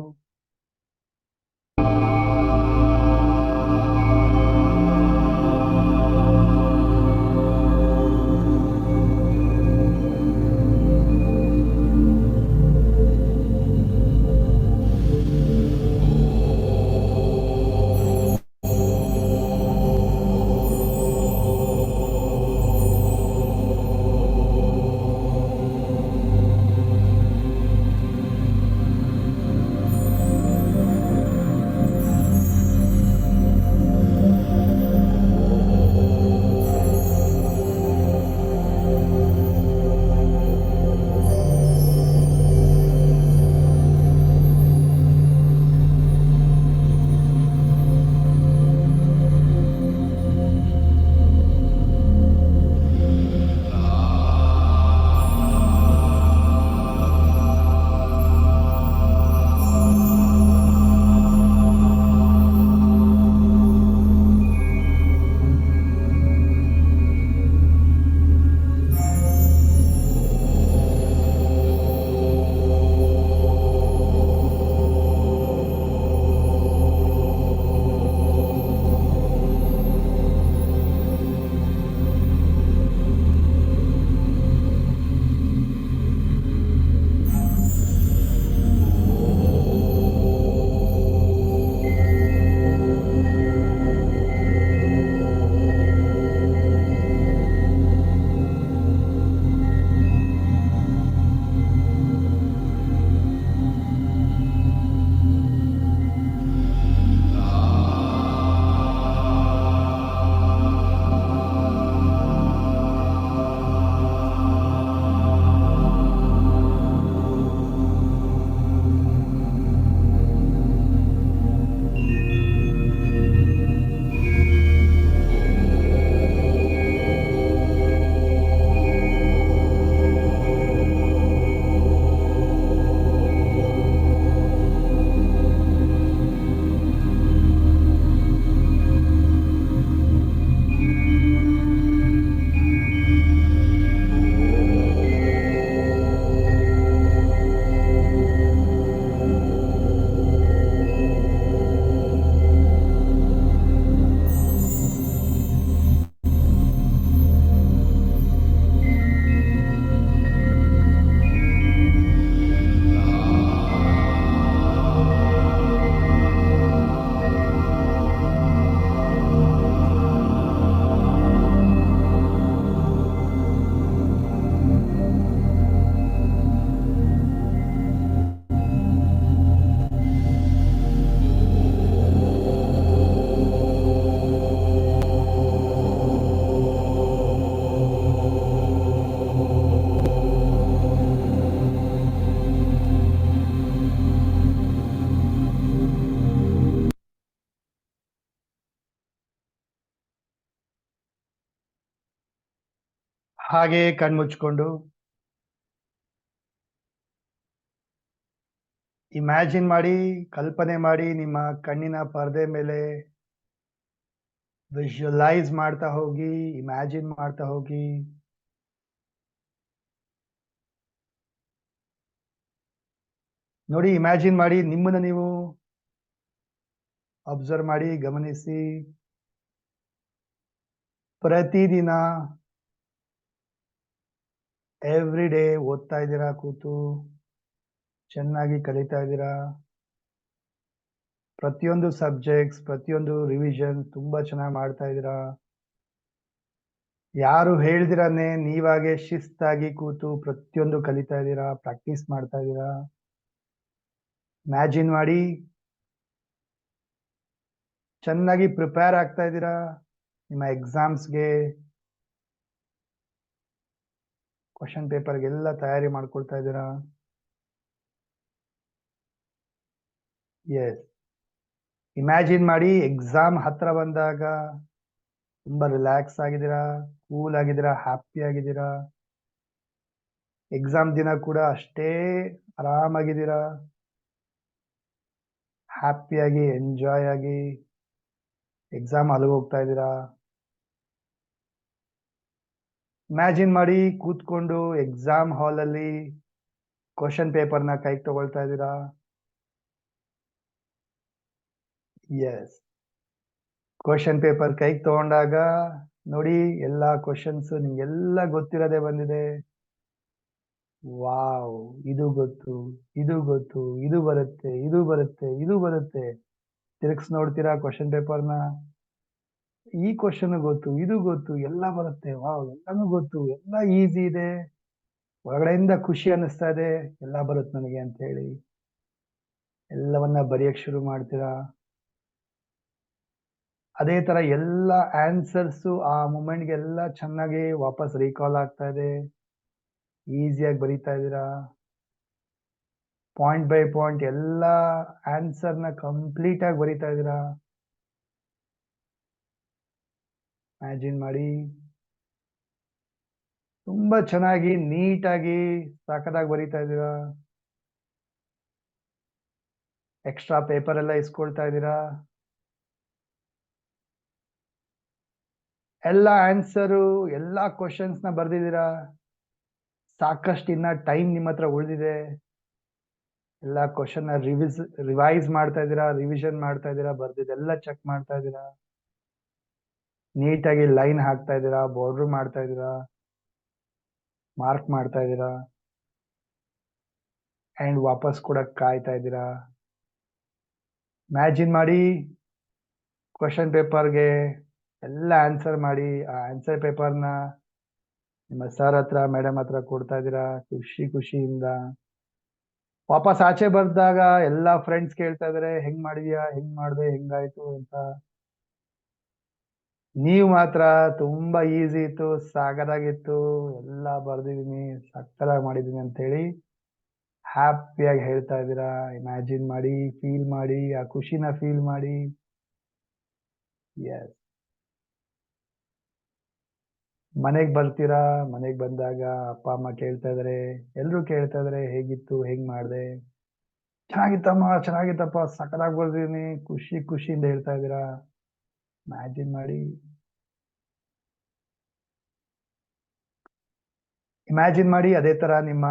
ಹಾಗೆ ಕಣ್ಮುಚ್ಕೊಂಡು ಇಮ್ಯಾಜಿನ್ ಮಾಡಿ, ಕಲ್ಪನೆ ಮಾಡಿ, ನಿಮ್ಮ ಕಣ್ಣಿನ ಪರದೆ ಮೇಲೆ ವಿಜುವಲೈಸ್ ಮಾಡ್ತಾ ಹೋಗಿ, ಇಮ್ಯಾಜಿನ್ ಮಾಡ್ತಾ ಹೋಗಿ. ನೋಡಿ, ಇಮ್ಯಾಜಿನ್ ಮಾಡಿ, ನಿಮ್ಮನ್ನ ನೀವು ಅಬ್ಸರ್ವ್ ಮಾಡಿ, ಗಮನಿಸಿ. ಪ್ರತಿದಿನ ಎವ್ರಿ ಡೇ ಓದ್ತಾ ಇದ್ದೀರಾ, ಕೂತು ಚೆನ್ನಾಗಿ ಕಲಿತಾ ಇದ್ದೀರಾ. ಪ್ರತಿಯೊಂದು ಸಬ್ಜೆಕ್ಟ್ಸ್, ಪ್ರತಿಯೊಂದು ರಿವಿಷನ್ ತುಂಬಾ ಚೆನ್ನಾಗಿ ಮಾಡ್ತಾ ಇದ್ದೀರಾ. ಯಾರು ಹೇಳ್ದಿರಾನೆ ನೀವಾಗೆ ಶಿಸ್ತಾಗಿ ಕೂತು ಪ್ರತಿಯೊಂದು ಕಲಿತಾ ಇದ್ದೀರಾ, ಪ್ರಾಕ್ಟೀಸ್ ಮಾಡ್ತಾ ಇದ್ದೀರಾ. ಇಮ್ಯಾಜಿನ್ ಮಾಡಿ, ಚೆನ್ನಾಗಿ ಪ್ರಿಪೇರ್ ಆಗ್ತಾ ಇದ್ದೀರಾ ನಿಮ್ಮ ಎಕ್ಸಾಮ್ಸ್ಗೆ, ಕ್ವಶನ್ ಪೇಪರ್ಗೆಲ್ಲ ತಯಾರಿ ಮಾಡ್ಕೊಳ್ತಾ ಇದ್ದೀರಾ. ಎಸ್, ಇಮ್ಯಾಜಿನ್ ಮಾಡಿ, ಎಕ್ಸಾಮ್ ಹತ್ರ ಬಂದಾಗ ತುಂಬಾ ರಿಲ್ಯಾಕ್ಸ್ ಆಗಿದ್ದೀರಾ, ಕೂಲ್ ಆಗಿದ್ದೀರಾ, ಹ್ಯಾಪಿ ಆಗಿದ್ದೀರಾ. ಎಕ್ಸಾಮ್ ದಿನ ಕೂಡ ಅಷ್ಟೇ ಆರಾಮಾಗಿದ್ದೀರಾ, ಹ್ಯಾಪಿಯಾಗಿ ಎಂಜಾಯ್ ಆಗಿ ಎಕ್ಸಾಮ್ ಅಲ್ಲಿ ಹೋಗ್ತಾ ಇದ್ದೀರಾ. ಇಮ್ಯಾಜಿನ್ ಮಾಡಿ, ಕೂತ್ಕೊಂಡು ಎಕ್ಸಾಮ್ ಹಾಲ್ ಅಲ್ಲಿ ಕ್ವಶನ್ ಪೇಪರ್ನ ಕೈಗೆ ತಗೊಳ್ತಾ ಇದ್ದೀರಾ. ಎಸ್, ಕ್ವಶನ್ ಪೇಪರ್ ಕೈಗೆ ತಗೊಂಡಾಗ ನೋಡಿ, ಎಲ್ಲಾ ಕ್ವಶನ್ಸ್ ನಿಮ್ಗೆಲ್ಲ ಗೊತ್ತಿರೋದೇ ಬಂದಿದೆ. ವಾವ್, ಇದು ಗೊತ್ತು, ಇದು ಗೊತ್ತು, ಇದು ಬರುತ್ತೆ, ಇದು ಬರುತ್ತೆ, ಇದು ಬರುತ್ತೆ. ತಿರುಗಿಸ್ ನೋಡ್ತೀರಾ ಕ್ವಶನ್ ಪೇಪರ್ನ, ಈ ಕ್ವಶನ್ ಗೊತ್ತು, ಇದು ಗೊತ್ತು, ಎಲ್ಲ ಬರುತ್ತೆ. ವಾವ್, ಎಲ್ಲಾನು ಗೊತ್ತು, ಎಲ್ಲ ಈಸಿ ಇದೆ. ಒಳಗಡೆಯಿಂದ ಖುಷಿ ಅನ್ನಿಸ್ತಾ ಇದೆ, ಎಲ್ಲ ಬರುತ್ತೆ ನನಗೆ ಅಂತ ಹೇಳಿ ಎಲ್ಲವನ್ನ ಬರೆಯಕ್ ಶುರು ಮಾಡ್ತೀರಾ. ಅದೇ ತರ ಎಲ್ಲ ಆನ್ಸರ್ಸ್ ಆ ಮೂಮೆಂಟ್ಗೆ ಎಲ್ಲ ಚೆನ್ನಾಗಿ ವಾಪಸ್ ರೀಕಾಲ್ ಆಗ್ತಾ ಇದೆ, ಈಸಿಯಾಗಿ ಬರೀತಾ ಇದ್ದೀರಾ. ಪಾಯಿಂಟ್ ಬೈ ಪಾಯಿಂಟ್ ಎಲ್ಲ ಆನ್ಸರ್ನ ಕಂಪ್ಲೀಟ್ ಆಗಿ ಬರೀತಾ ಇದ್ದೀರಾ. ಇಮ್ಯಾಜಿನ್ ಮಾಡಿ, ತುಂಬಾ ಚೆನ್ನಾಗಿ ನೀಟಾಗಿ ಸಾಕದಾಗಿ ಬರೀತಾ ಇದ್ದೀರಾ. ಎಕ್ಸ್ಟ್ರಾ ಪೇಪರ್ ಎಲ್ಲ ಇಸ್ಕೊಳ್ತಾ ಇದ್ದೀರಾ. ಎಲ್ಲ ಆನ್ಸರು, ಎಲ್ಲ ಕ್ವಶನ್ಸ್ ನ ಬರ್ದಿದ್ದೀರಾ. ಸಾಕಷ್ಟು ಇನ್ನ ಟೈಮ್ ನಿಮ್ಮ ಹತ್ರ ಉಳಿದಿದೆ. ಎಲ್ಲ ಕ್ವಶನ್ ರಿವೈಸ್ ಮಾಡ್ತಾ ಇದ್ದೀರಾ, ರಿವಿಷನ್ ಮಾಡ್ತಾ ಇದ್ದೀರಾ, ಬರ್ದಿದ್ದೆಲ್ಲ ಚೆಕ್ ಮಾಡ್ತಾ ಇದ್ದೀರಾ. ನೀಟಾಗಿ ಲೈನ್ ಹಾಕ್ತಾ ಇದ್ದೀರಾ, ಬಾರ್ಡರ್ ಮಾಡ್ತಾ ಇದ್ದೀರಾ, ಮಾರ್ಕ್ ಮಾಡ್ತಾ ಇದ್ದೀರಾ, ಅಂಡ್ ವಾಪಸ್ ಕೂಡ ಕಾಯ್ತಾ ಇದ್ದೀರಾ. ಇಮ್ಯಾಜಿನ್ ಮಾಡಿ, ಕ್ವಶನ್ ಪೇಪರ್ಗೆ ಎಲ್ಲ ಆನ್ಸರ್ ಮಾಡಿ, ಆ ಆನ್ಸರ್ ಪೇಪರ್ನ ನಿಮ್ಮ ಸರ್ ಹತ್ರ, ಮೇಡಮ್ ಹತ್ರ ಕೊಡ್ತಾ ಇದ್ದೀರಾ ಖುಷಿ ಖುಷಿಯಿಂದ. ವಾಪಸ್ ಆಚೆ ಬರ್ದಾಗ ಎಲ್ಲಾ ಫ್ರೆಂಡ್ಸ್ ಕೇಳ್ತಾ ಇದಾರೆ, ಹೆಂಗ್ ಮಾಡಿದ್ಯಾ, ಹೆಂಗ್ ಮಾಡ್ದೆ, ಹೆಂಗಾಯ್ತು ಅಂತ. ನೀವು ಮಾತ್ರ ತುಂಬಾ ಈಸಿ ಇತ್ತು, ಸಾಗದಾಗಿತ್ತು, ಎಲ್ಲ ಬರ್ದಿದೀನಿ, ಸಕ್ಕದಾಗಿ ಮಾಡಿದೀನಿ ಅಂತ ಹೇಳಿ ಹ್ಯಾಪಿಯಾಗಿ ಹೇಳ್ತಾ ಇದ್ದೀರಾ. ಇಮ್ಯಾಜಿನ್ ಮಾಡಿ, ಫೀಲ್ ಮಾಡಿ, ಆ ಖುಷಿನ ಫೀಲ್ ಮಾಡಿ. ಎಸ್, ಮನೆಗ್ ಬರ್ತೀರಾ, ಮನೆಗ್ ಬಂದಾಗ ಅಪ್ಪ ಅಮ್ಮ ಕೇಳ್ತಾ ಇದಾರೆ, ಎಲ್ರು ಕೇಳ್ತಾ ಇದಾರೆ, ಹೇಗಿತ್ತು, ಹೆಂಗ್ ಮಾಡ್ದೆ. ಚೆನ್ನಾಗಿತ್ತಮ್ಮ, ಚೆನ್ನಾಗಿತ್ತಪ್ಪ, ಸಕ್ಕದಾಗಿ ಬರ್ದಿದೀನಿ, ಖುಷಿ ಖುಷಿಯಿಂದ ಹೇಳ್ತಾ ಇದ್ದೀರಾ. ಇಮ್ಯಾಜಿನ್ ಮಾಡಿ. ಇಮ್ಯಾಜಿನ್ ಮಾಡಿ, ಅದೇ ತರ ನಿಮ್ಮ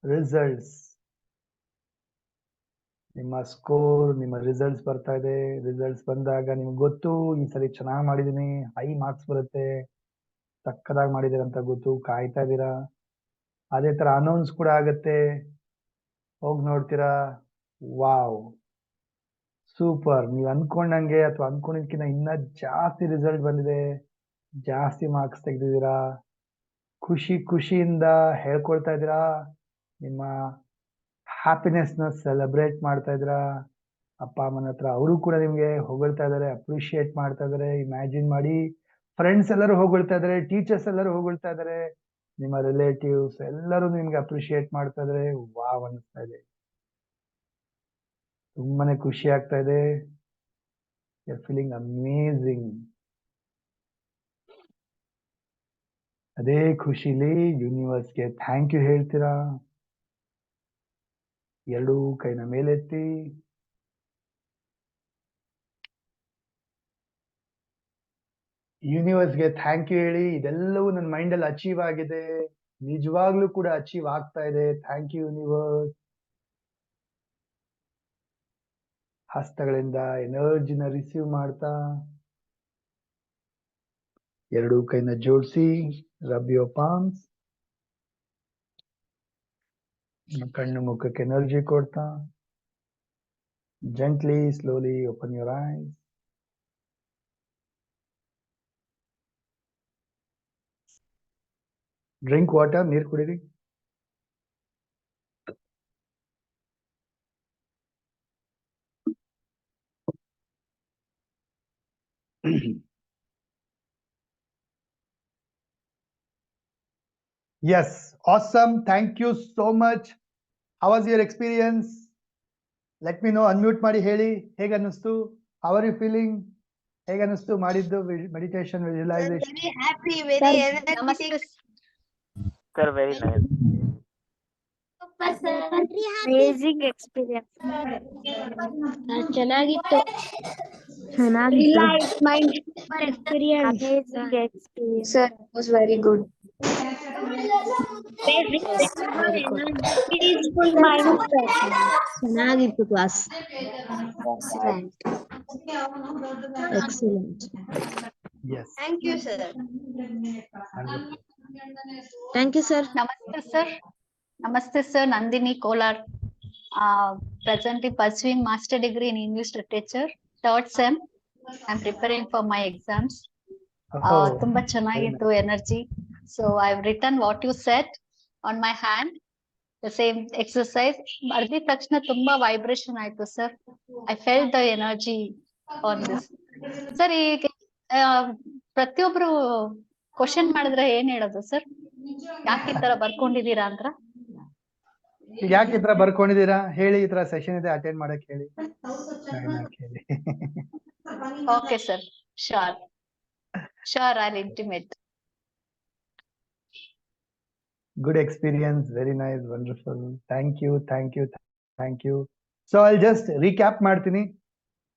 ರಿಸಲ್ಟ್ಸ್, ನಿಮ್ಮ ಸ್ಕೋರ್, ನಿಮ್ಮ ರಿಸಲ್ಟ್ಸ್ ಬರ್ತಾ ಇದೆ. ರಿಸಲ್ಟ್ಸ್ ಬಂದಾಗ ನಿಮ್ಗೆ ಗೊತ್ತು, ಈ ಸರಿ ಚೆನ್ನಾಗಿ ಮಾಡಿದೀನಿ, ಹೈ ಮಾರ್ಕ್ಸ್ ಬರುತ್ತೆ, ಸಕ್ಕದಾಗಿ ಮಾಡಿದೀರ ಅಂತ ಗೊತ್ತು, ಕಾಯ್ತಾ ಇದ್ದೀರಾ. ಅದೇ ತರ ಅನೌನ್ಸ್ ಕೂಡ ಆಗತ್ತೆ, ಹೋಗಿ ನೋಡ್ತೀರಾ, ವಾವ್ ಸೂಪರ್, ನೀವು ಅನ್ಕೊಂಡಂಗೆ ಅಥವಾ ಅನ್ಕೊಂಡಿದ್ಕಿಂತ ಇನ್ನ ಜಾಸ್ತಿ ರಿಸಲ್ಟ್ ಬಂದಿದೆ, ಜಾಸ್ತಿ ಮಾರ್ಕ್ಸ್ ತೆಗೆದಿದ್ದೀರಾ. ಖುಷಿ ಖುಷಿಯಿಂದ ಹೇಳ್ಕೊಳ್ತಾ ಇದ್ದೀರಾ, ನಿಮ್ಮ ಹ್ಯಾಪಿನೆಸ್ ನ ಸೆಲೆಬ್ರೇಟ್ ಮಾಡ್ತಾ ಇದ್ದೀರಾ. ಅಪ್ಪ ಅಮ್ಮನ ಹತ್ರ ಅವರು ಕೂಡ ನಿಮ್ಗೆ ಹೊಗಳ್ತಾ ಇದಾರೆ, ಅಪ್ರಿಶಿಯೇಟ್ ಮಾಡ್ತಾ ಇದಾರೆ. ಇಮ್ಯಾಜಿನ್ ಮಾಡಿ, ಫ್ರೆಂಡ್ಸ್ ಎಲ್ಲರೂ ಹೊಗಳ್ತಾ ಇದಾರೆ, ಟೀಚರ್ಸ್ ಎಲ್ಲರೂ ಹೊಗಳ್ತಾ ಇದಾರೆ, ನಿಮ್ಮ ರಿಲೇಟಿವ್ಸ್ ಎಲ್ಲರೂ ನಿಮ್ಗೆ ಅಪ್ರಿಶಿಯೇಟ್ ಮಾಡ್ತಾ ಇದಾರೆ. ವಾವ್ ಅನಿಸ್ತಾ ಇದೆ, ತುಂಬಾನೇ ಖುಷಿ ಆಗ್ತಾ ಇದೆ. You are feeling amazing. ಅದೇ ಖುಷಿಲಿ ಯೂನಿವರ್ಸ್ಗೆ ಥ್ಯಾಂಕ್ ಯು ಹೇಳ್ತೀರಾ. ಎರಡೂ ಕೈನ ಮೇಲೆತ್ತಿ. ಯೂನಿವರ್ಸ್ಗೆ ಥ್ಯಾಂಕ್ ಯು ಹೇಳಿ. ಇದೆಲ್ಲವೂ ನನ್ನ ಮೈಂಡಲ್ಲಿ ಅಚೀವ್ ಆಗಿದೆ, ನಿಜವಾಗ್ಲೂ ಕೂಡ ಅಚೀವ್ ಆಗ್ತಾ ಇದೆ. Thank you universe. ಹಸ್ತಗಳಿಂದ ಎನರ್ಜಿನ ರಿಸೀವ್ ಮಾಡ್ತಾ ಎರಡೂ ಕೈನ ಜೋಡಿಸಿ ರಬ್ ಯೋರ್ ಪಾಮ್ಸ್. ಕಣ್ಣು ಮುಖಕ್ಕೆ ಎನರ್ಜಿ ಕೊಡ್ತಾ gently slowly open your ice. Drink water, ನೀರು ಕುಡೀರಿ. Yes, awesome. Thank you so much. How was your experience? Let me know. Unmute ಮಾಡಿ ಹೇಳಿ, ಹೇಗೆ ಅನ್ನಿಸ್ತು? How are you feeling? ಹೇಗೆ ಅನ್ನಿಸ್ತು ಮಾಡಿದ್ದು meditation, visualisation? Very happy, very energetic. Sir, very nice. Super, sir. Amazing experience. ಚೆನ್ನಾಗಿತ್ತು. Relaxed mind. Super experience. Amazing experience. Sir, it was very good. Peaceful mind. ಚೆನ್ನಾಗಿತ್ತು class. Excellent. Yes. Thank you, sir. Wonderful. Thank you, sir. Namaste, sir. Namaste, sir. Nandini Kolar. Presently pursuing master degree in English literature, third sem. I'm preparing for my exams. Oh, Tumba ಚೆನ್ನಾಗಿತ್ತು energy. So I've written what you said on my hand. The same exercise. Bardi takshana tumba vibration ಆಯ್ತು sir. I felt the energy on this. Sir, ಈಗ ಪ್ರತಿಯೊಬ್ರು question ಮಾಡಿದ್ರೆ ಏನ್ ಹೇಳೋದು sir? ಯಾಕೆ ಈ ತರ ಬರ್ಕೊಂಡಿದೀರಾ ಅಂತ? ಈಗ ಯಾಕೆ ಈ ತರ ಬರ್ಕೊಂಡಿದ್ದೀರಾ ಹೇಳಿ. ಈ ತರ ಸೆಷನ್ ಇದೆ, ಅಟೆಂಡ್ ಮಾಡಕ್ ಹೇಳಿ. ಹೇಳಿ. Okay, sir. Sure. Sure, I'll intimate. Good experience, very nice, wonderful. Thank you, thank you, thank you. So I'll just recap ಮಾಡ್ತೀನಿ.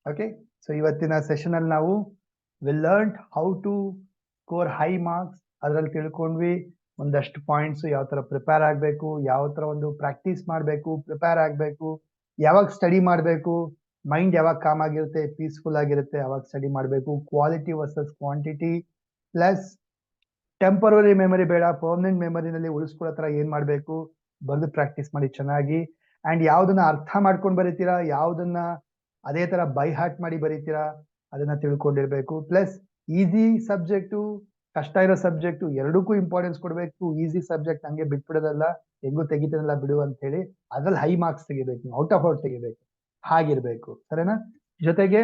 Okay, so ಇವತ್ತಿನ ಸೆಷನ್ ಅಲ್ಲಿ ನಾವು we learned how to score high marks. ಅದ್ರಲ್ಲಿ ತಿಳ್ಕೊಂಡ್ವಿ ಒಂದಷ್ಟು points, ಯಾವ ತರ prepare ಆಗ್ಬೇಕು, ಯಾವ ತರ ಒಂದು ಪ್ರಾಕ್ಟೀಸ್ ಮಾಡ್ಬೇಕು, ಪ್ರಿಪೇರ್ ಆಗ್ಬೇಕು, ಯಾವಾಗ ಸ್ಟಡಿ ಮಾಡ್ಬೇಕು, ಮೈಂಡ್ ಯಾವಾಗ ಕಾಮ್ ಆಗಿರುತ್ತೆ, ಪೀಸ್ಫುಲ್ ಆಗಿರುತ್ತೆ, ಯಾವಾಗ ಸ್ಟಡಿ ಮಾಡ್ಬೇಕು, quality versus quantity, plus temporary memory ಬೇಡ, ಪರ್ಮನೆಂಟ್ ಮೆಮೊರಿನಲ್ಲಿ ಉಳಿಸ್ಕೊಳ್ಳೋ ತರ ಏನ್ ಮಾಡ್ಬೇಕು, ಬರೆದು ಪ್ರಾಕ್ಟೀಸ್ ಮಾಡಿ ಚೆನ್ನಾಗಿ. ಅಂಡ್ ಯಾವ್ದನ್ನ ಅರ್ಥ ಮಾಡ್ಕೊಂಡು ಬರೀತೀರಾ, ಯಾವ್ದನ್ನ ಅದೇ ತರ ಬೈ ಹಾರ್ಟ್ ಮಾಡಿ ಬರೀತೀರಾ, ಅದನ್ನ ತಿಳ್ಕೊಂಡಿರ್ಬೇಕು. ಪ್ಲಸ್ ಈಸಿ ಸಬ್ಜೆಕ್ಟು, ಕಷ್ಟ ಇರೋ ಸಬ್ಜೆಕ್ಟು ಎರಡಕ್ಕೂ ಇಂಪಾರ್ಟೆನ್ಸ್ ಕೊಡ್ಬೇಕು. ಈಸಿ ಸಬ್ಜೆಕ್ಟ್ ಹಂಗೆ ಬಿಟ್ಬಿಡೋದಲ್ಲ, ಹೆಂಗು ತೆಗಿತಾನಲ್ಲ ಬಿಡು ಅಂತ ಹೇಳಿ ಅದ್ರಲ್ಲಿ ಹೈ ಮಾರ್ಕ್ಸ್ ತೆಗಿಬೇಕು, ಔಟ್ ಆಫ್ ಔಟ್ ತೆಗಿಬೇಕು, ಹಾಗಿರ್ಬೇಕು. ಸರಿನಾ? ಜೊತೆಗೆ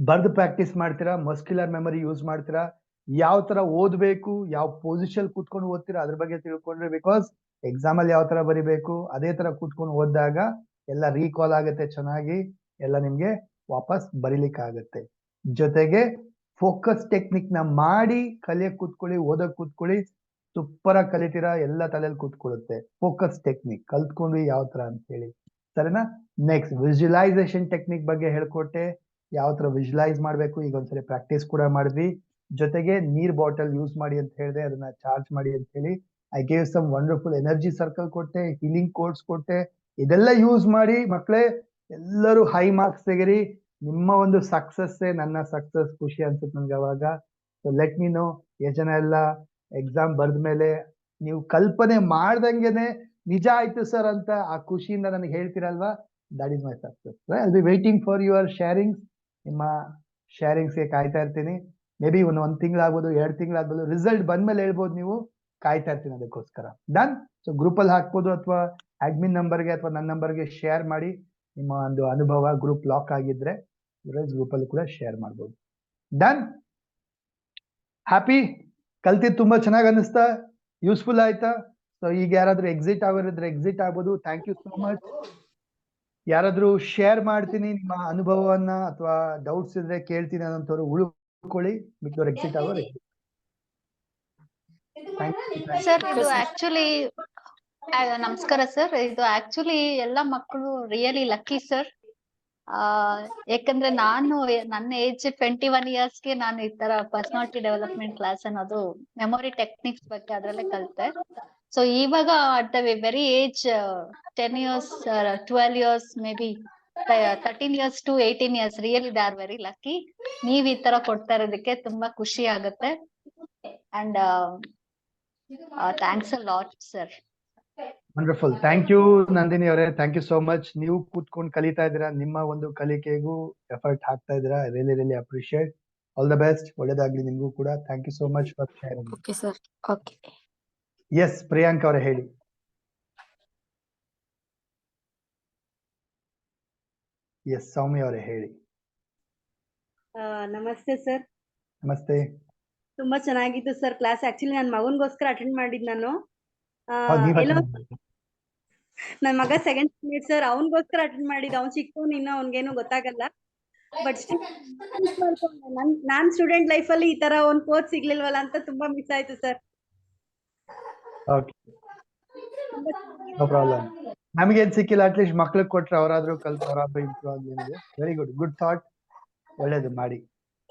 ಬರ್ದು ಪ್ರಾಕ್ಟೀಸ್ ಮಾಡ್ತೀರಾ, ಮಸ್ಕ್ಯುಲರ್ ಮೆಮೊರಿ ಯೂಸ್ ಮಾಡ್ತೀರಾ, ಯಾವ ತರ ಓದ್ಬೇಕು, ಯಾವ ಪೊಸಿಷನ್ ಕೂತ್ಕೊಂಡು ಓದ್ತೀರಾ ಅದ್ರ ಬಗ್ಗೆ ತಿಳ್ಕೊಂಡ್ರೆ, ಬಿಕಾಸ್ ಎಕ್ಸಾಮ್ ಅಲ್ಲಿ ಯಾವ ತರ ಬರಿಬೇಕು ಅದೇ ತರ ಕೂತ್ಕೊಂಡು ಓದಿದಾಗ ಎಲ್ಲ ರೀಕಾಲ್ ಆಗುತ್ತೆ ಚೆನ್ನಾಗಿ, ಎಲ್ಲ ನಿಮ್ಗೆ ವಾಪಸ್ ಬರೀಲಿಕ್ಕೆ ಆಗುತ್ತೆ. ಜೊತೆಗೆ ಫೋಕಸ್ ಟೆಕ್ನಿಕ್ ನ ಮಾಡಿ ಕಲಿಯಕ್ ಕೂತ್ಕೊಳ್ಳಿ, ಓದಕ್ ಕೂತ್ಕೊಳ್ಳಿ, ಸೂಪರ್ ಆಗಿ ಕಲಿತೀರಾ, ಎಲ್ಲ ತಲೆಯಲ್ಲಿ ಕೂತ್ಕೊಳ್ಳುತ್ತೆ. ಫೋಕಸ್ ಟೆಕ್ನಿಕ್ ಕಲ್ತ್ಕೊಂಡ್ವಿ ಯಾವ ತರ ಅಂತ ಹೇಳಿ. ಸರಿನಾ? ನೆಕ್ಸ್ಟ್ ವಿಜುವಲೈಸೇಷನ್ ಟೆಕ್ನಿಕ್ ಬಗ್ಗೆ ಹೇಳ್ಕೊಟ್ಟೆ, ಯಾವ ತರ ವಿಜುವಲೈಸ್ ಮಾಡ್ಬೇಕು, ಈಗ ಒಂದ್ಸರಿ ಪ್ರಾಕ್ಟೀಸ್ ಕೂಡ ಮಾಡಿದ್ವಿ. ಜೊತೆಗೆ ನೀರ್ ಬಾಟಲ್ ಯೂಸ್ ಮಾಡಿ ಅಂತ ಹೇಳಿದೆ, ಅದನ್ನ ಚಾರ್ಜ್ ಮಾಡಿ ಅಂತ ಹೇಳಿ. I gave some wonderful energy circle ಕೊಟ್ಟೆ, ಹೀಲಿಂಗ್ ಕೋಡ್ಸ್ ಕೊಟ್ಟೆ. ಇದೆಲ್ಲ ಯೂಸ್ ಮಾಡಿ ಮಕ್ಕಳೇ ಎಲ್ಲರೂ ಹೈ ಮಾರ್ಕ್ಸ್ ತೆಗಿರಿ. ನಿಮ್ಮ ಒಂದು ಸಕ್ಸಸ್ ನನ್ನ ಸಕ್ಸಸ್. ಖುಷಿ ಅನ್ಸುತ್ತೆ ನನ್ಗೆ ಅವಾಗ. So let me know. ಎಷ್ಟು ಜನ ಎಲ್ಲ ಎಕ್ಸಾಮ್ ಬರ್ದ ಮೇಲೆ ನೀವು ಕಲ್ಪನೆ ಮಾಡ್ದಂಗೆನೆ ನಿಜ ಆಯ್ತು ಸರ್ ಅಂತ ಆ ಖುಷಿಯಿಂದ ನನಗೆ ಹೇಳ್ತೀರಲ್ವಾ, that is my success. I will be waiting for your sharings. ನಿಮ್ಮ ಶೇರಿಂಗ್ಸ್ಗೆ ಕಾಯ್ತಾ ಇರ್ತೀನಿ. ಮೇ ಬಿ ಒಂದ್ ತಿಂಗಳಾಗ್ಬೋದು, 2 ತಿಂಗಳಾಗ್ಬೋದು, ರಿಸಲ್ಟ್ ಬಂದ್ಮೇಲೆ ಹೇಳ್ಬೋದು ನೀವು. ಕಾಯ್ತಾ ಇರ್ತೀನಿ ಅದಕ್ಕೋಸ್ಕರ. ಡನ್. ಸೊ ಗ್ರೂಪ್ ಅಲ್ಲಿ ಹಾಕ್ಬೋದು, ಅಥವಾ ಅಡ್ಮಿನ್ ನಂಬರ್ಗೆ ಅಥವಾ ನನ್ನ ನಂಬರ್ಗೆ ಶೇರ್ ಮಾಡಿ ನಿಮ್ಮ ಒಂದು ಅನುಭವ. ಗ್ರೂಪ್ ಲಾಕ್ ಆಗಿದ್ರೆ ಗ್ರೂಪ್ ಅಲ್ಲಿ ಕೂಡ ಶೇರ್ ಮಾಡ್ಬೋದು. ಡನ್. ಹ್ಯಾಪಿ? ಕಲ್ತಿದ್ ತುಂಬಾ ಚೆನ್ನಾಗಿ ಅನ್ನಿಸ್ತಾ? ಯೂಸ್ಫುಲ್ ಆಯ್ತಾ? ಸೊ ಈಗ ಯಾರಾದ್ರೂ ಎಕ್ಸಿಟ್ ಆಗೋರಿದ್ರೆ ಎಕ್ಸಿಟ್ ಆಗ್ಬೋದು. Thank you so much. ಯಾರಾದ್ರೂ ಶೇರ್ ಮಾಡ್ತೀನಿ ನಿಮ್ಮ ಅನುಭವವನ್ನ ಅಥವಾ ಡೌಟ್ಸ್ ಇದ್ರೆ ಕೇಳ್ತೀನಿ ಅನ್ನೋಂಥವ್ರು ಉಳ್ಕೊಳ್ಳಿ, ಮಿಕ್ಕದವ್ರು ಎಕ್ಸಿಟ್ ಆಗೋರು ಸರ್ ಇದು ಆಕ್ಚುಲಿ ನಮಸ್ಕಾರ ಸರ್. ಇದು ಆಕ್ಚುಲಿ ಎಲ್ಲ ಮಕ್ಕಳು ರಿಯಲಿ ಲಕ್ಕಿ ಸರ್. ಯಾಕಂದ್ರೆ ನಾನು ನನ್ನ ಏಜ್ 21 ಇಯರ್ಸ್ಗೆ ನಾನು ಈ ತರ ಪರ್ಸನಾಲಿಟಿ ಡೆವಲಪ್ಮೆಂಟ್ ಕ್ಲಾಸ್ ಅನ್ನೋದು ಮೆಮೊರಿ ಟೆಕ್ನಿಕ್ಸ್ ಬಗ್ಗೆ ಅದ್ರಲ್ಲೇ ಕಲಿತೆ. ಸೊ ಇವಾಗ at the very age 10 years 12 years maybe 13 years to 18 years really they are very lucky. ನೀವ್ ಈ ತರ ಕೊಡ್ತಾ ಇರೋದಕ್ಕೆ ತುಂಬಾ ಖುಷಿ ಆಗುತ್ತೆ. And thanks a lot sir. Wonderful. Thank you Nandini ಅವರೇ, ಥ್ಯಾಂಕ್ ಯು ಸೋ ಮಚ್. ನೀವು ಕೂತ್ಕೊಂಡು ಕಲಿತಾ ಇದ್ದೀರಾ, ನಿಮ್ಮ ಒಂದು ಕಲಿಕೆಗೂ ಎಫರ್ಟ್ ಹಾಕ್ತಾ ಇದ್ದೀರಾ. Really really appreciate. All the best. ಒಳ್ಳೇದಾಗ್ಲಿ ನಿಮ್ಗೂ ಕೂಡ. Thank you so much for sharing. Okay sir. Okay. Yes Priyank ಅವರೇ ಹೇಳಿ. ಎಸ್ ಸೌಮ್ಯ ಅವರೇ ಹೇಳಿ. ನಮಸ್ತೆ ಸರ್. ನಮಸ್ತೆ. ತುಂಬಾ ಚೆನ್ನಾಗಿತ್ತು ಸರ್ ಕ್ಲಾಸ್. ಆಕ್ಚುಲಿ ನನ್ನ ಮಗನ್ಗೋಸ್ಕರ ಅಟೆಂಡ್ ಮಾಡಿದ್ ನಾನು. ನನ್ ಮಗ 2nd standard ಸರ್, ಅವನ್ಗೋಸ್ಕರ ಅಟೆಂಡ್ ಮಾಡಿದ್. ಅವ್ನ್ ಚಿಕ್ಕವನು, ಇನ್ನ ಅವ್ನ್ಗೇನು ಗೊತ್ತಾಗಲ್ಲ. ಬಟ್ ನಾನ್ ಸ್ಟೂಡೆಂಟ್ ಲೈಫ್ ಅಲ್ಲಿ ಈ ತರ ಒಂದ್ ಕೋಚ್ ಸಿಗ್ಲಿಲ್ವಲ್ಲ ಅಂತ ತುಂಬಾ ಮಿಸ್ ಆಯ್ತು ಸರ್. No problem. ನಮಗೇನ್ ಸಿಕ್ಕಿಲ್ಲ, ಅಟ್ಲೀಸ್ಟ್ ಮಕ್ಳಿಗೆ ಕೊಟ್ರೆ ಅವರಾದ್ರೂ ಕಲ್ತು ಅವರಾದ್ರೂ ಇಂಪ್ರೂವ್ ಆಗಲಿ. Very good, good thought. ಒಳ್ಳೇದು ಮಾಡಿ.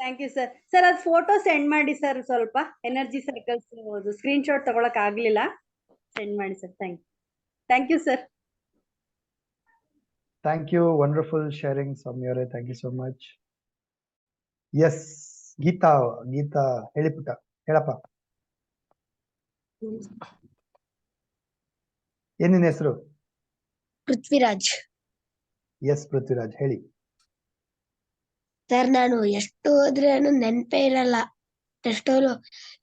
Thank you sir. ಸರ್ ಅದ್ ಫೋಟೋ ಸೆಂಡ್ ಮಾಡಿ ಸರ್. ಸ್ವಲ್ಪ ಎನರ್ಜಿ ಸರ್ಕಲ್ಸ್ ಸ್ಕ್ರೀನ್ ಶಾಟ್ ತಗೊಳಕ್ ಆಗ್ಲಿಲ್ಲ, ಸೆಂಡ್ ಮಾಡಿ sir. Thank you sir. Thank you. Wonderful sharing Soumya ಅವರೇ. Thank you so much. Yes Geetha ಹೇಳಿ ಪುಟ್ಟ, ಹೇಳಪ್ಪ. ಏನ್ ನಿನ್ನ ಹೆಸರು? ಪೃಥ್ವಿರಾಜ್. ಎಸ್ ಪೃಥ್ವಿರಾಜ್ ಹೇಳಿ. ಸರ್ ನಾನು ಎಷ್ಟು ಓದ್ರೇನು ನೆನ್ಪೇ ಇರಲ್ಲ. ಟೆಸ್ಟ್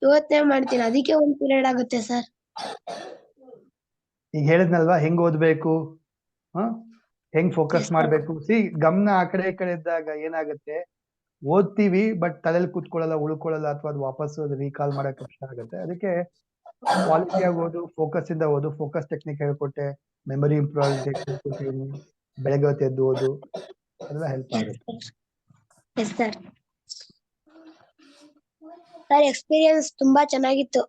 ಯೋಚನೆ ಮಾಡ್ತೀನಿ, ಅದಕ್ಕೆ ಒಂದ್ ಪೀರಿಯಡ್ ಆಗುತ್ತೆ ಸರ್. ಈಗ ಹೇಳಿದ್ನಲ್ವಾ ಹೆಂಗ್ ಓದ್ಬೇಕು, ಹೆಂಗ್ ಫೋಕಸ್ ಮಾಡ್ಬೇಕು. ಗಮನ ಆ ಕಡೆ ಈ ಕಡೆ ಇದ್ದಾಗ ಏನಾಗುತ್ತೆ, ಓದ್ತೀವಿ ಬಟ್ ತಲೆಯಲ್ಲಿ ಕೂತ್ಕೊಳ್ಳಲ್ಲ, ಉಳ್ಕೊಳ್ಳಲ್ಲ, ಅಥವಾ ಅದು ವಾಪಸ್ ರೀಕಾಲ್ ಮಾಡಕ್ ಕಷ್ಟ ಆಗುತ್ತೆ. ಅದಕ್ಕೆ ಕ್ವಾಲಿಟಿ ಆಗಿ ಓದು, ಫೋಕಸ್ ಇಂದ ಓದು. ಫೋಕಸ್ ಟೆಕ್ನಿಕ್ ಹೇಳ್ಕೊಟ್ಟೆ, ಮೆಮೊರಿ ಇಂಪ್ರೂವ್ ಹೇಳ್ಕೊಟ್ಟಿದ್ದೀನಿ, ಬೆಳಗ್ಗೆ ಹೊತ್ತು ಎದ್ದು ಓದು, ಅದೆಲ್ಲ ಹೆಲ್ಪ್ ಆಗುತ್ತೆ. ಸರ್ ಎಕ್ಸ್ಪೀರಿಯನ್ಸ್ ತುಂಬಾ ಚೆನ್ನಾಗಿತ್ತು.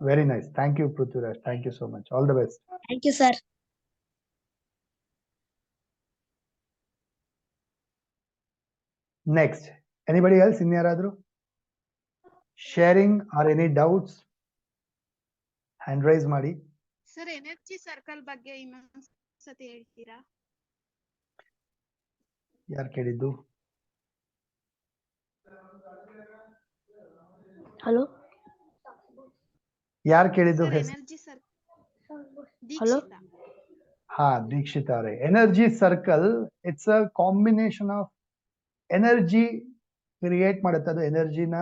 Very nice. Thank you Prithviraj. Thank you so much. All the best. Thank you sir. Next anybody else? ಇನ್ಯಾರಾದ್ರೂ sharing or any doubts? Hand raise ಮಾಡಿ. ಸರ್ ಎನರ್ಜಿ ಸರ್ಕಲ್ ಬಗ್ಗೆ ಇನ್ನೊಂದ್ಸತಿ ಹೇಳ್ತೀರಾ? ಯಾರು ಕೇಳಿದ್ದು? ಹಲೋ, ಯಾರು ಕೇಳಿದ್ದು? Energy circle. ಹಾ, ದೀಕ್ಷಿತಾ ಅವರೇ. Energy circle it's a combination of energy create ಮಾಡುತ್ತೆ, ಅದು ಎನರ್ಜಿನ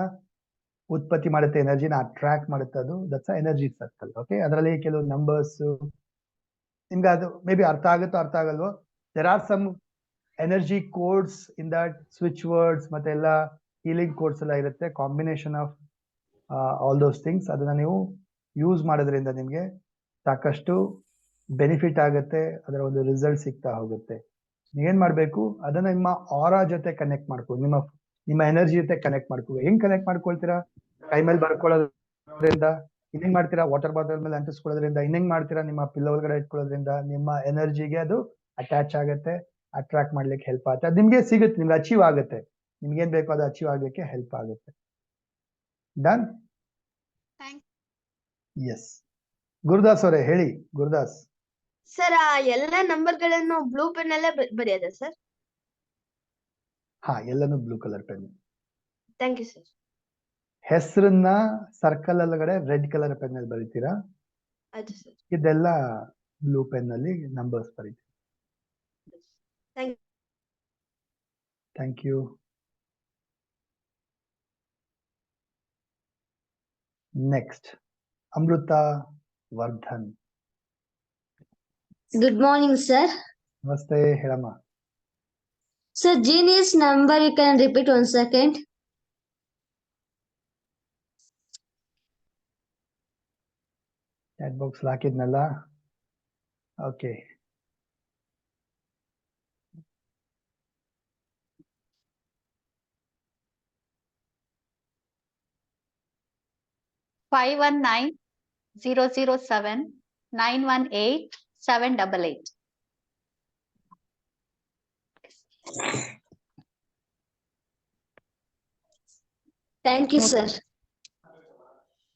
ಉತ್ಪತ್ತಿ ಮಾಡುತ್ತೆ, ಎನರ್ಜಿನ ಅಟ್ರಾಕ್ಟ್ ಮಾಡುತ್ತೆ. ಅದು ದಟ್ಸ್ ಎನರ್ಜಿ ಸರ್ಕಲ್. ಓಕೆ, ಅದರಲ್ಲಿ ಕೆಲವು ನಂಬರ್ಸ್ ನಿಮ್ಗೆ ಅದು ಮೇ ಬಿ ಅರ್ಥ ಆಗುತ್ತೋ ಅರ್ಥ ಆಗಲ್ವೋ. There are some energy codes in that, switch words ಮತ್ತೆ ಎಲ್ಲ ಹೀಲಿಂಗ್ ಕೋಡ್ಸ್ ಎಲ್ಲ ಇರುತ್ತೆ. Combination of all those things. ಅದನ್ನ ನೀವು ಯೂಸ್ ಮಾಡೋದ್ರಿಂದ ನಿಮ್ಗೆ ಸಾಕಷ್ಟು ಬೆನಿಫಿಟ್ ಆಗುತ್ತೆ, ಅದರ ಒಂದು ರಿಸಲ್ಟ್ ಸಿಗ್ತಾ ಹೋಗುತ್ತೆ. ನೀವೇನ್ ಮಾಡ್ಬೇಕು, ಅದನ್ನ ನಿಮ್ಮ ಆರಾ ಜೊತೆ ಕನೆಕ್ಟ್ ಮಾಡ್ಕೊ, ನಿಮ್ಮ ಎನರ್ಜಿ ಜೊತೆ ಕನೆಕ್ಟ್ ಮಾಡ್ಕೋ. ಹೆಂಗ್ ಕನೆಕ್ಟ್ ಮಾಡ್ಕೊಳ್ತೀರಾ? ಕೈ ಮೇಲೆ ಬರ್ಕೊಳ್ಳೋದ್ರಿಂದ, ಇನ್ನೇನ್ ಮಾಡ್ತೀರಾ? ವಾಟರ್ ಬಾಟಲ್ ಮೇಲೆ ಅಂಟಿಸ್ಕೊಳ್ಳೋದ್ರಿಂದ, ಇನ್ನೇನ್ ಮಾಡ್ತೀರಾ? ನಿಮ್ಮ ಪಿಲ್ಲೋ ಒಳಗಡೆ ಇಟ್ಕೊಳ್ಳೋದ್ರಿಂದ ನಿಮ್ಮ ಎನರ್ಜಿಗೆ ಅದು ಅಟ್ಯಾಚ್ ಆಗುತ್ತೆ, ಅಟ್ರಾಕ್ಟ್ ಮಾಡ್ಲಿಕ್ಕೆ ಹೆಲ್ಪ್ ಆಗುತ್ತೆ. ಅದು ನಿಮ್ಗೆ ಸಿಗುತ್ತೆ, ನಿಮ್ಗೆ ಅಚೀವ್ ಆಗುತ್ತೆ. ನಿಮ್ಗೇನ್ ಬೇಕೋ ಅದು ಅಚೀವ್ ಆಗ್ಲಿಕ್ಕೆ ಹೆಲ್ಪ್ ಆಗುತ್ತೆ. ಡನ್? ಎಸ್. ಗುರುದಾಸ್ ಅವರೇ ಹೇಳಿ. ಗುರುದಾಸ್ ಸರ್ ಎಲ್ಲ ನಂಬರ್ಗಳನ್ನು ಬ್ಲೂ ಪೆನ್ ಅಲ್ಲೇ ಬರೆಯೋದಾ ಸರ್? ಹಾ, ಎಲ್ಲಾನು blue colour pen. Thank you sir. ಹೆಸರನ್ನ ಸರ್ಕಲ್ ಒಳಗಡೆ ರೆಡ್ ಕಲರ್ ಪೆನ್ ಅಲ್ಲಿ ಬರೀತೀರಾ. ಆಯ್ತು ಸರ್. ಇದೆಲ್ಲ ಬ್ಲೂ ಪೆನ್ ಅಲ್ಲಿ ನಂಬರ್ಸ್ ಬರೀತೀರಾ. Thank you. Next Amrutha Vardhan. Good morning, sir. ನಮಸ್ತೆ, ಹೇಳಮ್ಮ. Sir, genius number, you can repeat 1 second. Chat box ಹಾಕಿದ್ನಲ್ಲ. ಓಕೆ, 519-007-918-788. Thank you, sir.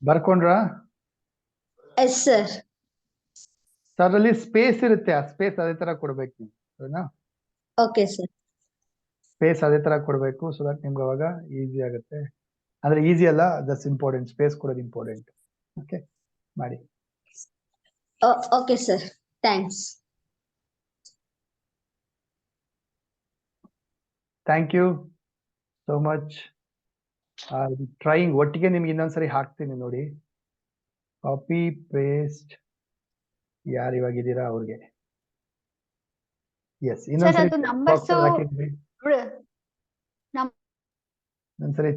ಬರ್ಕೊಂಡ್ರಾ? Yes, sir. ಸರ್ ಅಲ್ಲಿ ಸ್ಪೇಸ್ ಇರುತ್ತೆ, ಆ ಸ್ಪೇಸ್ ಅದೇ ತರ ಕೊಡ್ಬೇಕು ನೀವು, ಸರಿನಾ? Okay, sir. ಸ್ಪೇಸ್ ಅದೇ ತರ ಕೊಡ್ಬೇಕು, ಸೊ ದಟ್ ನಿಮ್ಗೆ ಅವಾಗ ಈಸಿ ಆಗುತ್ತೆ. ಅಂದ್ರೆ ಈಸಿ ಅಲ್ಲ, ದಟ್ಸ್ ಇಂಪಾರ್ಟೆಂಟ್, ಸ್ಪೇಸ್ ಕೊಡೋದು ಇಂಪಾರ್ಟೆಂಟ್. ಓಕೆ, ಮಾಡಿ. Okay, sir. Thanks. Thank you so much. Trying ಒಟ್ಟಿಗೆ ನಿಮ್ಗೆ ಇನ್ನೊಂದ್ಸರಿ ಹಾಕ್ತೀನಿ ನೋಡಿ. ಕಾಪಿ ಪೇಸ್ಟ್, ಯಾರು ಇವಾಗಿದ್ದೀರಾ ಅವ್ರಿಗೆ. ಎಸ್, ಇನ್ನೊಂದ್ಸರಿ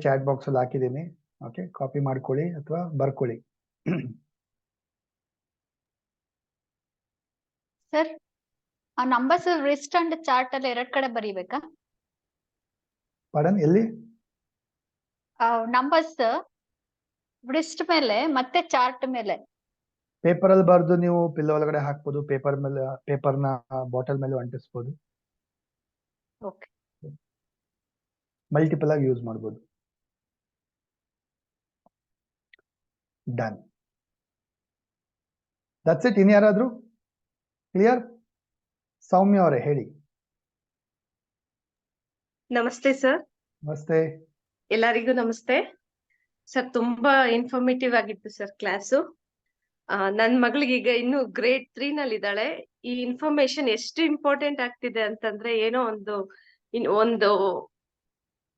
ಚಾಟ್ ಬಾಕ್ಸ್ ಅಲ್ಲಿ ಹಾಕಿದ್ದೀನಿ. ಓಕೆ, ಕಾಪಿ ಮಾಡ್ಕೊಳ್ಳಿ ಅಥವಾ ಬರ್ಕೊಳ್ಳಿ. ಸರ್, ಆ ನಂಬರ್ಸ್ ರಿಸ್ಟ್ ಅಂಡ್ ಚಾರ್ಟ್ ಅಲ್ಲಿ 2 ಕಡೆ ಬರೀಬೇಕಾ? ಪಾಡನ್, ಎಲ್ಲಿ? ನಂಬರ್ಸ್ ರಿಸ್ಟ್ ಮೇಲೆ ಮತ್ತೆ ಚಾರ್ಟ್ ಮೇಲೆ. ಪೇಪರ್ ಅಲ್ಲಿ ಬರ್ದು ನೀವು ಪಿಲ್ಲೋ ಒಳಗಡೆ ಹಾಕ್ಬೋದು, ಪೇಪರ್ ಮೇಲೆ, ಪೇಪರ್ನ ಬಾಟಲ್ ಮೇಲೆ ಅಂಟಿಸ್ಬೋದು. ಓಕೆ, ಮಲ್ಟಿಪಲ್ ಆಗಿ ಯೂಸ್ ಮಾಡ್ಬೋದು. Done, that's it. ಇನ್ಯಾರಾದ್ರೂ ಕ್ಲಿಯರ್? ಸೌಮ್ಯ ಅವರೇ ಹೇಳಿ. ನಮಸ್ತೆ ಸರ್. ನಮಸ್ತೆ. ಎಲ್ಲರಿಗೂ ನಮಸ್ತೆ ಸರ್. ತುಂಬಾ ಇನ್ಫಾರ್ಮೇಟಿವ್ ಆಗಿತ್ತು ಸರ್ ಕ್ಲಾಸು. ನನ್ ಮಗಳಿಗೆ ಈಗ ಇನ್ನು ಗ್ರೇಡ್ 3 ನಲ್ಲಿ ಇದ್ದಾಳೆ. ಈ ಇನ್ಫಾರ್ಮೇಶನ್ ಎಷ್ಟು ಇಂಪಾರ್ಟೆಂಟ್ ಆಗ್ತಿದೆ ಅಂತಂದ್ರೆ,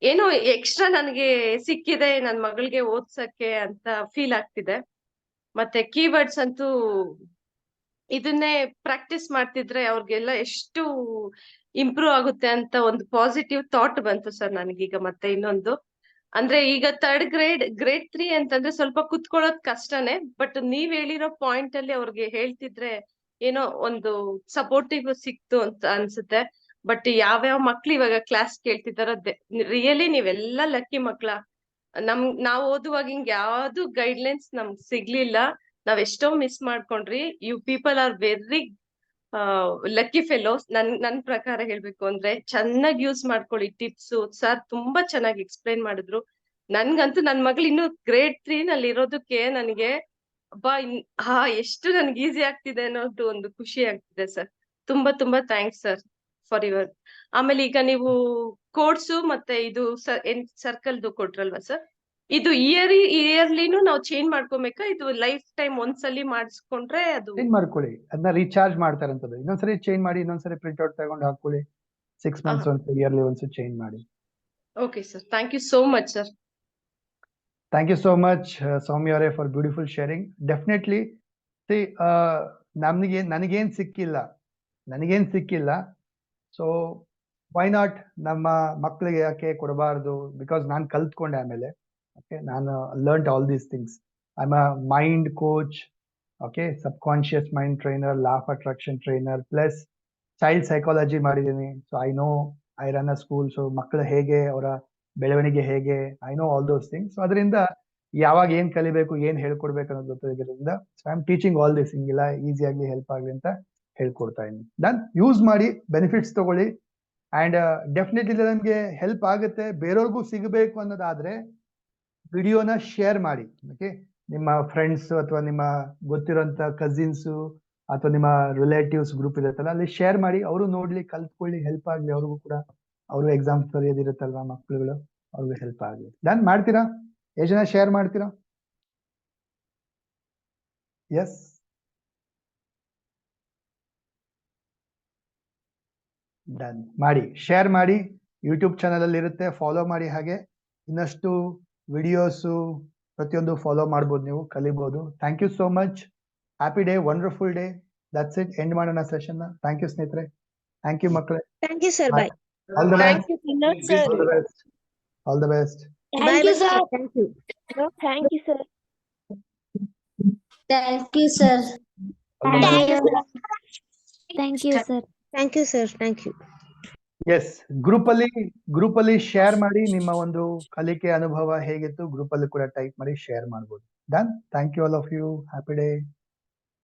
ಏನೋ ಎಕ್ಸ್ಟ್ರಾ ನನಗೆ ಸಿಕ್ಕಿದೆ ನನ್ ಮಗಳಿಗೆ ಓದ್ಸಕ್ಕೆ ಅಂತ ಫೀಲ್ ಆಗ್ತಿದೆ. ಮತ್ತೆ ಕೀವರ್ಡ್ಸ್ ಅಂತೂ ಇದನ್ನೇ ಪ್ರಾಕ್ಟೀಸ್ ಮಾಡ್ತಿದ್ರೆ ಅವ್ರಿಗೆಲ್ಲ ಎಷ್ಟು ಇಂಪ್ರೂವ್ ಆಗುತ್ತೆ ಅಂತ ಒಂದು ಪಾಸಿಟಿವ್ ಥಾಟ್ ಬಂತು ಸರ್ ನನಗೀಗ. ಮತ್ತೆ ಇನ್ನೊಂದು ಅಂದ್ರೆ, ಈಗ ಗ್ರೇಡ್ 3 ಅಂತಂದ್ರೆ ಸ್ವಲ್ಪ ಕುತ್ಕೊಳ್ಳೋದ್ ಕಷ್ಟನೇ. ಬಟ್ ನೀವ್ ಹೇಳಿರೋ ಪಾಯಿಂಟ್ ಅಲ್ಲಿ ಅವ್ರಿಗೆ ಹೇಳ್ತಿದ್ರೆ ಏನೋ ಒಂದು ಸಪೋರ್ಟಿವ್ ಸಿಕ್ತು ಅಂತ ಅನ್ಸುತ್ತೆ. ಬಟ್ ಯಾವ್ಯಾವ ಮಕ್ಳು ಇವಾಗ ಕ್ಲಾಸ್ ಕೇಳ್ತಿದಾರೋ ರಿಯಲಿ ನೀವೆಲ್ಲ ಲಕ್ಕಿ ಮಕ್ಳ. ನಾವ್ ಓದುವಾಗ ಹಿಂಗ್ ಯಾವ್ದು ಗೈಡ್ಲೈನ್ಸ್ ನಮ್ಗ್ ಸಿಗ್ಲಿಲ್ಲ. ನಾವ್ ಎಷ್ಟೋ ಮಿಸ್ ಮಾಡ್ಕೊಂಡ್ರಿ. You people are very lucky fellows. ನನ್ ಪ್ರಕಾರ ಹೇಳ್ಬೇಕು ಅಂದ್ರೆ, ಚೆನ್ನಾಗಿ ಯೂಸ್ ಮಾಡ್ಕೊಳ್ಳಿ ಟಿಪ್ಸ್. ಸರ್ ತುಂಬಾ ಚೆನ್ನಾಗಿ ಎಕ್ಸ್ಪ್ಲೈನ್ ಮಾಡಿದ್ರು. ನನ್ಗಂತೂ ನನ್ ಮಗಳು ಇನ್ನು ಗ್ರೇಡ್ 3 ನಲ್ಲಿ ಇರೋದಕ್ಕೆ ನನಗೆ ಎಷ್ಟು ನನ್ಗೆ ಈಸಿ ಆಗ್ತಿದೆ ಅನ್ನೋದು ಒಂದು ಖುಷಿ ಆಗ್ತಿದೆ ಸರ್. ತುಂಬಾ ತುಂಬಾ ಥ್ಯಾಂಕ್ಸ್ ಸರ್ ಫಾರ್ ಯುವರ್. ಆಮೇಲೆ ಈಗ ನೀವು ಕೋಡ್ಸು ಮತ್ತೆ ಇದು ಸರ್ಕಲ್ದು ಕೊಟ್ರಲ್ವಾ ಸರ್, ಇದು ಇಯರ್ಲಿನೂ ನಾವು ಚೇಂಜ್ ಮಾಡ್ಕೊಬೇಕಾ? ಇದು ಲೈಫ್ ಟೈಮ್ ಒಂದ್ಸಲಿ ಮಾಡಿಸ್ಕೊಂಡ್ರೆ ಅದು ಚೇಂಜ್ ಮಾಡ್ಕೊಳ್ಳಿ, ಅದನ್ನ ರೀಚಾರ್ಜ್ ಮಾಡ್ತಾರಂತದ್ದು. ಇನ್ನೊಂದ್ಸರಿ ಚೇಂಜ್ ಮಾಡಿ, ಇನ್ನೊಂದ್ಸರಿ ಪ್ರಿಂಟ್ ಔಟ್ ತಗೊಂಡು ಹಾಕೊಳ್ಳಿ. 6 months once, yearly once change ಮಾಡಿ. Okay sir, thank you so much sir. Thank you so much Soumya ಅವರೇ ಫಾರ್ ಬ್ಯೂಟಿಫುಲ್ ಶೇರಿಂಗ್. ಡೆಫಿನೆಟ್ಲಿ ನನಗೇನ್ ಸಿಕ್ಕಿಲ್ಲ, ಸೊ ವೈ ನಾಟ್ ನಮ್ಮ ಮಕ್ಕಳಿಗೆ ಯಾಕೆ ಕೊಡಬಾರ್ದು? ಬಿಕಾಸ್ ನಾನು ಕಲ್ತ್ಕೊಂಡೆ ಆಮೇಲೆ. ಓಕೆ, ನಾನು learned all these things. I am a mind coach, okay, subconscious mind trainer, law of attraction trainer, plus child psychology ಮಾಡಿದ್ದೀನಿ. So I run a school. So ಮಕ್ಕಳು ಹೇಗೆ, ಅವರ ಬೆಳವಣಿಗೆ ಹೇಗೆ, I know all those things. So ಅದರಿಂದ ಯಾವಾಗ ಏನ್ ಕಲಿಬೇಕು, ಏನ್ ಹೇಳ್ಕೊಡ್ಬೇಕು ಅನ್ನೋದು ಗೊತ್ತಿರೋದ್ರಿಂದ I am teaching all this. ಹಿಂಗಿಲ್ಲ, ಈಸಿಯಾಗಿ ಹೆಲ್ಪ್ ಆಗ್ಲಿ ಅಂತ ಹೇಳ್ಕೊಡ್ತಾ ಇದ್ದೀನಿ. ದನ್ ಯೂಸ್ ಮಾಡಿ, ಬೆನಿಫಿಟ್ಸ್ ತಗೊಳ್ಳಿ. ಅಂಡ್ ಡೆಫಿನೆಟ್ಲಿ ನಮ್ಗೆ ಹೆಲ್ಪ್ ಆಗುತ್ತೆ. ಬೇರೆಯವ್ರಿಗೂ ಸಿಗಬೇಕು ಅನ್ನೋದಾದ್ರೆ ವಿಡಿಯೋನ ಶೇರ್ ಮಾಡಿ. ಓಕೆ, ನಿಮ್ಮ ಫ್ರೆಂಡ್ಸ್ ಅಥವಾ ನಿಮ್ಮ ಗೊತ್ತಿರೋಂಥ ಕಸಿನ್ಸು ಅಥವಾ ನಿಮ್ಮ ರಿಲೇಟಿವ್ಸ್ ಗ್ರೂಪ್ ಇರುತ್ತಲ್ಲ, ಅಲ್ಲಿ ಶೇರ್ ಮಾಡಿ. ಅವರು ನೋಡ್ಲಿ, ಕಲ್ತ್ಕೊಳ್ಳಿ, ಹೆಲ್ಪ್ ಆಗ್ಲಿ ಅವ್ರಿಗೂ ಕೂಡ. ಅವರು ಎಕ್ಸಾಮ್ ಬರೆಯೋದಿರುತ್ತಲ್ವಾ ಮಕ್ಕಳುಗಳು, ಅವ್ರಿಗೂ ಹೆಲ್ಪ್ ಆಗ್ಲಿ. ಡನ್, ಮಾಡ್ತೀರಾ? ಎಷ್ಟು ಜನ ಶೇರ್ ಮಾಡ್ತೀರಾ? ಎಸ್, ಡನ್ ಮಾಡಿ, ಶೇರ್ ಮಾಡಿ. ಯೂಟ್ಯೂಬ್ ಚಾನಲ್ ಅಲ್ಲಿ ಇರುತ್ತೆ, ಫಾಲೋ ಮಾಡಿ. ಹಾಗೆ ಇನ್ನಷ್ಟು ವಿಡಿಯೋಸು ಪ್ರತಿಯೊಂದು ಫಾಲೋ ಮಾಡ್ಬೋದು, ನೀವು ಕಲಿಬಹುದು. Thank you so much. Happy day, wonderful day. That's it, end ಮಾಡೋಣ ಸೆಷನ್. ಥ್ಯಾಂಕ್ ಯು ಸ್ನೇಹಿತರೆ. ಥ್ಯಾಂಕ್ ಯು ಮಕ್ಕಳೇ. Thank you sir. Bye. All the thank best. You sir. All the best. Thank you, sir. Thank you. Thank you sir. Thank you, sir. Thank you sir. Thank you sir. Thank you. Yes, group ಅಲ್ಲಿ share ಮಾಡಿ. ನಿಮ್ಮ ಒಂದು ಕಲಿಕೆ ಅನುಭವ ಹೇಗಿತ್ತು group ಅಲ್ಲಿ ಕೂಡ type ಮಾಡಿ ಶೇರ್ ಮಾಡ್ಬೋದು. Done. Thank you all of you. Happy day.